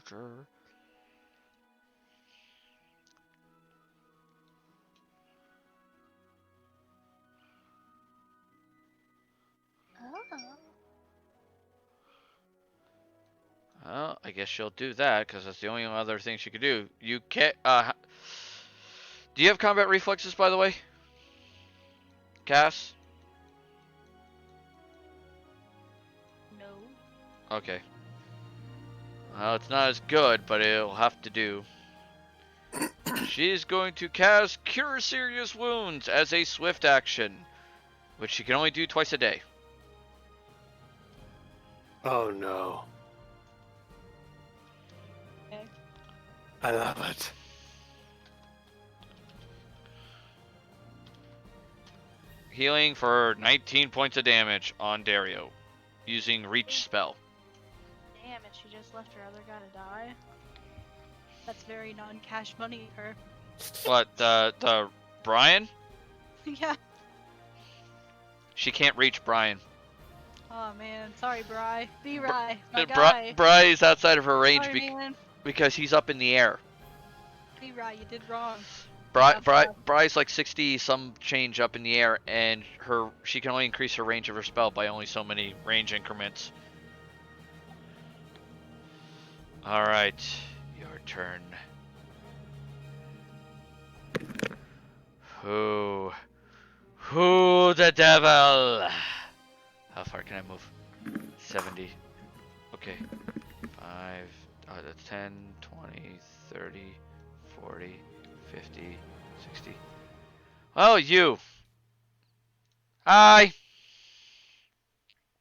Oh. Well, I guess she'll do that because that's the only other thing she could do. You can't. Do you have combat reflexes, by the way, Cass? No. Okay. Well, it's not as good, but it'll have to do. She's going to cast Cure Serious Wounds as a swift action, which she can only do twice a day. Oh no. Okay. I love it. Healing for 19 points of damage on Dario, using Reach spell. Damn it, she just left her other guy to die. That's very non-cash money for her. What, the Brian? Yeah. She can't reach Brian. Oh man, sorry, Bri. B-Rye, my guy. Bry's outside of her range Sorry, man. because he's up in the air. B-Rye, you did wrong. Bry's like 60 some change up in the air, and she can only increase her range of her spell by only so many range increments. Alright, your turn. Who the devil? How far can I move? 70. Okay. 5, that's 10, 20, 30, 40, 50, 60. Oh, you. Hi.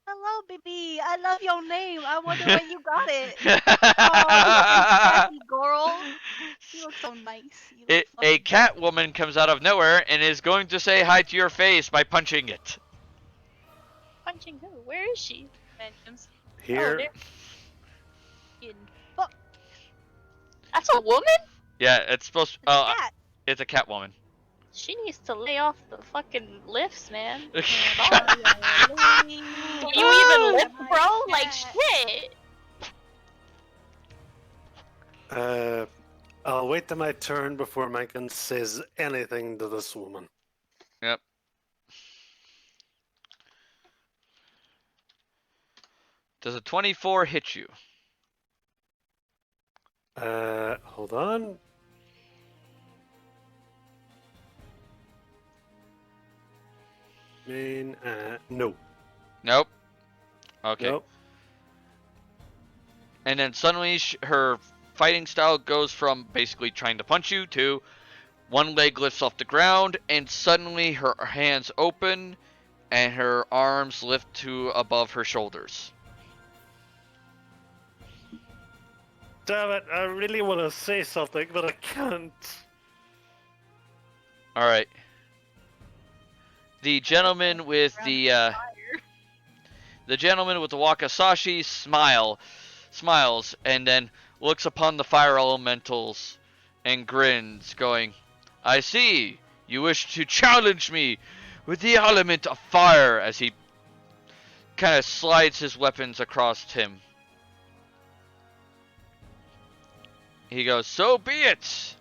Hello, baby. I love your name. I wonder where you got it. Oh, you look so sassy, girl. You look so nice. You look A fucking cat woman comes out of nowhere and is going to say hi to your face by punching it. Punching who? Where is she? mentions. Here. there. In fuck That's a woman? Yeah, it's supposed. cat. It's a cat woman. She needs to lay off the fucking lifts, man. Oh, Do you even lift, bro? Like, shit. I'll wait till my turn before Mankin says anything to this woman. Yep. Does a 24 hit you? Hold on. No. Nope. Okay. Nope. And then suddenly her fighting style goes from basically trying to punch you to one leg lifts off the ground, and suddenly her hands open and her arms lift to above her shoulders. Damn it, I really want to say something, but I can't. All right. The gentleman with the The gentleman with the wakizashi smiles, and then looks upon the fire elementals and grins, going, I see, you wish to challenge me with the element of fire, as he kind of slides his weapons across him. He goes, so be it!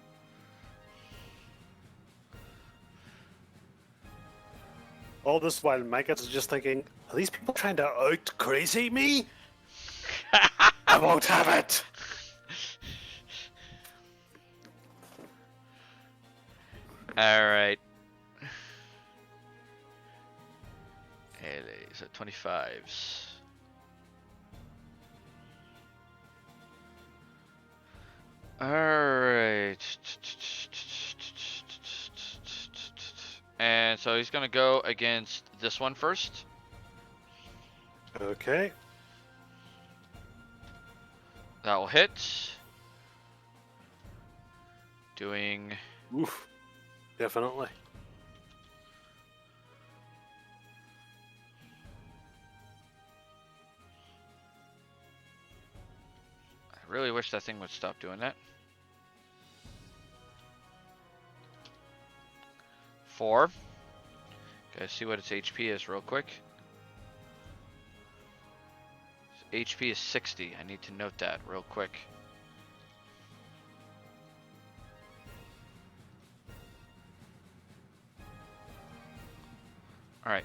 All this while Maggots is just thinking, are these people trying to out crazy me? I won't have it! Alright. So 25s. Alright. And so he's gonna go against this one first. Okay. That will hit. Doing Oof. Definitely. I really wish that thing would stop doing that. 4. Gotta see what its HP is real quick. Its HP is 60. I need to note that real quick. Alright.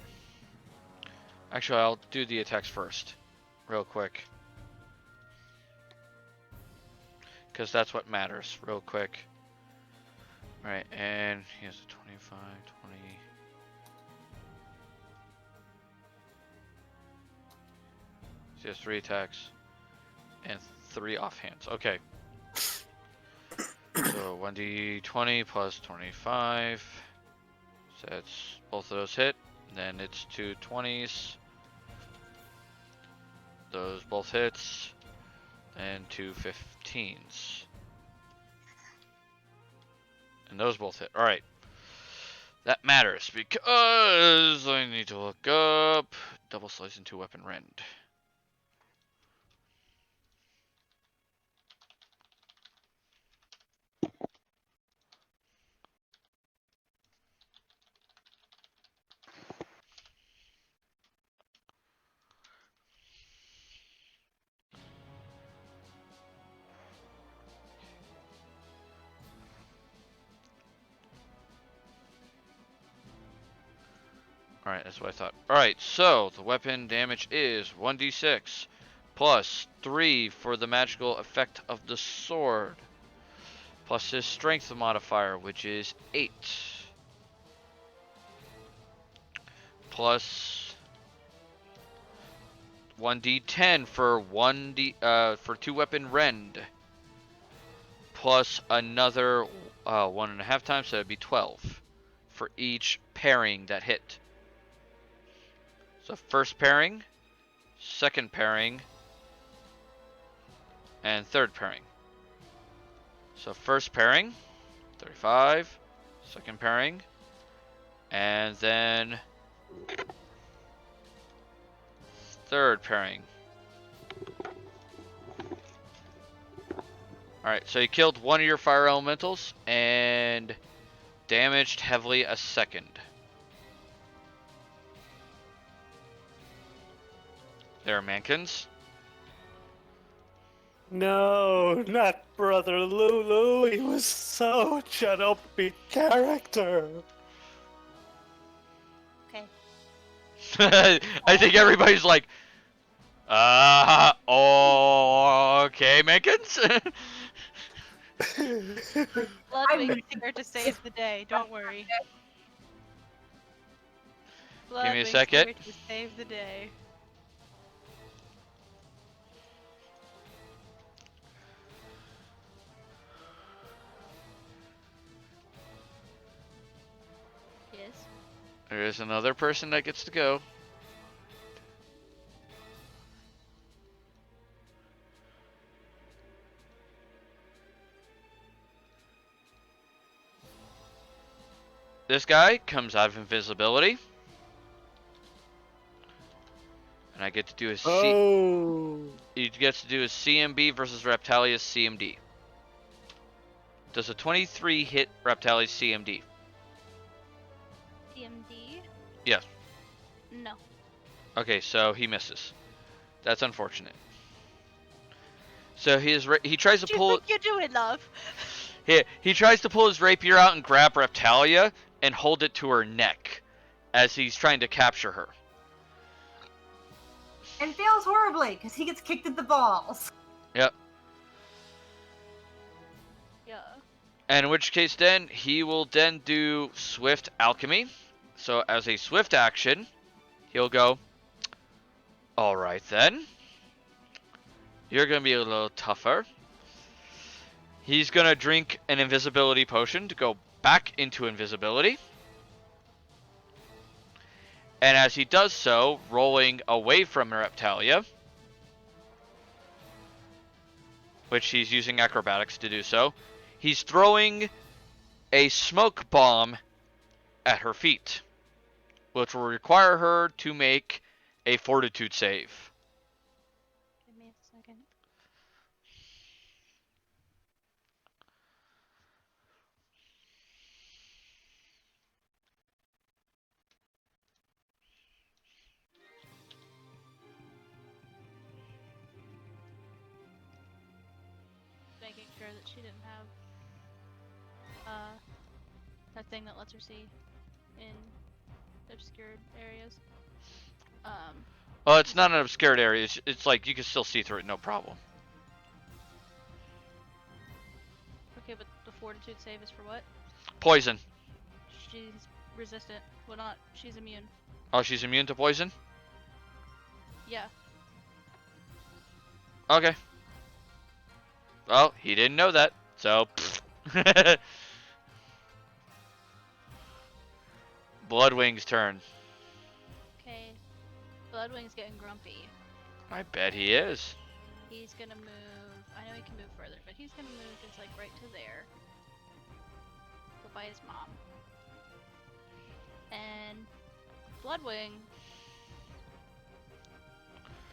Actually, I'll do the attacks first. Real quick. Because that's what matters. Real quick. Alright, and he has a 25, 20. So he has 3 attacks. And 3 offhands. Okay. So 1d20 plus 25. So that's both of those hit. Then it's 2 20s. Those both hits. And 2 15s. And those both hit. Alright. That matters because I need to look up double slice into weapon rend. Alright, that's what I thought. Alright, so the weapon damage is 1d6 plus 3 for the magical effect of the sword, plus his strength modifier, which is 8, plus 1d10 for 2 weapon rend, plus another 1.5 times, so that'd be 12 for each pairing that hit. So first pairing, second pairing, and third pairing. So first pairing, 35, second pairing, and then third pairing. Alright, so you killed one of your fire elementals and damaged heavily a second. There are mankins. No, not Brother Lulu. He was such an upbeat character. Okay. I think everybody's like, okay, mankins? Bloodwing's here to save the day. Don't worry. Give me a Bloodwing's second. here to save the day. Yes. There is another person that gets to go. This guy comes out of invisibility. And I get to do a Oh. He gets to do his CMB versus Reptalia's CMD. Does a 23 hit Reptalia's CMD? CMD? Yes. No. Okay, so he misses. That's unfortunate. So he tries to What do you pull think you're doing, love? he tries to pull his rapier out and grab Reptalia and hold it to her neck as he's trying to capture her. And fails horribly because he gets kicked in the balls. Yep. Yeah. And in which case then he will then do Swift Alchemy. So as a swift action, he'll go, alright then. You're gonna be a little tougher. He's gonna drink an invisibility potion to go back into invisibility. And as he does so, rolling away from Reptalia, which he's using acrobatics to do so, he's throwing a smoke bomb at her feet, which will require her to make a fortitude save. Give me a second. Making sure that she didn't have that thing that lets her see in obscured areas. Well, it's not an obscured area. It's like you can still see through it, no problem. Okay, but the fortitude save is for what? Poison. She's resistant. Well, not. She's immune. Oh, she's immune to poison? Yeah. Okay. Well, he didn't know that, so... Bloodwing's turn. Okay. Bloodwing's getting grumpy. I bet he is. He's gonna move. I know he can move further, but he's gonna move just like right to there. Go by his mom. And Bloodwing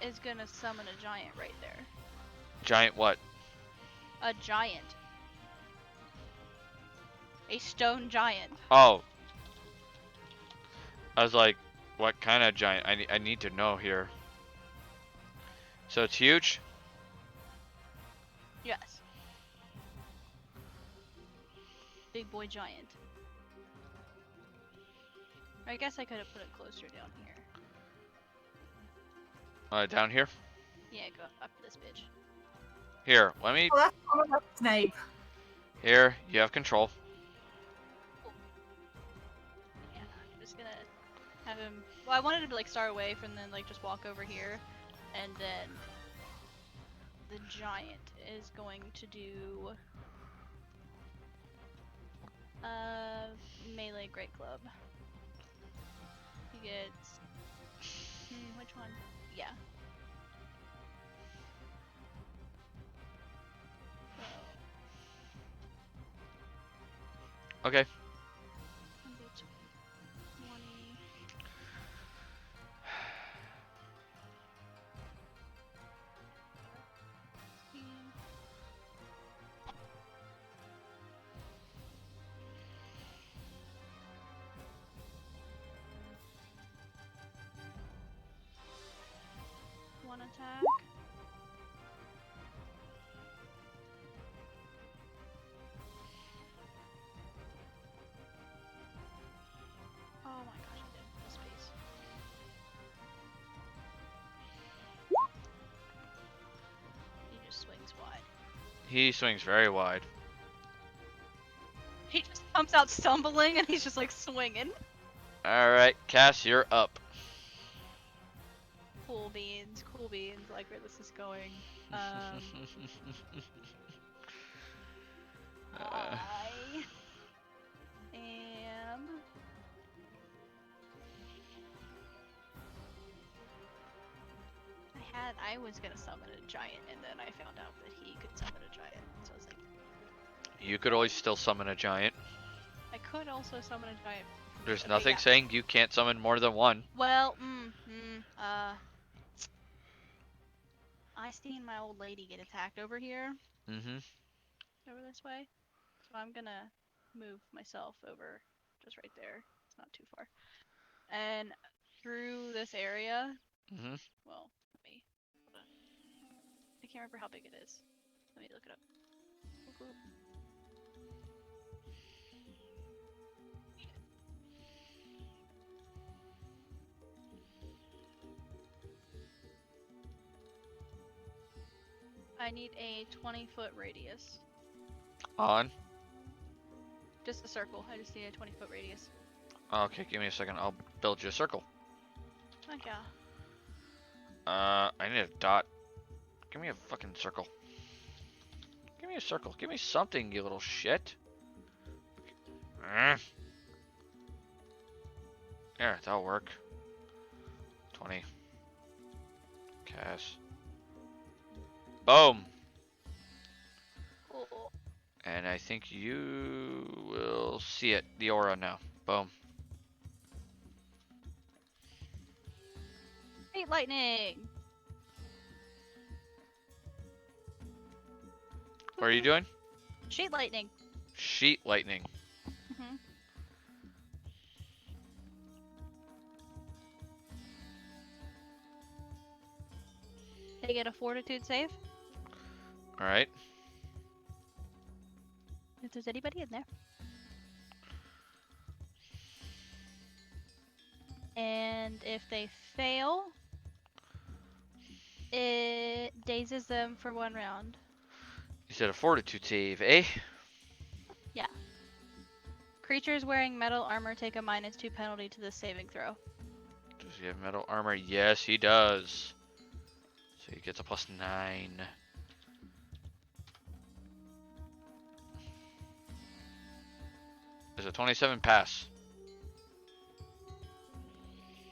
is gonna summon a giant right there. Giant what? A giant. A stone giant. Oh. I was like, what kind of giant? I need to know here. So it's huge? Yes. Big boy giant. I guess I could have put it closer down here. Down here? Yeah, go up this bitch. Here, let me... Oh, that's Snape. Here, you have control. Yeah, I'm just gonna have him. Well, I wanted him to like start away from then like just walk over here, and then the giant is going to do melee great club. He gets which one? Yeah. Okay. 20. One attack. Oh my gosh, I didn't put a space. He just swings wide. He swings very wide. He just comes out stumbling and he's just like swinging. Alright, Cass, you're up. Cool beans, like where this is going. I am. I was gonna summon a giant, and then I found out that he could summon a giant. So I was like, You could always still summon a giant. I could also summon a giant. There's Okay, nothing yeah. saying you can't summon more than one. Well, I seen my old lady get attacked over here, Mm-hmm. over this way. So I'm gonna move myself over just right there. It's not too far. And through this area, Mm-hmm. well, let me, hold on. I can't remember how big it is. Let me look it up. Whoop, whoop. I need a 20-foot radius. On. Just a circle. I just need a 20-foot radius. Okay, give me a second. I'll build you a circle. Heck yeah. I need a dot. Give me a fucking circle. Give me a circle. Give me something, you little shit. There, that'll work. 20. Cast. Boom. Cool. And I think you will see it, the aura now. Boom. Street lightning! What are you doing? Sheet lightning. Sheet lightning. Mm-hmm. They get a fortitude save. Alright. If there's anybody in there. And if they fail, it dazes them for 1 round. You said a fortitude save, eh? Yeah. Creatures wearing metal armor take a -2 penalty to this saving throw. Does he have metal armor? Yes, he does. So he gets a +9. There's a 27 pass.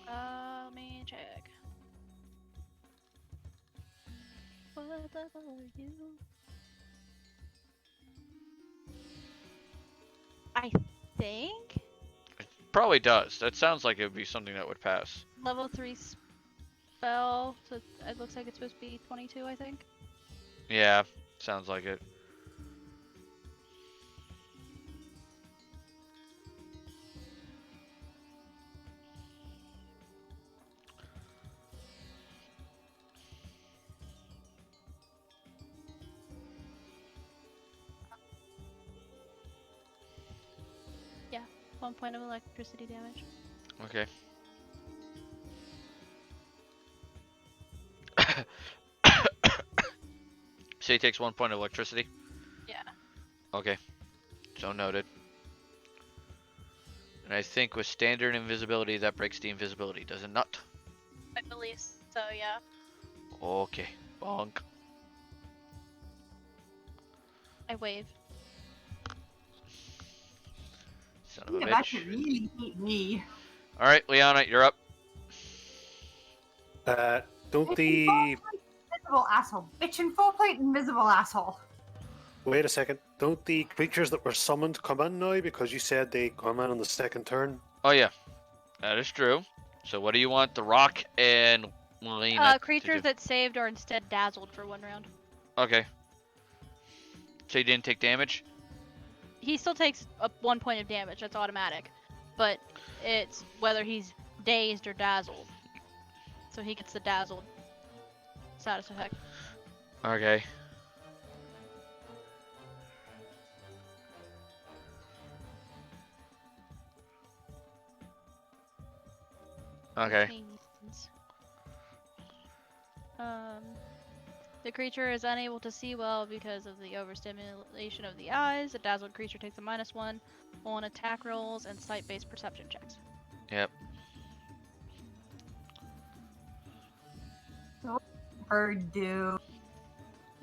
Let me check. What level are you? I think It probably does. That sounds like it would be something that would pass. level 3 spell, so it looks like it's supposed to be 22, I think. Yeah, sounds like it. Yeah, 1 point of electricity damage. Okay. So he takes 1 point of electricity? Yeah. Okay. So noted. And I think with standard invisibility, that breaks the invisibility, does it not? I believe so, yeah. Okay. Bonk. I wave. Son of a Yeah, that bitch. could really hate me. Alright, Liana, you're up. Don't the Invisible asshole. Bitchin' full plate invisible asshole. wait a second? Don't the creatures that were summoned come in now because you said they come in on the second turn? Oh, yeah. That is true. So what do you want the Rock and Lena Creatures to do? that saved are instead dazzled for 1 round. Okay. So he didn't take damage? He still takes 1 point of damage, that's automatic. But it's whether he's dazed or dazzled. So he gets the dazzled status effect. Okay. Okay. Means, the creature is unable to see well because of the overstimulation of the eyes. The dazzled creature takes a -1 on attack rolls and sight-based perception checks. Yep. Bird do.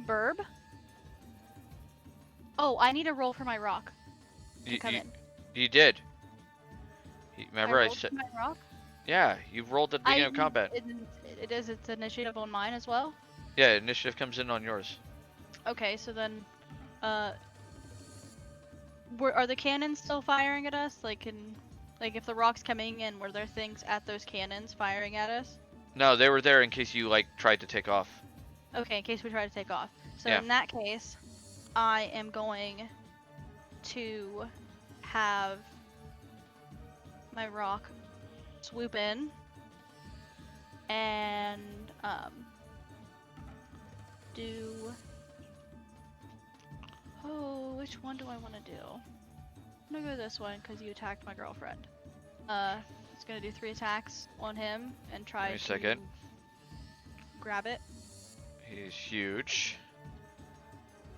Burb? Oh, I need a roll for my rock to come in. You did. Remember I rolled said... for my rock? Yeah, you rolled at the beginning of combat. It is its initiative on mine as well? Yeah, initiative comes in on yours. Okay, so then, are the cannons still firing at us? Like if the rock's coming in, were there things at those cannons firing at us? No, they were there in case you, like, tried to take off. Okay, in case we try to take off. So Yeah. in that case, I am going to have my rock swoop in and do. Oh, which one do I want to do? I'm gonna go this one because you attacked my girlfriend. It's gonna do 3 attacks on him and try Give me a to second. grab it. He's huge,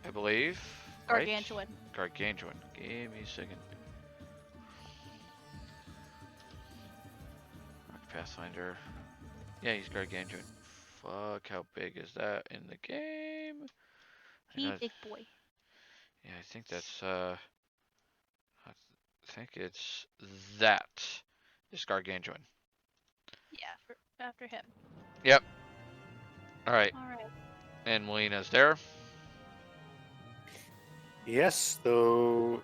I believe. Right? Gargantuan. Gargantuan. Give me a second. Rock Pathfinder. Yeah, he's gargantuan. Fuck, how big is that in the game? I He know- big boy. Yeah, I think that's I think it's that is gargantuan. Yeah, after him. Yep. All right, All right. and Melina's there. Yes, though.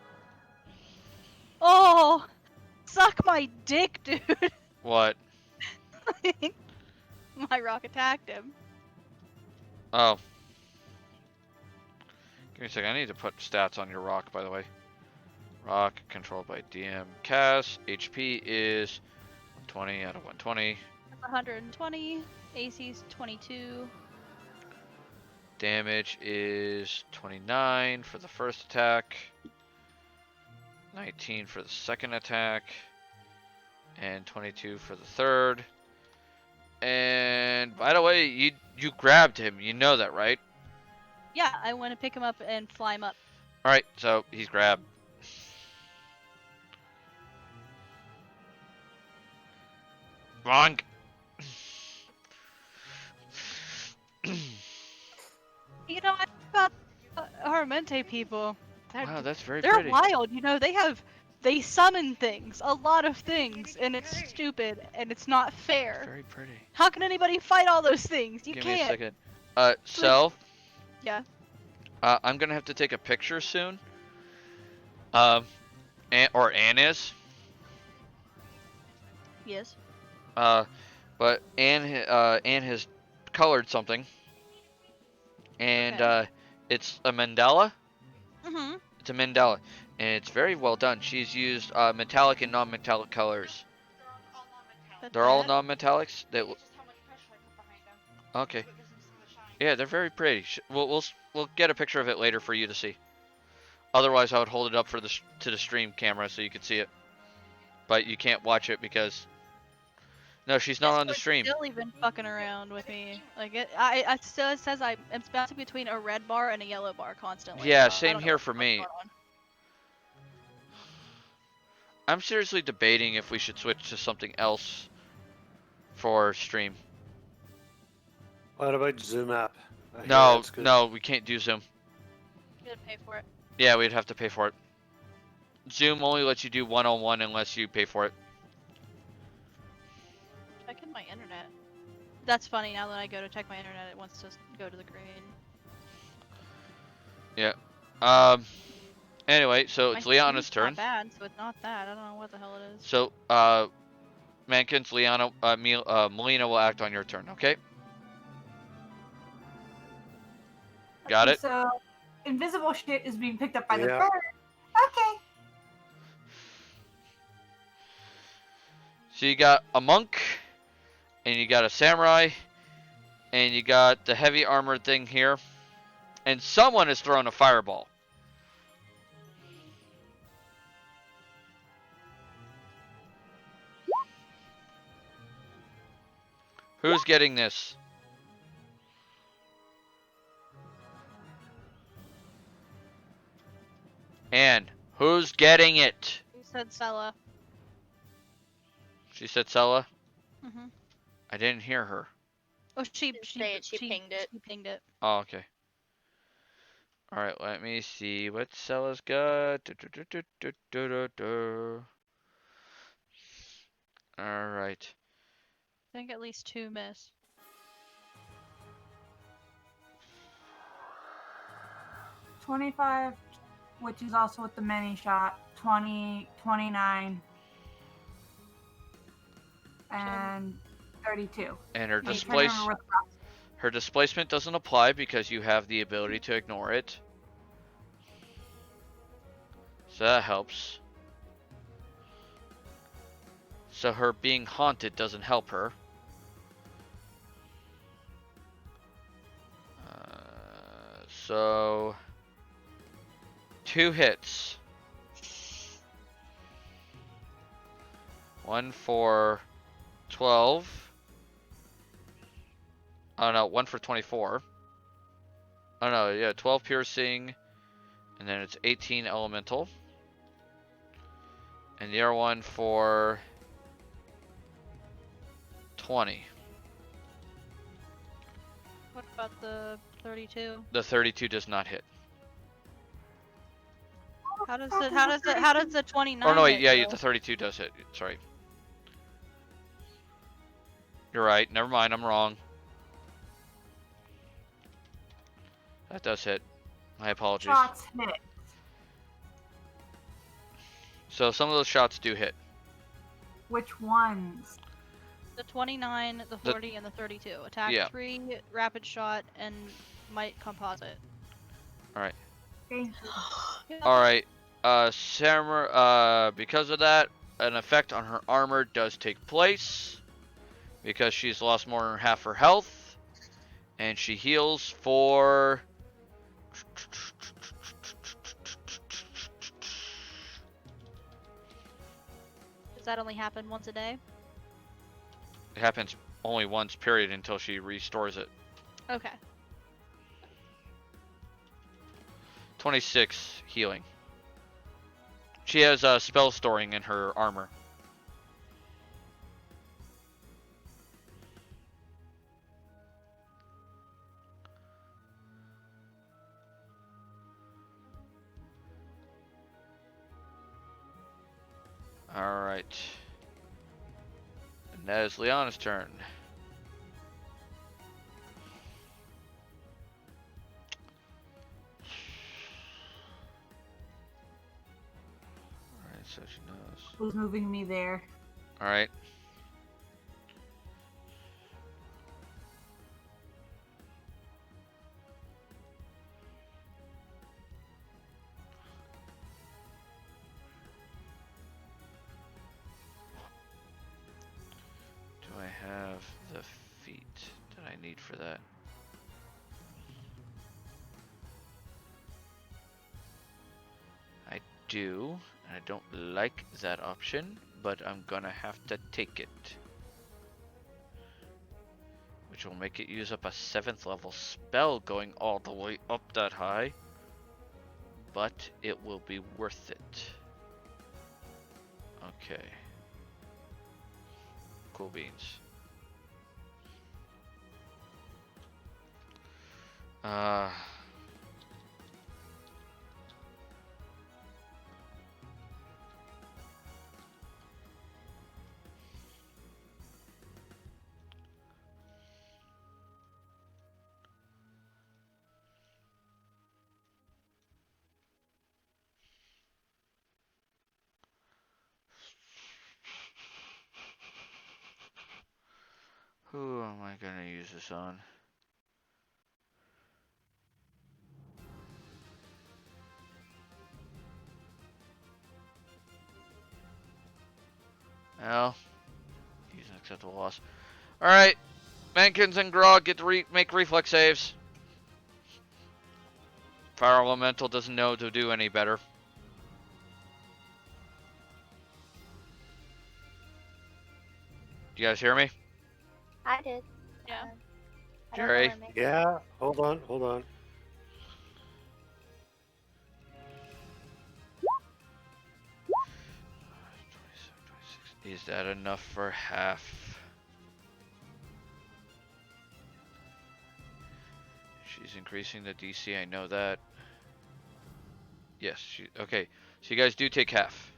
Oh, suck my dick, dude. What? My rock attacked him. Oh. Give me a second. I need to put stats on your rock, by the way. Rock controlled by DM cast. HP is 120 out of 120. 120. AC's 22. Damage is 29 for the first attack. 19 for the second attack. And 22 for the third. And by the way, you grabbed him. You know that, right? Yeah, I want to pick him up and fly him up. All right, so he's grabbed. Bonk. You know, I thought Aramente people. Wow, that's very They're pretty. wild. You know, they summon things, a lot of things, and it's stupid and it's not fair. Very pretty. How can anybody fight all those things? You Give me a can't. second. Self. Yeah. I'm gonna have to take a picture soon. Or Ann is. Yes. But Ann has colored something, and Okay. it's a mandala. Mm-hmm. It's a mandala, and it's very well done. She's used metallic and non-metallic colors. They're all non-metallics. Okay. Yeah, they're very pretty. We'll get a picture of it later for you to see. Otherwise, I would hold it up for to the stream camera so you could see it. But you can't watch it because no, she's not on the stream. Still even fucking around with me. Like it still says I'm bouncing between a red bar and a yellow bar constantly. Yeah, so I same don't know here what's for going me. on. I'm seriously debating if we should switch to something else for stream. What about Zoom app? I hear No, that's good. no, we can't do Zoom. You gotta pay for it. Yeah, we'd have to pay for it. Zoom only lets you do one-on-one unless you pay for it. Checking my internet. That's funny. Now that I go to check my internet, it wants to go to the green. Yeah. Anyway, so it's My Liana's speed's turn. Not bad, so it's not that. I don't know what the hell it is. So, Mankins, Liana, Melina will act on your turn, okay? Got it? So, invisible shit is being picked up by the Yeah. bird. Okay. So you got a monk, and you got a samurai, and you got the heavy armored thing here, and someone is throwing a fireball. Who's getting this? And who's getting it? You said Sella. She said Sella. Mm-hmm. I didn't hear her. Oh, she say it, she pinged it. She pinged it. Oh, okay. Alright, let me see what Sella's got. Alright. I think at least 2 miss. $25, which is also with the mini shot. 20, 29, and 32. And her I'm trying to displace remember what the Her displacement doesn't apply because you have the ability to ignore it. So that helps. So her being haunted doesn't help her. So 2 hits. One for 12. Oh no, one for 24. Oh no, yeah, 12 piercing, and then it's 18 elemental. And the other one for 20. What about the 32? The 32 does not hit. How does the 29 Oh no, wait, hit, yeah, though? the 32 does hit. Sorry. You're right. Never mind, I'm wrong. That does hit. My apologies. Shots hit. So some of those shots do hit. Which ones? The 29, the 40, and the 32. Attack Yeah. 3, rapid shot, and might composite. Alright. Thank you. Alright. Because of that, an effect on her armor does take place. Because she's lost more than half her health. And she heals for... Does that only happen once a day? It happens only once, period, until she restores it. Okay. 26 healing. She has spell storing in her armor. Alright. And that is Leon's turn. Alright, so she knows. Who's moving me there? Alright. Do I have the feet that I need for that? I do, and I don't like that option, but I'm gonna have to take it. Which will make it use up a 7th level spell going all the way up that high. But it will be worth it. Okay. Cool beans. Who am I gonna use this on? Well, use an acceptable loss. Alright, Mankins and Grog get to make reflex saves. Fire Elemental doesn't know to do any better. Do you guys hear me? I did. Yeah. I don't know Jerry? where my- Yeah, hold on. Is that enough for half? She's increasing the DC, I know that. Yes, okay. So you guys do take half.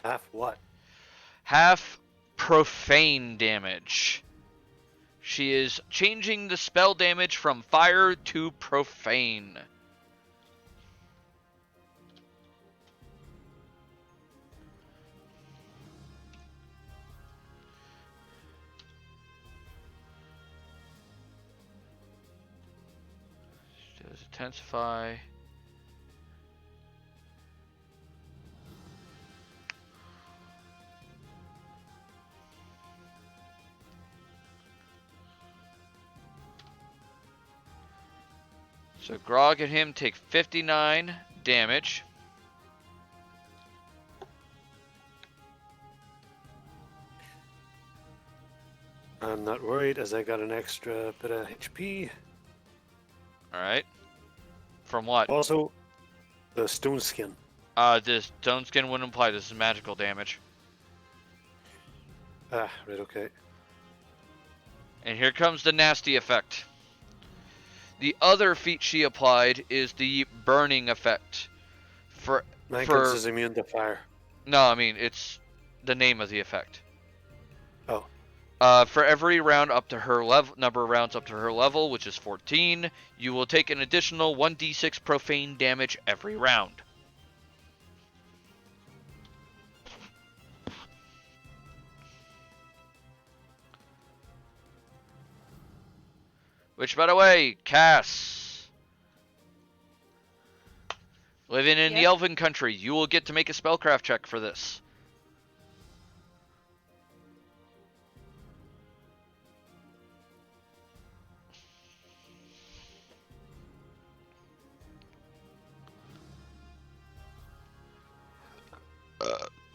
Half what? Half profane damage. She is changing the spell damage from fire to profane. intensify. So Grog and him take 59 damage. I'm not worried as I got an extra bit of HP. Alright. From what? Also, the stone skin. This stone skin wouldn't apply. This is magical damage. Ah, right, okay. And here comes the nasty effect. The other feat she applied is the burning effect. Mankins is immune to fire. No, I mean, it's the name of the effect. Oh. For every round up to her level, number of rounds up to her level, which is 14, you will take an additional 1d6 profane damage every round. Which, by the way, Cass, living in the Yes? Elven country, you will get to make a spellcraft check for this.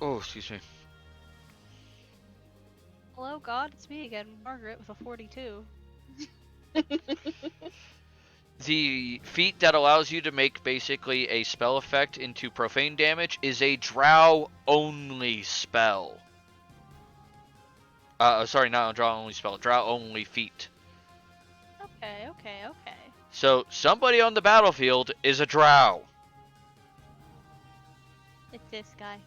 Oh, excuse me. Hello, God, it's me again, Margaret, with a 42. The feat that allows you to make basically a spell effect into profane damage is a drow only spell. Sorry, not a drow only spell, drow only feat. Okay, okay, okay. So somebody on the battlefield is a drow. It's this guy.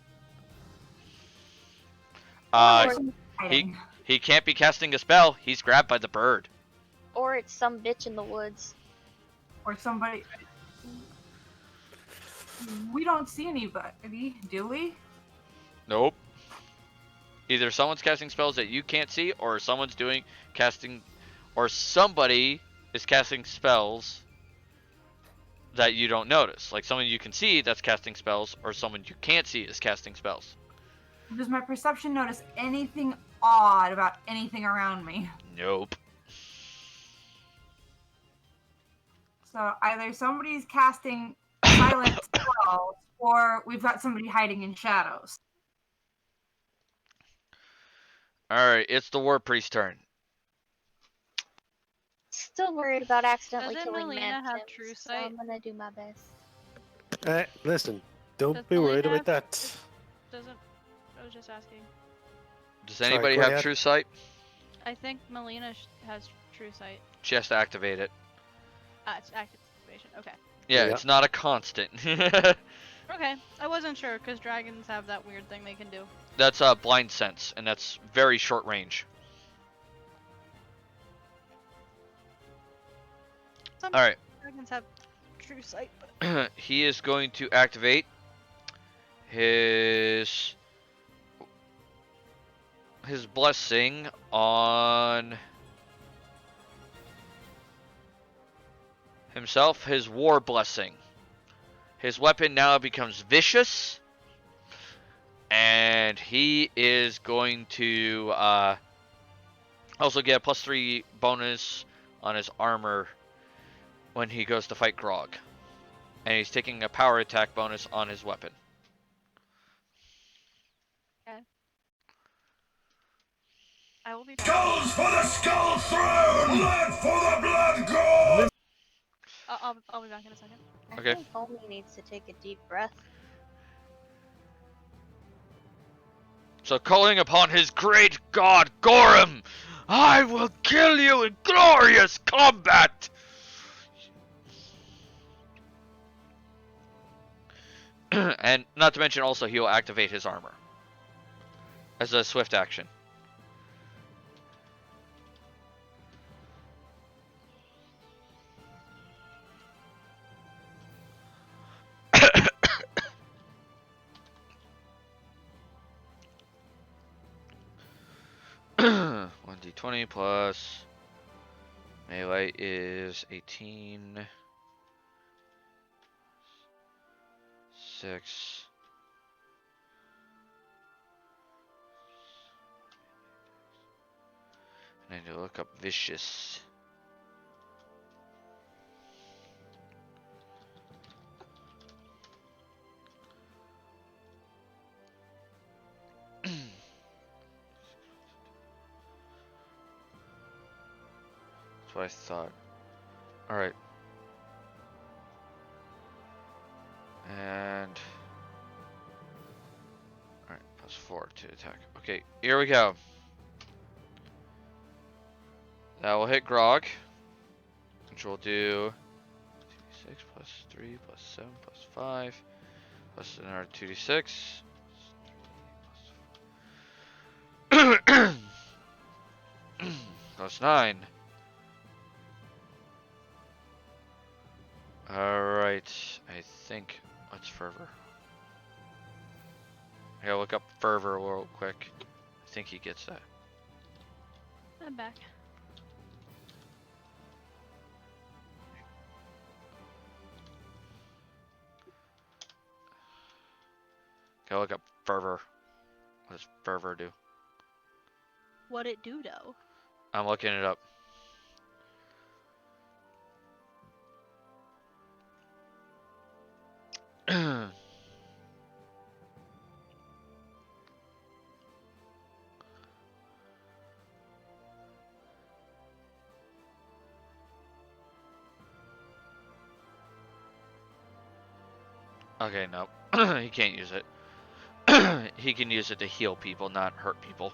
Uh, Hiding. he can't be casting a spell. He's grabbed by the bird. Or it's some bitch in the woods. Or somebody. We don't see anybody, do we? Nope. Either someone's casting spells that you can't see, or someone's or somebody is casting spells that you don't notice. Like someone you can see that's casting spells, or someone you can't see is casting spells. Does my perception notice anything odd about anything around me? Nope. So either somebody's casting silent spells, or we've got somebody hiding in shadows. Alright, it's the war priest's turn. Still worried about accidentally Doesn't killing Melina have mantids, true so sight? I'm gonna do my best. Listen, don't Does be worried Melina about have- that. Doesn't. I was just asking. Does Sorry, anybody go have ahead. true sight? I think Melina has true sight. She has to activate it. Ah, it's activation. Okay. Yeah, Yeah. it's not a constant. Okay. I wasn't sure because dragons have that weird thing they can do. That's blind sense, and that's very short range. Some Alright. dragons have true sight, but He is going to activate his blessing on himself, his war blessing. His weapon now becomes vicious, and he is going to also get a +3 bonus on his armor when he goes to fight Grog. And he's taking a power attack bonus on his weapon. I will be back. Skulls for the skull throne! Blood for the blood god! I'll be back in a second. Okay. I think Homie needs to take a deep breath. So calling upon his great god Gorham, I will kill you in glorious combat! And not to mention also he will activate his armor as a swift action. One d20 plus melee is 18. 2d6. I need to look up vicious. That's what I thought. Alright. And... Alright, +4 to attack. Okay, here we go. That will hit Grog. Which will do... 2d6 +3 +7 +5 plus another 2d6. +9. Alright, I think... What's fervor? I gotta look up fervor real quick. I think he gets that. I'm back. Gotta look up fervor. What does fervor do? What it do though? I'm looking it up. Okay, no. He can't use it. He can use it to heal people, not hurt people.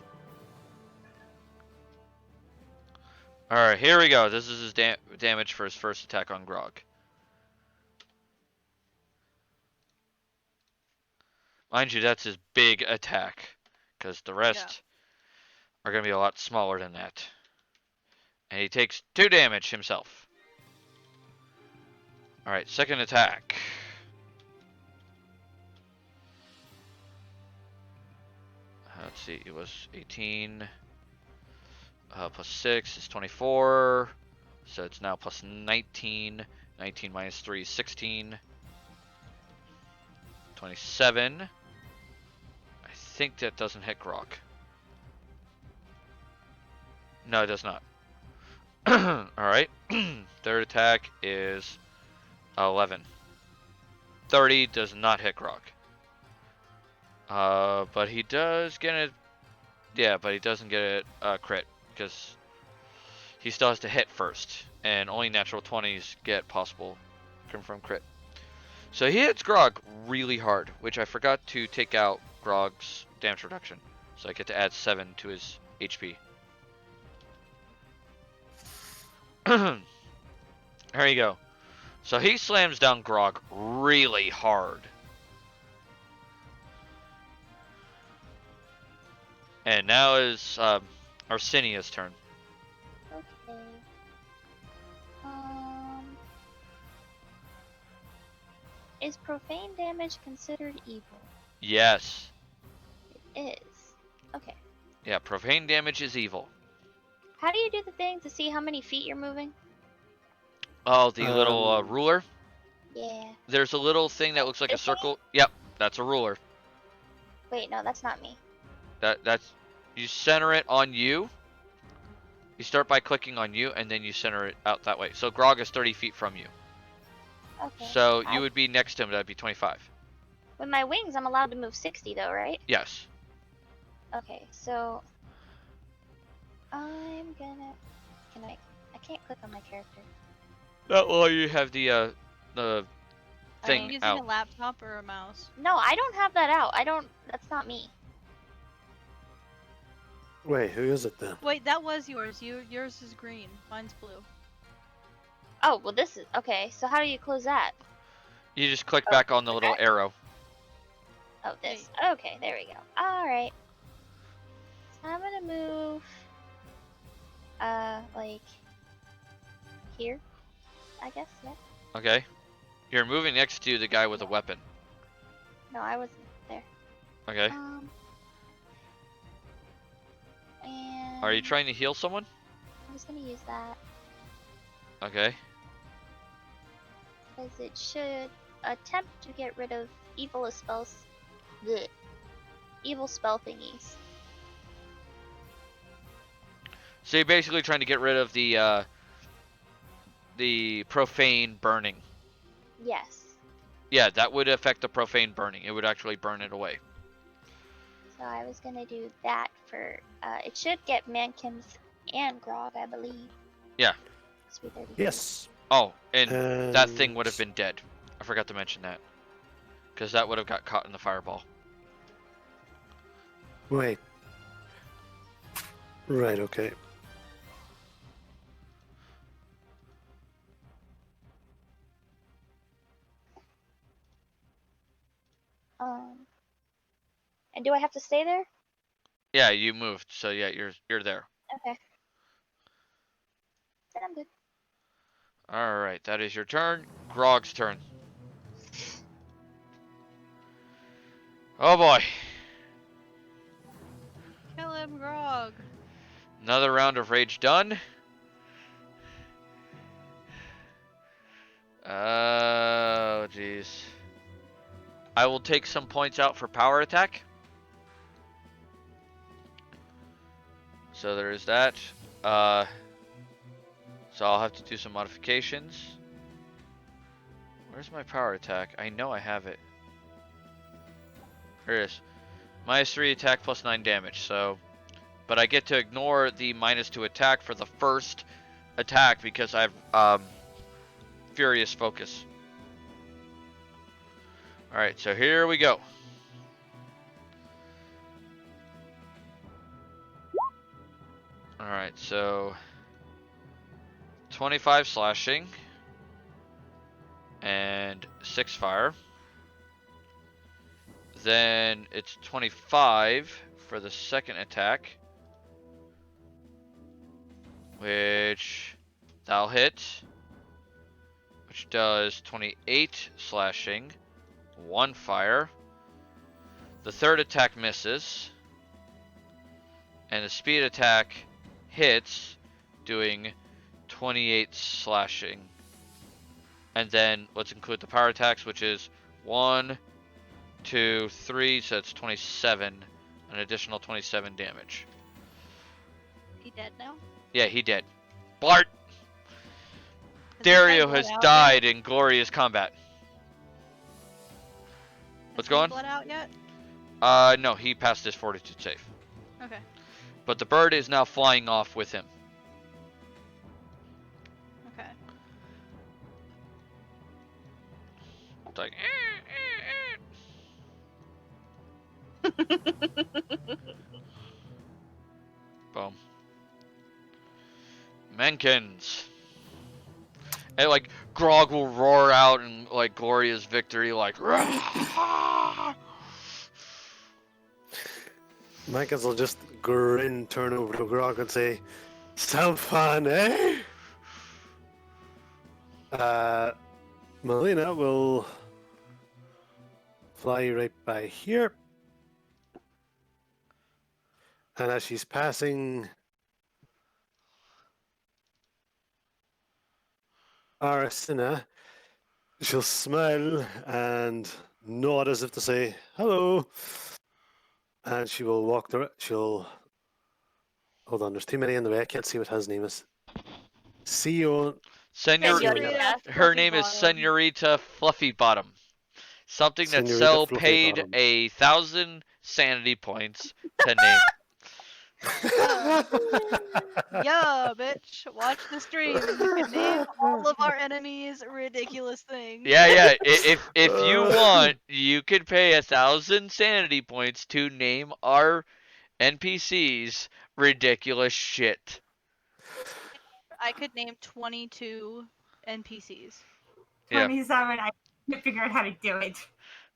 Alright, here we go. This is his damage for his first attack on Grog. Mind you, that's his big attack. Because the rest are going to be a lot smaller than that. And he takes 2 damage himself. Alright, second attack. Let's see, it was 18. +6 is 24. So it's now +19. 19 minus 3 is 16. 27. I think that doesn't hit Grog. No, it does not. Alright. Third attack is 11. 30 does not hit Grog. But he does get it. Yeah, but he doesn't get a crit because he still has to hit first, and only natural 20s get possible confirm crit. So he hits Grog really hard, which I forgot to take out Grog's damage reduction, so I get to add 7 to his HP. There you go. So he slams down Grog really hard. And now is Arsenia's turn. Okay. Is profane damage considered evil? Yes. It is. Okay. Yeah, profane damage is evil. How do you do the thing to see how many feet you're moving? Oh, the little ruler? Yeah. There's a little thing that looks like a This thing? circle. Yep, that's a ruler. Wait, no, that's not me. That's you center it on you. You start by clicking on you, and then you center it out that way. So Grog is 30 feet from you. Okay. So you would be next to him. That'd be 25. With my wings, I'm allowed to move 60 though, right? Yes. Okay, so I'm gonna. Can I? I can't click on my character. That well, you have the Are you thing using out. a laptop or a mouse? No, I don't have that out. I don't. That's not me. Wait, who is it then? Wait, that was yours. Yours is green. Mine's blue. Oh, well, this is okay. So how do you close that? You just click back on the little arrow. Oh, this. Okay, there we go. All right. So I'm gonna move. Like here, I guess. Yeah. Okay. You're moving next to the guy with a weapon. No, I wasn't there. Okay. And Are you trying to heal someone? I'm just gonna use that Okay. because it should attempt to get rid of evil spells. Bleh. Evil spell thingies. So you're basically trying to get rid of the profane burning. Yes. Yeah, that would affect the profane burning. It would actually burn it away. So I was gonna do that for. It should get Mankins and Grog, I believe. Yeah. Sweet 30. Yes. Oh, and that thing And- would have been dead. I forgot to mention that. Because that would have got caught in the fireball. Wait. Right, okay. And do I have to stay there? Yeah, you moved, so yeah, you're there. Okay. Then I'm good. Alright, that is your turn. Grog's turn. Oh boy. Kill him, Grog. Another round of rage done. Oh, jeez. I will take some points out for power attack. So there is that. So I'll have to do some modifications. Where's my power attack? I know I have it. Here it is. -3 attack plus 9 damage. So, but I get to ignore the -2 attack for the first attack because I've Furious Focus. Alright, so here we go. Alright, so 25 slashing and 6 fire. Then it's 25 for the second attack, which that'll hit, which does 28 slashing, 1 fire. The third attack misses, and the speed attack hits, doing 28 slashing. And then let's include the power attacks, which is 1, 2, 3, so it's 27, an additional 27 damage. He dead now? Yeah, he did. Bart! Is Dario his has blood out died in glorious combat. yet? What's Is his going? blood out yet? No, he passed his fortitude save. Okay. But the bird is now flying off with him. Okay. It's like, boom. Menkins. And like Grog will roar out in like glorious victory, like. Mankins will just grin, turn over to Grog and say, "Sound fun, eh?" Melina will fly right by here. And as she's passing Arsina, she'll smile and nod as if to say, "Hello." And she will walk the. She'll. Hold on, there's too many in the way. I can't see what his name is. CEO. Senorita. Her name is Senorita Fluffy Bottom. Something that Senorita Cell Fluffy paid Bottom. 1,000 sanity points to name. Yeah, bitch. Watch the stream. You can name all of our enemies ridiculous things. Yeah. If you want, you could pay 1,000 sanity points to name our NPCs ridiculous shit. I could name 22 NPCs. Yeah. 27. I can't figure out how to do it.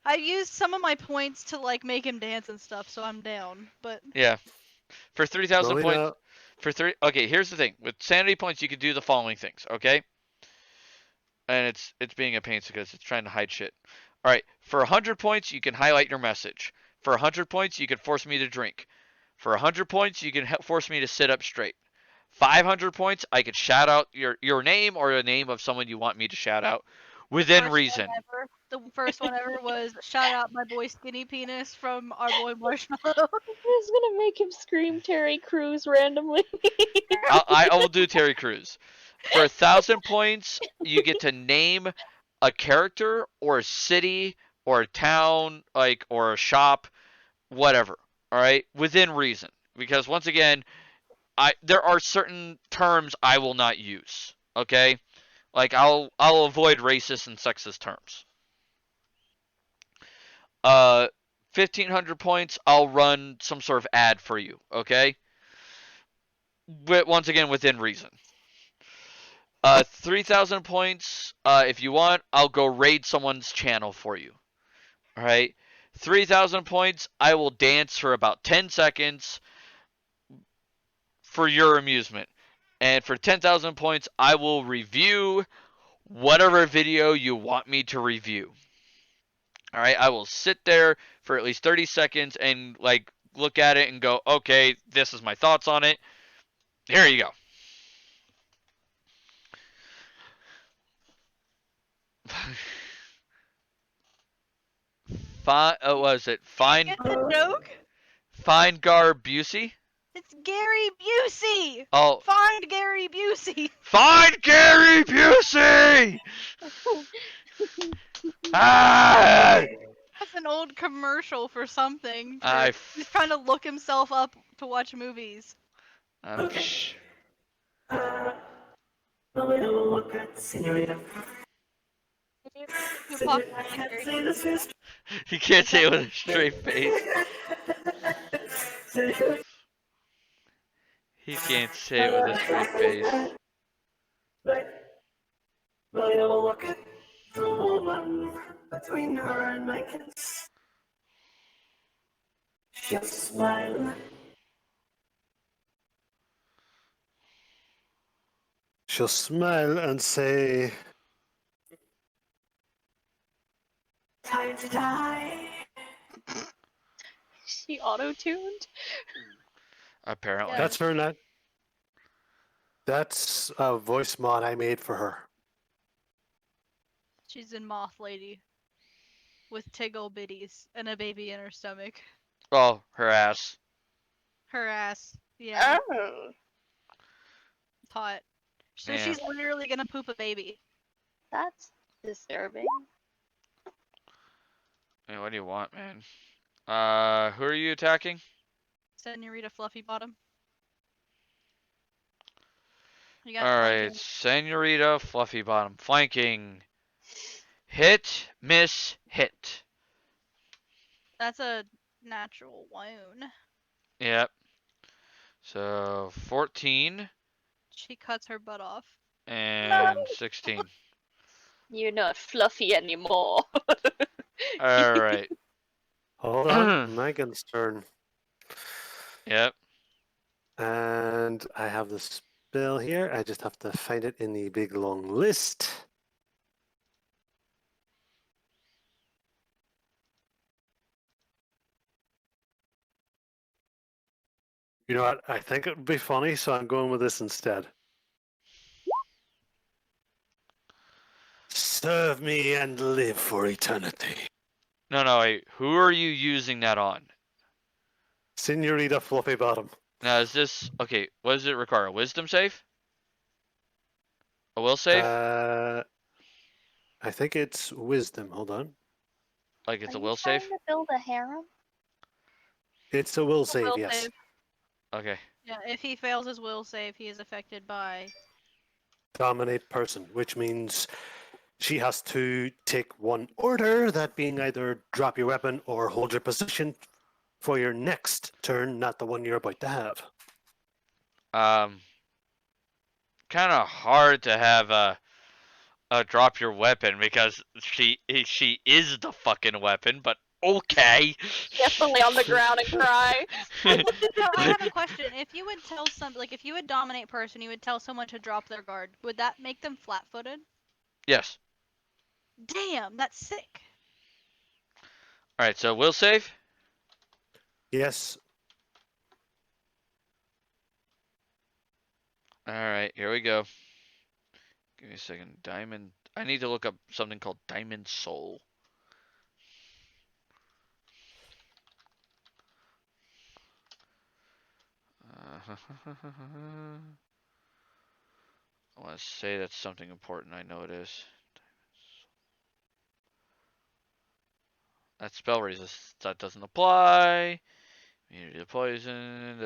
I used some of my points to like make him dance and stuff, so I'm down. But Yeah. For 3,000 Melina, points. Okay, here's the thing. With sanity points, you can do the following things, okay? And it's being a pain because it's trying to hide shit. All right, for 100 points, you can highlight your message. For 100 points, you can force me to drink. For 100 points, you can force me to sit up straight. 500 points, I could shout out your name or the name of someone you want me to shout out. Within First reason. one ever. The first one ever was shout out my boy Skinny Penis from our boy Marshmallow. It's gonna make him scream Terry Crews randomly. I will do Terry Crews. For 1,000 points, you get to name a character or a city or a town, like, or a shop, whatever. All right, within reason. Because once again, there are certain terms I will not use. Okay, like I'll avoid racist and sexist terms. 1,500 points, I'll run some sort of ad for you. Okay, but once again within reason. 3,000 points. If you want, I'll go raid someone's channel for you. All right. 3,000 points. I will dance for about 10 seconds for your amusement. And for 10,000 points, I will review whatever video you want me to review. All right. I will sit there for at least 30 seconds and like look at it and go, okay, this is my thoughts on it. Here you go. What was it? Get the joke? Find Gar Busey? It's Gary Busey! Oh. Find Gary Busey! Find Gary Busey! Ah! That's an old commercial for something. I He's trying to look himself up to watch movies. Okay. He can't say it with a straight face. He can't say it with a straight face. Between her and my kiss, she'll smile. She'll smile and say, "Time to die." She auto-tuned? Apparently. Yeah. that's her net. That's a voice mod I made for her. She's in Moth Lady. With tiggle bitties and a baby in her stomach. Oh, her ass. Her ass. Yeah. Oh. Hot. So Yeah. she's literally gonna poop a baby. That's disturbing. Hey, what do you want, man? Who are you attacking? Senorita Fluffy Bottom. You got Alright, flanking. Senorita Fluffy Bottom. Flanking. Hit, miss, hit. That's a natural one. Yep. So, 14 She cuts her butt off. and 16. You're not fluffy anymore. Alright. Hold on, Megan's turn. Yep. And I have the spell here. I just have to find it in the big long list. You know what? I think it would be funny, so I'm going with this instead. Serve me and live for eternity. No, wait. Who are you using that on? Senorita Fluffy Bottom. Now, is this... Okay, what does it require? A wisdom save? A will save? I think it's wisdom. Hold on. Like it's Are a you will trying save? to build a harem? It's a will save, Will yes. save. Okay. Yeah, if he fails his will save, he is affected by... Dominate person, which means she has to take one order, that being either drop your weapon or hold your position for your next turn, not the one you're about to have. Kind of hard to have a drop your weapon because she is the fucking weapon, but okay. Definitely on the ground and cry. So I have a question. If you would tell if you would dominate person, you would tell someone to drop their guard. Would that make them flat-footed? Yes. Damn, that's sick. All right. So will save. Yes. All right. Here we go. Give me a second. Diamond. I need to look up something called Diamond Soul. I want to say that's something important. I know it is. That spell resist. That doesn't apply. Immunity to poison.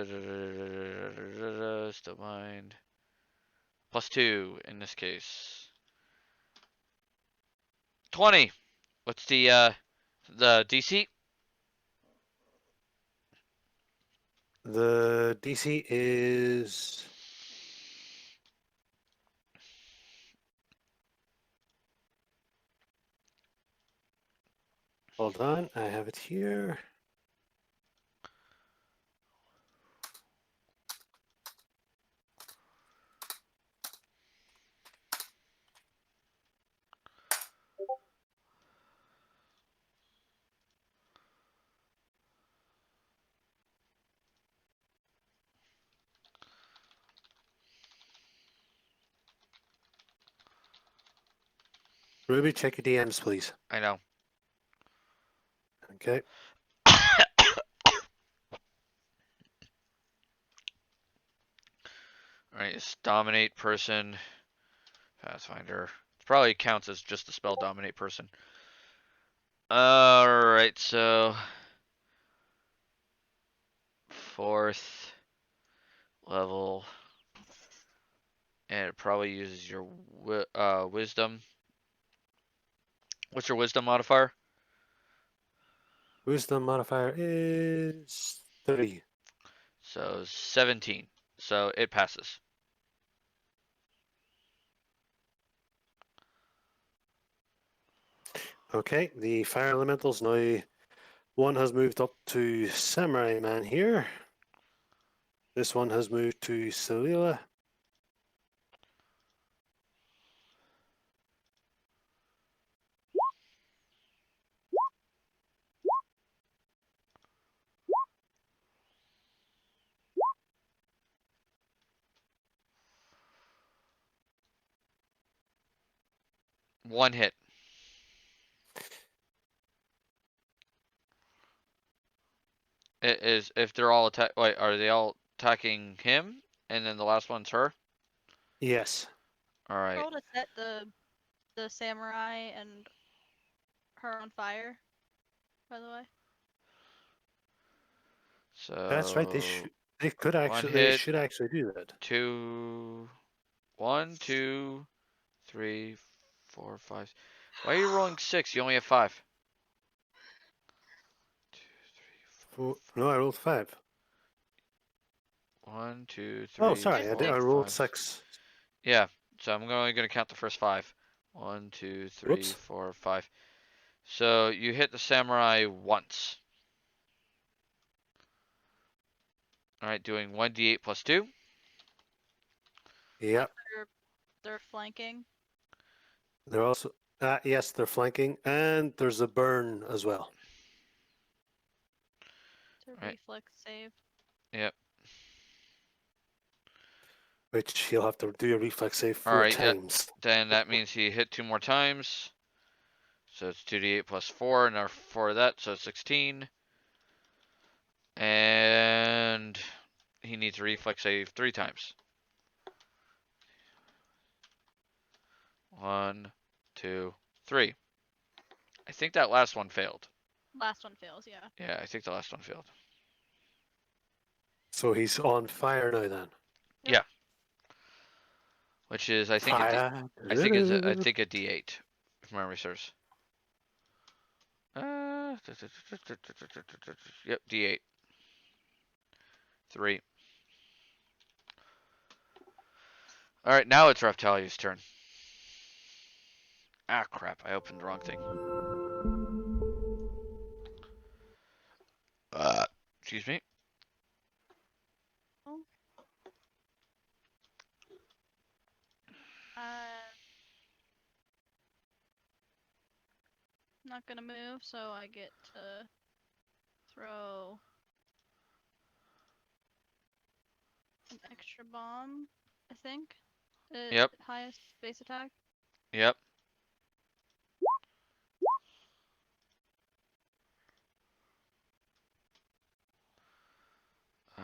Still mind. +2 in this case. 20. What's the DC? The DC is. Hold on, I have it here. Ruby, check your DMs, please. I know. Okay. Alright, it's dominate person. Pathfinder. It probably counts as just the spell dominate person. Alright, so 4th level. And it probably uses your wisdom. What's your wisdom modifier? Wisdom modifier is 30. So 17. So it passes. Okay, the fire elementals now. One has moved up to Samurai Man here. This one has moved to Celila. One hit. It is if they're all attack. Wait, are they all attacking him? And then the last one's her. Yes. All right. Roll to set the samurai and her on fire. By the way. So That's right. They could actually. They should actually do that. 2, 1, 2, 3, 4, 5. Why are you rolling 6? You only have 5. 2, 3, 4, 5. No, I rolled 5. 1, 2, Oh, 3, sorry, 4, I rolled 5. 6. Yeah, so I'm only going to count the first 5. 1, 2, 3, Whoops. 4, 5. So you hit the samurai once. Alright, doing 1d8 plus 2. Yep. They're flanking. They're also. Yes, they're flanking, and there's a burn as well. To Right. reflex save. Yep. Which you'll have to do a reflex save 4 Alright, times. then that means he hit 2 more times. So it's 2d8 plus 4, and our 4 of that, so 16. And he needs a reflex save 3 times. 1, 2, 3. I think that last one failed. Last one fails, yeah. Yeah, I think the last one failed. So he's on fire now then. Yeah. Which is, I think, Fire. I think a D8, if memory serves. Yep, D8. 3. Alright, now it's Reptilia's turn. Ah, crap, I opened the wrong thing. Excuse me. Not gonna move, so I get to throw an extra bomb, I think. Yep. Highest base attack. Yep.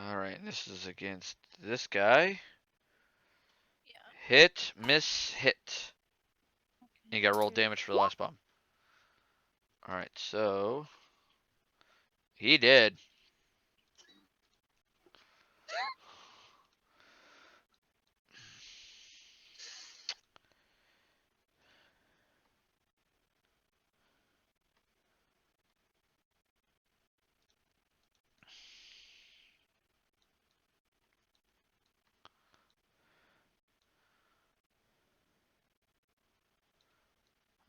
Alright, this is against this guy. Yeah. Hit, miss, hit. You gotta roll Okay. damage for the last bomb. Alright, so... He did.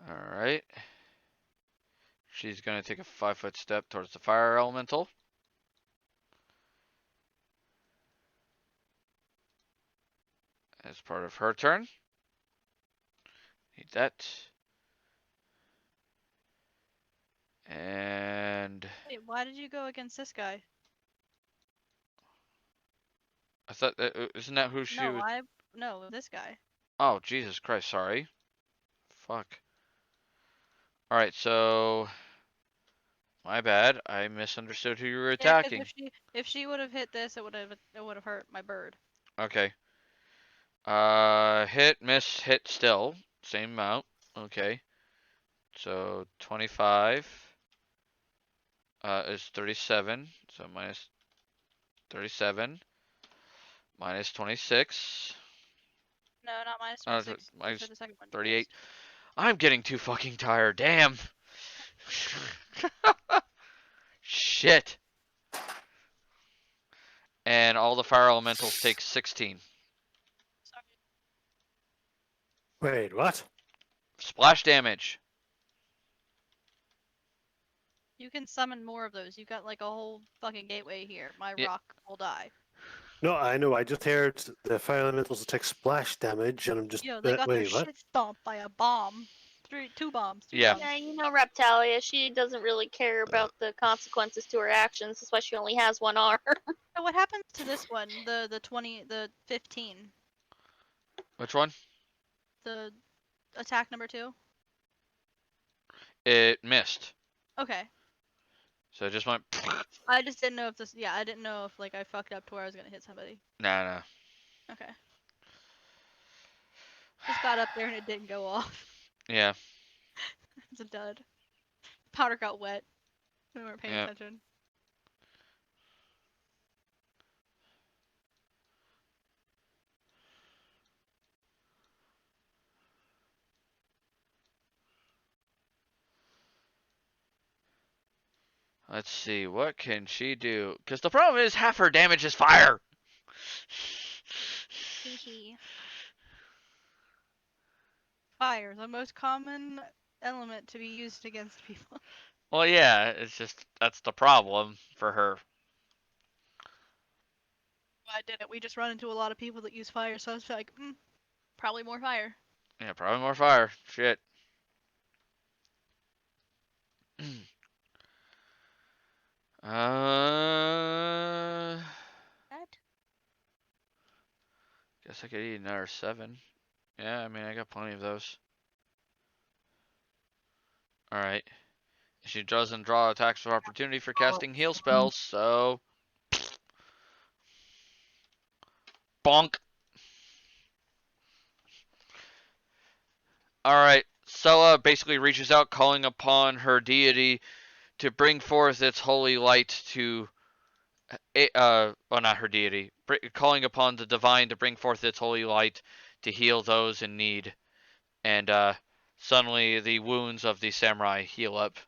Alright. She's gonna take a 5-foot step towards the fire elemental. As part of her turn. Need that. And Wait, why did you go against this guy? I thought that isn't that who she was? No, this guy. Oh, Jesus Christ, sorry. Fuck. Alright, so my bad. I misunderstood who you were Yeah, because attacking. if she would have hit this, it would have hurt my bird. Okay. Hit, miss, hit still. Same amount. Okay. So 25 is 37. So minus 37 minus 26. No, not minus Uh, 26. minus For the second one. 38. I'm getting too fucking tired. Damn. Shit. And all the fire elementals take 16. Sorry. Wait, what? Splash damage. You can summon more of those. You've got like a whole fucking gateway here. My Yeah. rock will die. No, I know. I just heard the fire elementals take splash damage, and I'm just. Yo, they got their Wait, what? shit stomped by a bomb. Two bombs. Two Yeah. bombs. Yeah, you know Reptalia, she doesn't really care about the consequences to her actions. That's why she only has one arm. So what happens to this one? The 15. Which one? The attack number 2. It missed. Okay. So it just went. I just didn't know if this. Yeah, I didn't know if like I fucked up to where I was gonna hit somebody. Nah. Okay. Just got up there and it didn't go off. Yeah. It's a dud. Powder got wet. We weren't paying Yeah. attention. Let's see. What can she do? Because the problem is half her damage is fire. Hehe. Fire, the most common element to be used against people. Well, yeah. It's just that's the problem for her. I did it. We just run into a lot of people that use fire, so I was like, probably more fire. Yeah, probably more fire. Shit. That? Guess I could eat another 7. Yeah, I mean, I got plenty of those. Alright. She doesn't draw attacks of opportunity for casting heal spells, so... Bonk! Alright, Sella basically reaches out, calling upon her deity to bring forth its holy light to... well, not her deity. Calling upon the divine to bring forth its holy light to heal those in need. And, suddenly the wounds of the samurai heal up.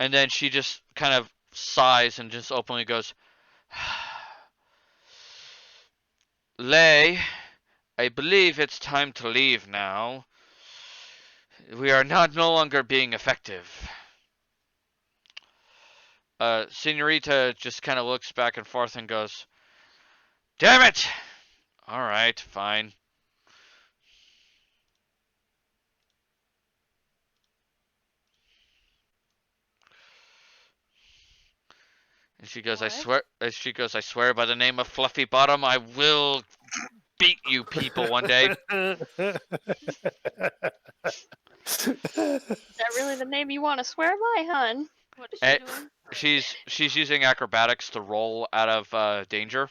And then she just kind of sighs and just openly goes, Lei, I believe it's time to leave now. We are no longer being effective. Senorita just kind of looks back and forth and goes, Damn it! Alright, fine. And she goes, What? I swear by the name of Fluffy Bottom, I will beat you people one day. Is that really the name you want to swear by, hun? What is she doing? She's using acrobatics to roll out of danger,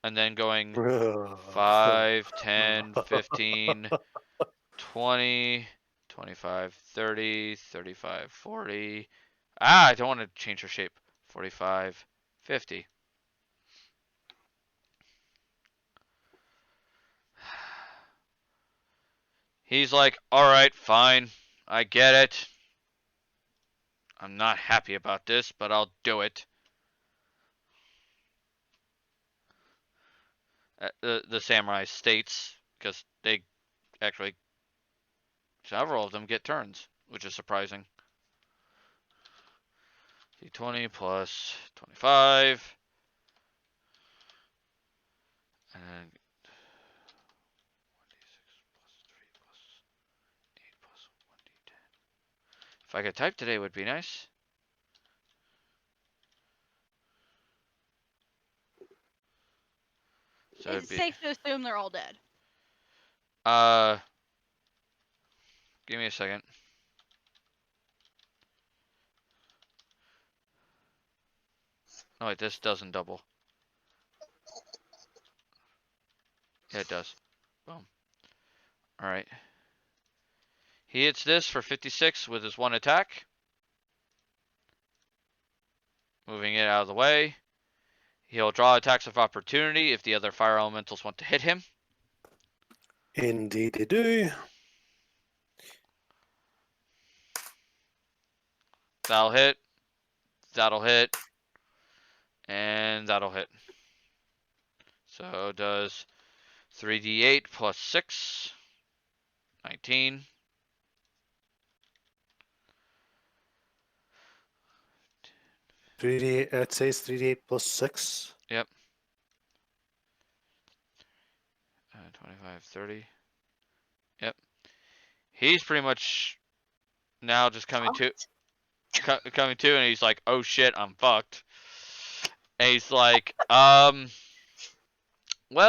and then going 5, 10, 15, 20, 25, 30, 35, 40. Ah, I don't want to change her shape. 45, 50. He's like, alright, fine. I get it. I'm not happy about this, but I'll do it. The samurai states, because they actually, several of them get turns, which is surprising. D20 plus 25. And 1d6 plus 3 plus 8 plus 1d10. If I could type today, would be nice. So It's safe to assume they're all dead. uh, give me a second. Oh wait, this doesn't double. Yeah, it does. Boom. Alright. He hits this for 56 with his one attack. Moving it out of the way. He'll draw attacks of opportunity if the other fire elementals want to hit him. Indeed they do. That'll hit. That'll hit. And that'll hit. So it does 3d8 plus 6. 19. It says 3d8 plus 6. Yep. 25, 30. Yep. He's pretty much now just coming to, and he's like, oh shit, I'm fucked. And he's like, well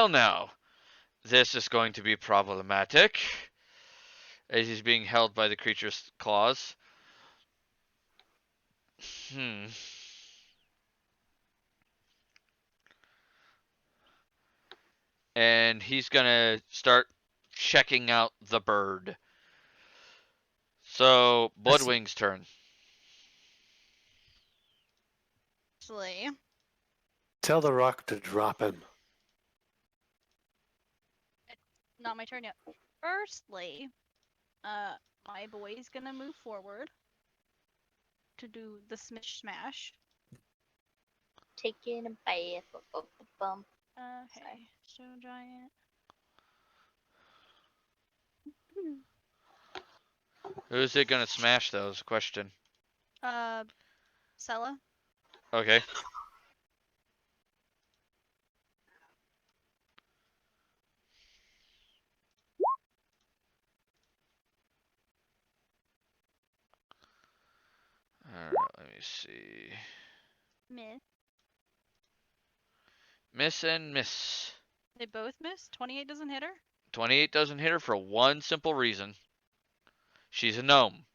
now, this is going to be problematic. As he's being held by the creature's claws. And he's gonna start checking out the bird. So, Bloodwing's turn. Actually, Tell the rock to drop him. not my turn yet. Firstly, my boy's gonna move forward to do the smish smash. Taking a bath. Bum. Okay, stone giant. Who's it gonna smash though is the question. Sella. Okay. Alright, let me see. Miss. Miss and miss. They both miss? 28 doesn't hit her? 28 doesn't hit her for one simple reason. She's a gnome.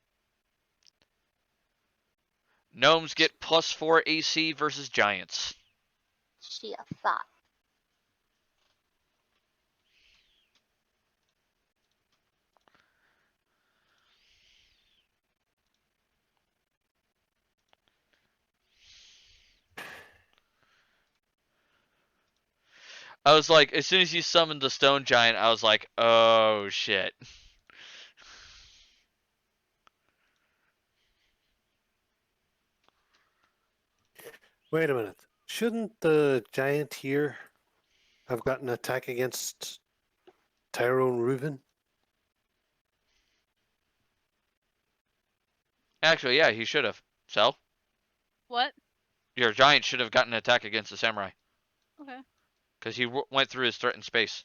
Gnomes get +4 AC versus giants. She a thought. I was like, as soon as you summoned the stone giant, I was like, oh shit. Wait a minute. Shouldn't the giant here have gotten an attack against Tyrone Reuben? Actually, yeah, he should have. So? What? Your giant should have gotten an attack against the samurai. Okay. Because he went through his threatened space.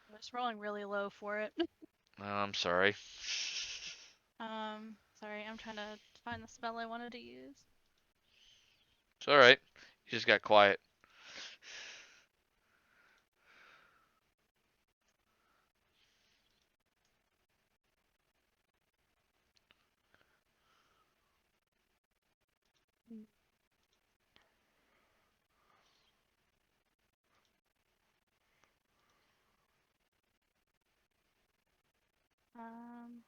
I was rolling really low for it. Oh, I'm sorry. Sorry, I'm trying to find the spell I wanted to use. It's alright. You just got quiet. Um.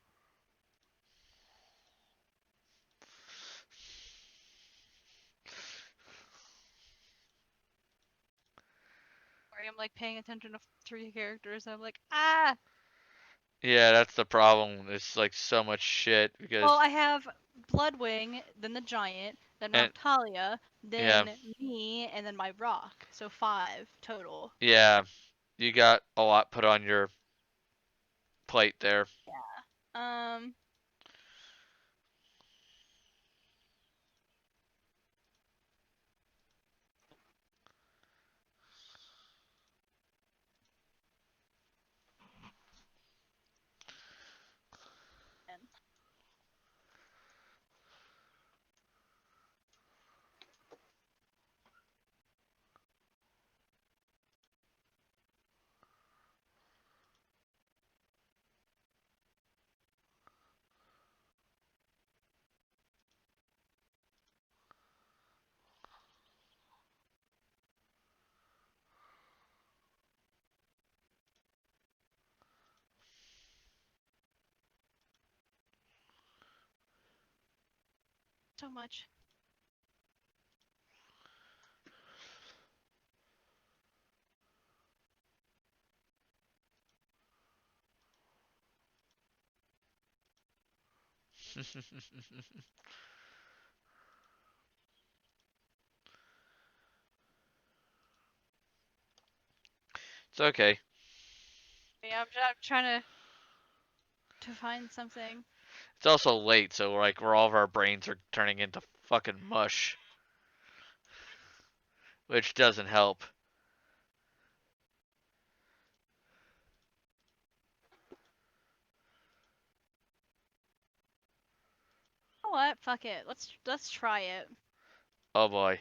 Sorry, I'm like paying attention to 3 characters. I'm like, ah. Yeah, that's the problem. It's like so much shit because Well, I have Bloodwing, then the giant, then and Noctalia, yeah, then me, and then my rock. So 5 total. yeah, you got a lot put on your plate there. Yeah. So much. It's okay. Yeah, I'm trying to find something. It's also late, so like we're all of our brains are turning into fucking mush, which doesn't help. You know what? Fuck it. Let's try it. Oh boy.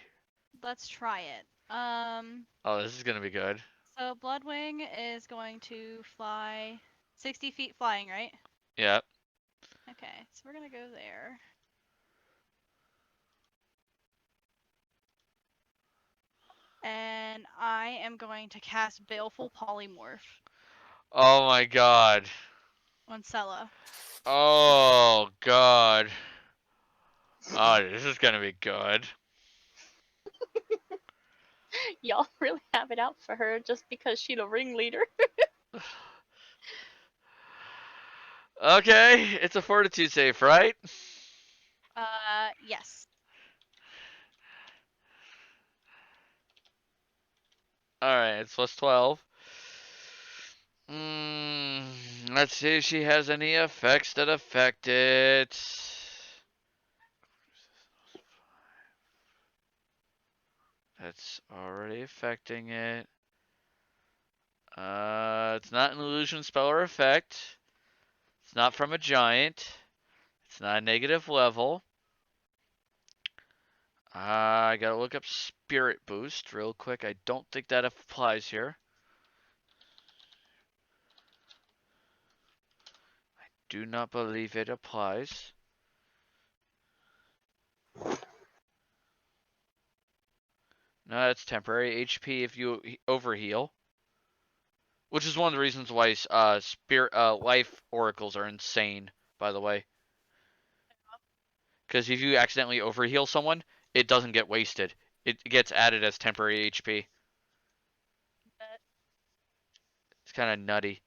Let's try it. Oh, this is gonna be good. So Bloodwing is going to fly 60 feet flying, right? Yeah. Okay, so we're gonna go there. And I am going to cast Baleful Polymorph Oh my god. on Sella. Oh god. Oh, this is gonna be good. Y'all really have it out for her just because she's a ringleader. Okay, it's a fortitude save, right? Yes. Alright, it's plus 12. Let's see if she has any effects that affect it. That's already affecting it. It's not an illusion spell or effect. It's not from a giant. It's not a negative level. I gotta look up Spirit Boost real quick. I don't think that applies here. I do not believe it applies. No, it's temporary HP if you overheal. Which is one of the reasons why life oracles are insane, by the way. Because if you accidentally overheal someone, it doesn't get wasted. It gets added as temporary HP. It's kind of nutty.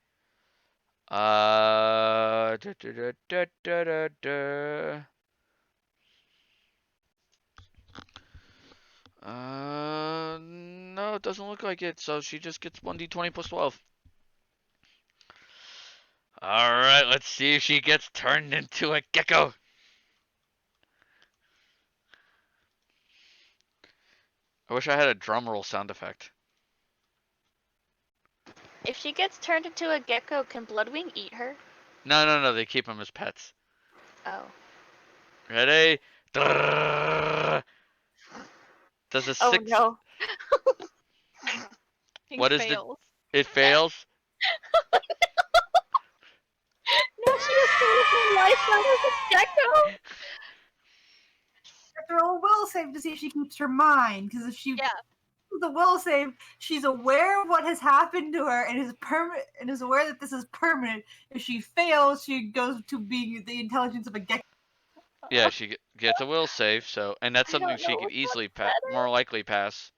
Da, da, da, da, da, da, da. No, it doesn't look like it. So she just gets 1d20 plus 12. Alright, let's see if she gets turned into a gecko. I wish I had a drum roll sound effect. If she gets turned into a gecko, can Bloodwing eat her? No, they keep them as pets. Oh. Ready? Drrrr. Does a Oh 6? no. He What is the? fails. It fails. Now she has to live her life out as a gecko. Throw a will save to see if she keeps her mind. Because if she Yeah. the will save, she's aware of what has happened to her and is aware that this is permanent. If she fails, she goes to being the intelligence of a gecko. Yeah, she gets a will save. So, and that's I something don't she know could which easily one's better. more likely pass.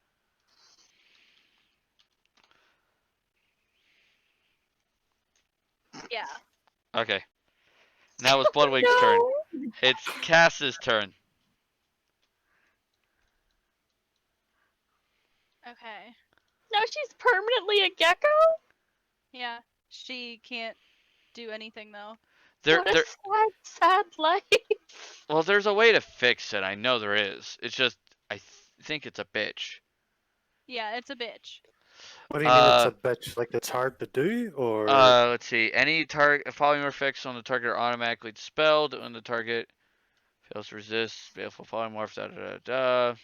Yeah. Okay. Now it's Bloodwing's turn. It's Cass's turn. Okay. Now she's permanently a gecko? Yeah. She can't do anything though. There, What a there. sad, sad life. Well, there's a way to fix it. I know there is. It's just I think it's a bitch. Yeah, it's a bitch. What do you mean it's a bitch? Like it's hard to do, or Let's see. Any target polymorph effects on the target are automatically dispelled when the target fails to resist. Baleful polymorph. Da da da da.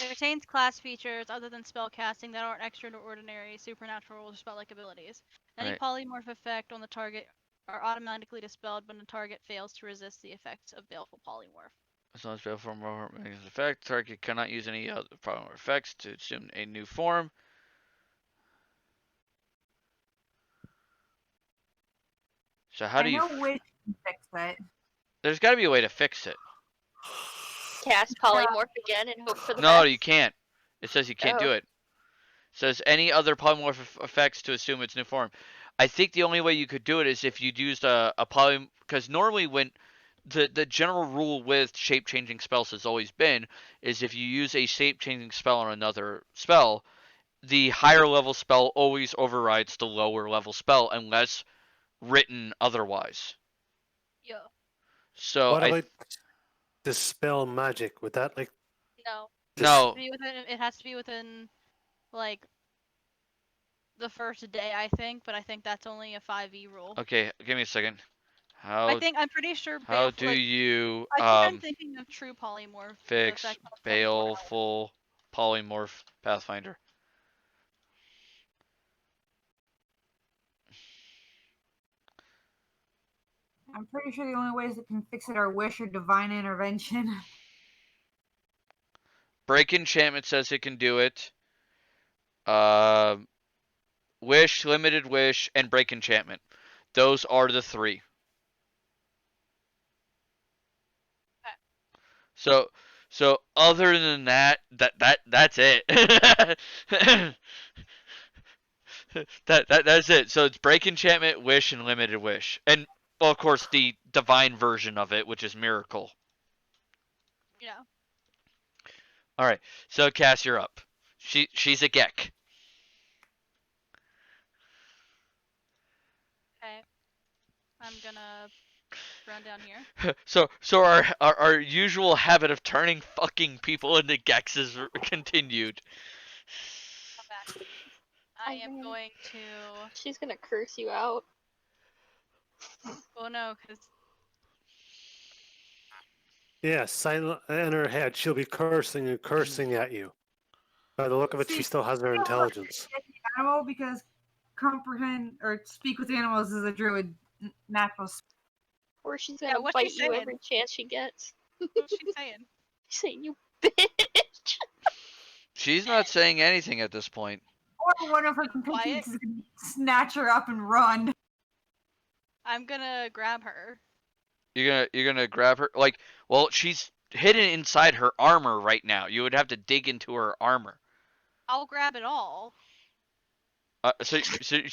It retains class features other than spell casting that aren't extraordinary, supernatural, or spell-like abilities. Any Right. polymorph effect on the target are automatically dispelled when the target fails to resist the effects of baleful polymorph. As long as baleful polymorph makes an effect, target cannot use any other polymorph effects to assume a new form. So how do I you? know which can fix it. There's got to be a way to fix it. Cast polymorph again and hope for the No, best. you can't. It says you can't do Oh. it. It says any other polymorph effects to assume its new form. I think the only way you could do it is if you'd used a poly, because normally when the general rule with shape changing spells has always been is if you use a shape changing spell on another spell, the higher level spell always overrides the lower level spell unless written otherwise. Yeah. So what about dispel magic? Would that like No. no. It has to be within like the first day, I think, but I think that's only a 5e rule. Okay, give me a second. I'm pretty sure How baleful, do like, you I think I'm thinking of true polymorph. The fix effect on a polymorph. baleful polymorph Pathfinder? I'm pretty sure the only ways that can fix it are wish or divine intervention. Break enchantment says it can do it. Uh, wish, limited wish, and break enchantment. Those are the three. Okay. So other than that's it. That's it. So it's break enchantment, wish, and limited wish, and well, of course the divine version of it, which is miracle. Yeah. All right. So Cass, you're up. She's a geck. Okay. I'm gonna run down here. So our usual habit of turning fucking people into gecks is continued. Come back, please. I am going to. She's gonna curse you out. Well, no, because yeah, silent in her head, she'll be cursing and cursing at you. By the look of it, she still has her intelligence. Animal, because comprehend or speak with animals is a druid natural. Or she's gonna what's bite she you saying? every chance she gets. What's she saying? She's saying, you bitch! She's not saying anything at this point. Or one of her compatriots is going to snatch her up and run. I'm gonna grab her. You're gonna grab her like well she's hidden inside her armor right now. You would have to dig into her armor. I'll grab it all. So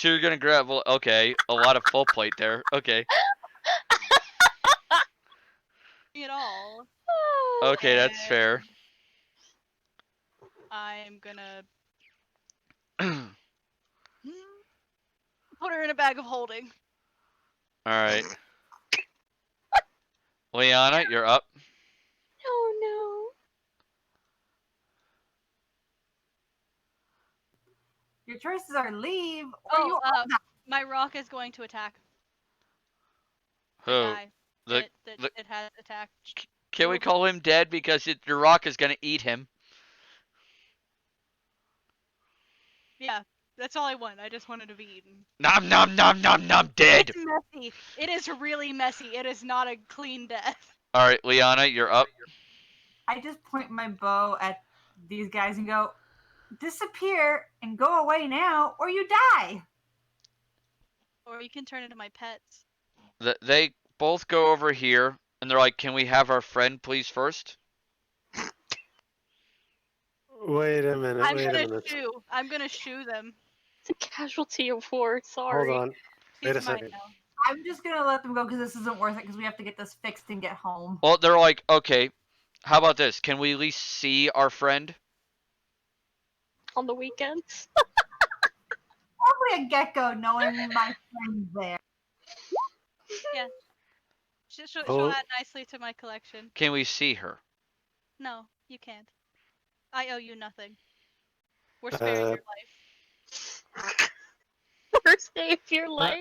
you're gonna grab well okay a lot of full plate there okay. It all. Okay, that's fair. I'm gonna put her in a bag of holding. All right. Liana, you're up. Oh no. Your choices are leave or you. My rock is going to attack. Who? The guy The that has attacked. Can we call him dead because your rock is gonna eat him? Yeah, that's all I want. I just wanted to be eaten. Nom nom nom nom nom, dead. It's messy. It is really messy. It is not a clean death. All right, Liana, you're up. I just point my bow at these guys and go, disappear and go away now, or you die. Or you can turn into my pets. They both go over here, and they're like, "Can we have our friend, please, first?" Wait a minute. I'm wait a gonna minute. shoo. I'm gonna shoo them. It's a casualty of war. Sorry. Hold on. Wait a She's mine second. now. I'm just gonna let them go because this isn't worth it because we have to get this fixed and get home. Well, they're like, "Okay, how about this? Can we at least see our friend?" On the weekends. Probably a gecko knowing my friend's there. Yeah. She'll Oh. add nicely to my collection. Can we see her? No, you can't. I owe you nothing. We're sparing your life. First day of your life.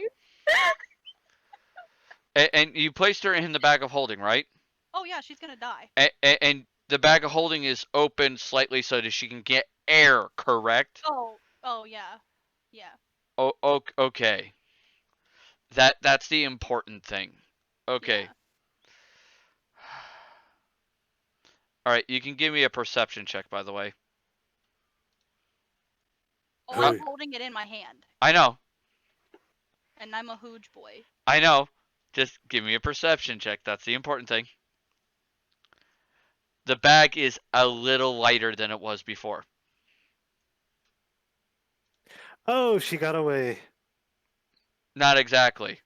And you placed her in the bag of holding, right? Oh yeah, she's gonna die. And the bag of holding is open slightly so that she can get air, correct? Oh yeah. Yeah. Oh, okay. That's the important thing. Okay. Yeah. All right, you can give me a perception check, by the way. Oh, I'm Hey. holding it in my hand. I know. And I'm a huge boy. I know. Just give me a perception check. That's the important thing. The bag is a little lighter than it was before. Oh, she got away. Not exactly.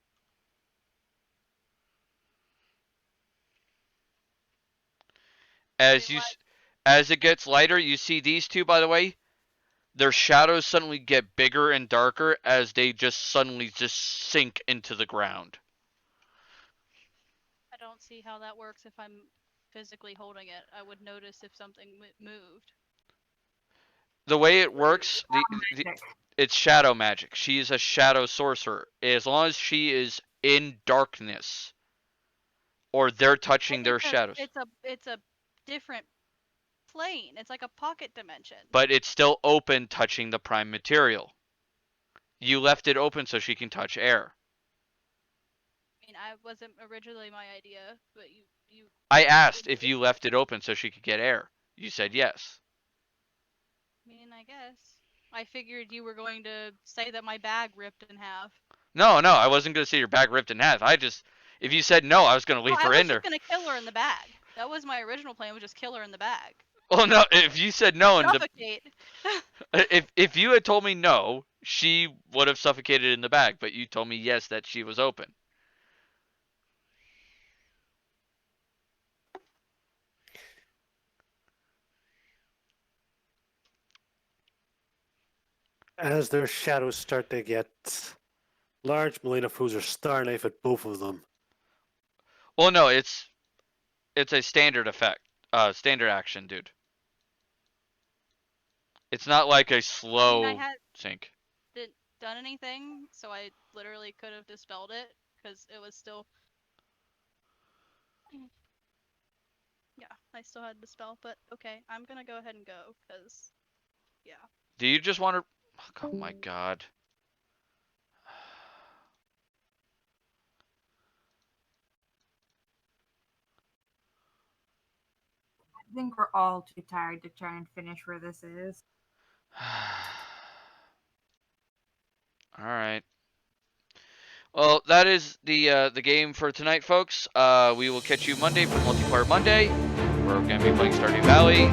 As it gets lighter, you see these two, by the way, their shadows suddenly get bigger and darker as they just suddenly sink into the ground. I don't see how that works if I'm physically holding it. I would notice if something moved. The way it works, Magic. it's shadow magic. She is a shadow sorcerer. As long as she is in darkness, or they're touching their shadows. It's a different plane. It's like a pocket dimension. But it's still open, touching the prime material. You left it open so she can touch air. I mean, I wasn't originally my idea, but you. I asked if you left it open so she could get air. You said yes. I mean, I guess. I figured you were going to say that my bag ripped in half. No, I wasn't going to see your bag ripped in half. If you said no, I was going to leave her in there. I was just going to kill her in the bag. That was my original plan, was just kill her in the bag. Well, no, if you said no, Suffocate. if you had told me no, she would have suffocated in the bag. But you told me yes, that she was open. As their shadows start to get large, Melina throws her star knife at both of them. Well, no, it's a standard effect, standard action, dude. It's not like a slow sync. Didn't done anything, so I literally could have dispelled it because it was still. Yeah, I still had dispel, but okay, I'm gonna go ahead and go because, yeah. Do you just want to? Oh my god. I think we're all too tired to try and finish where this is. All right. Well, that is the game for tonight, folks. We will catch you Monday for Multiplayer Monday. We're going to be playing Stardew Valley.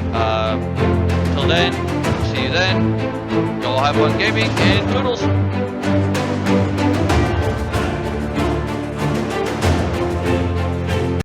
Till then, see you then. Y'all have fun gaming, and toodles!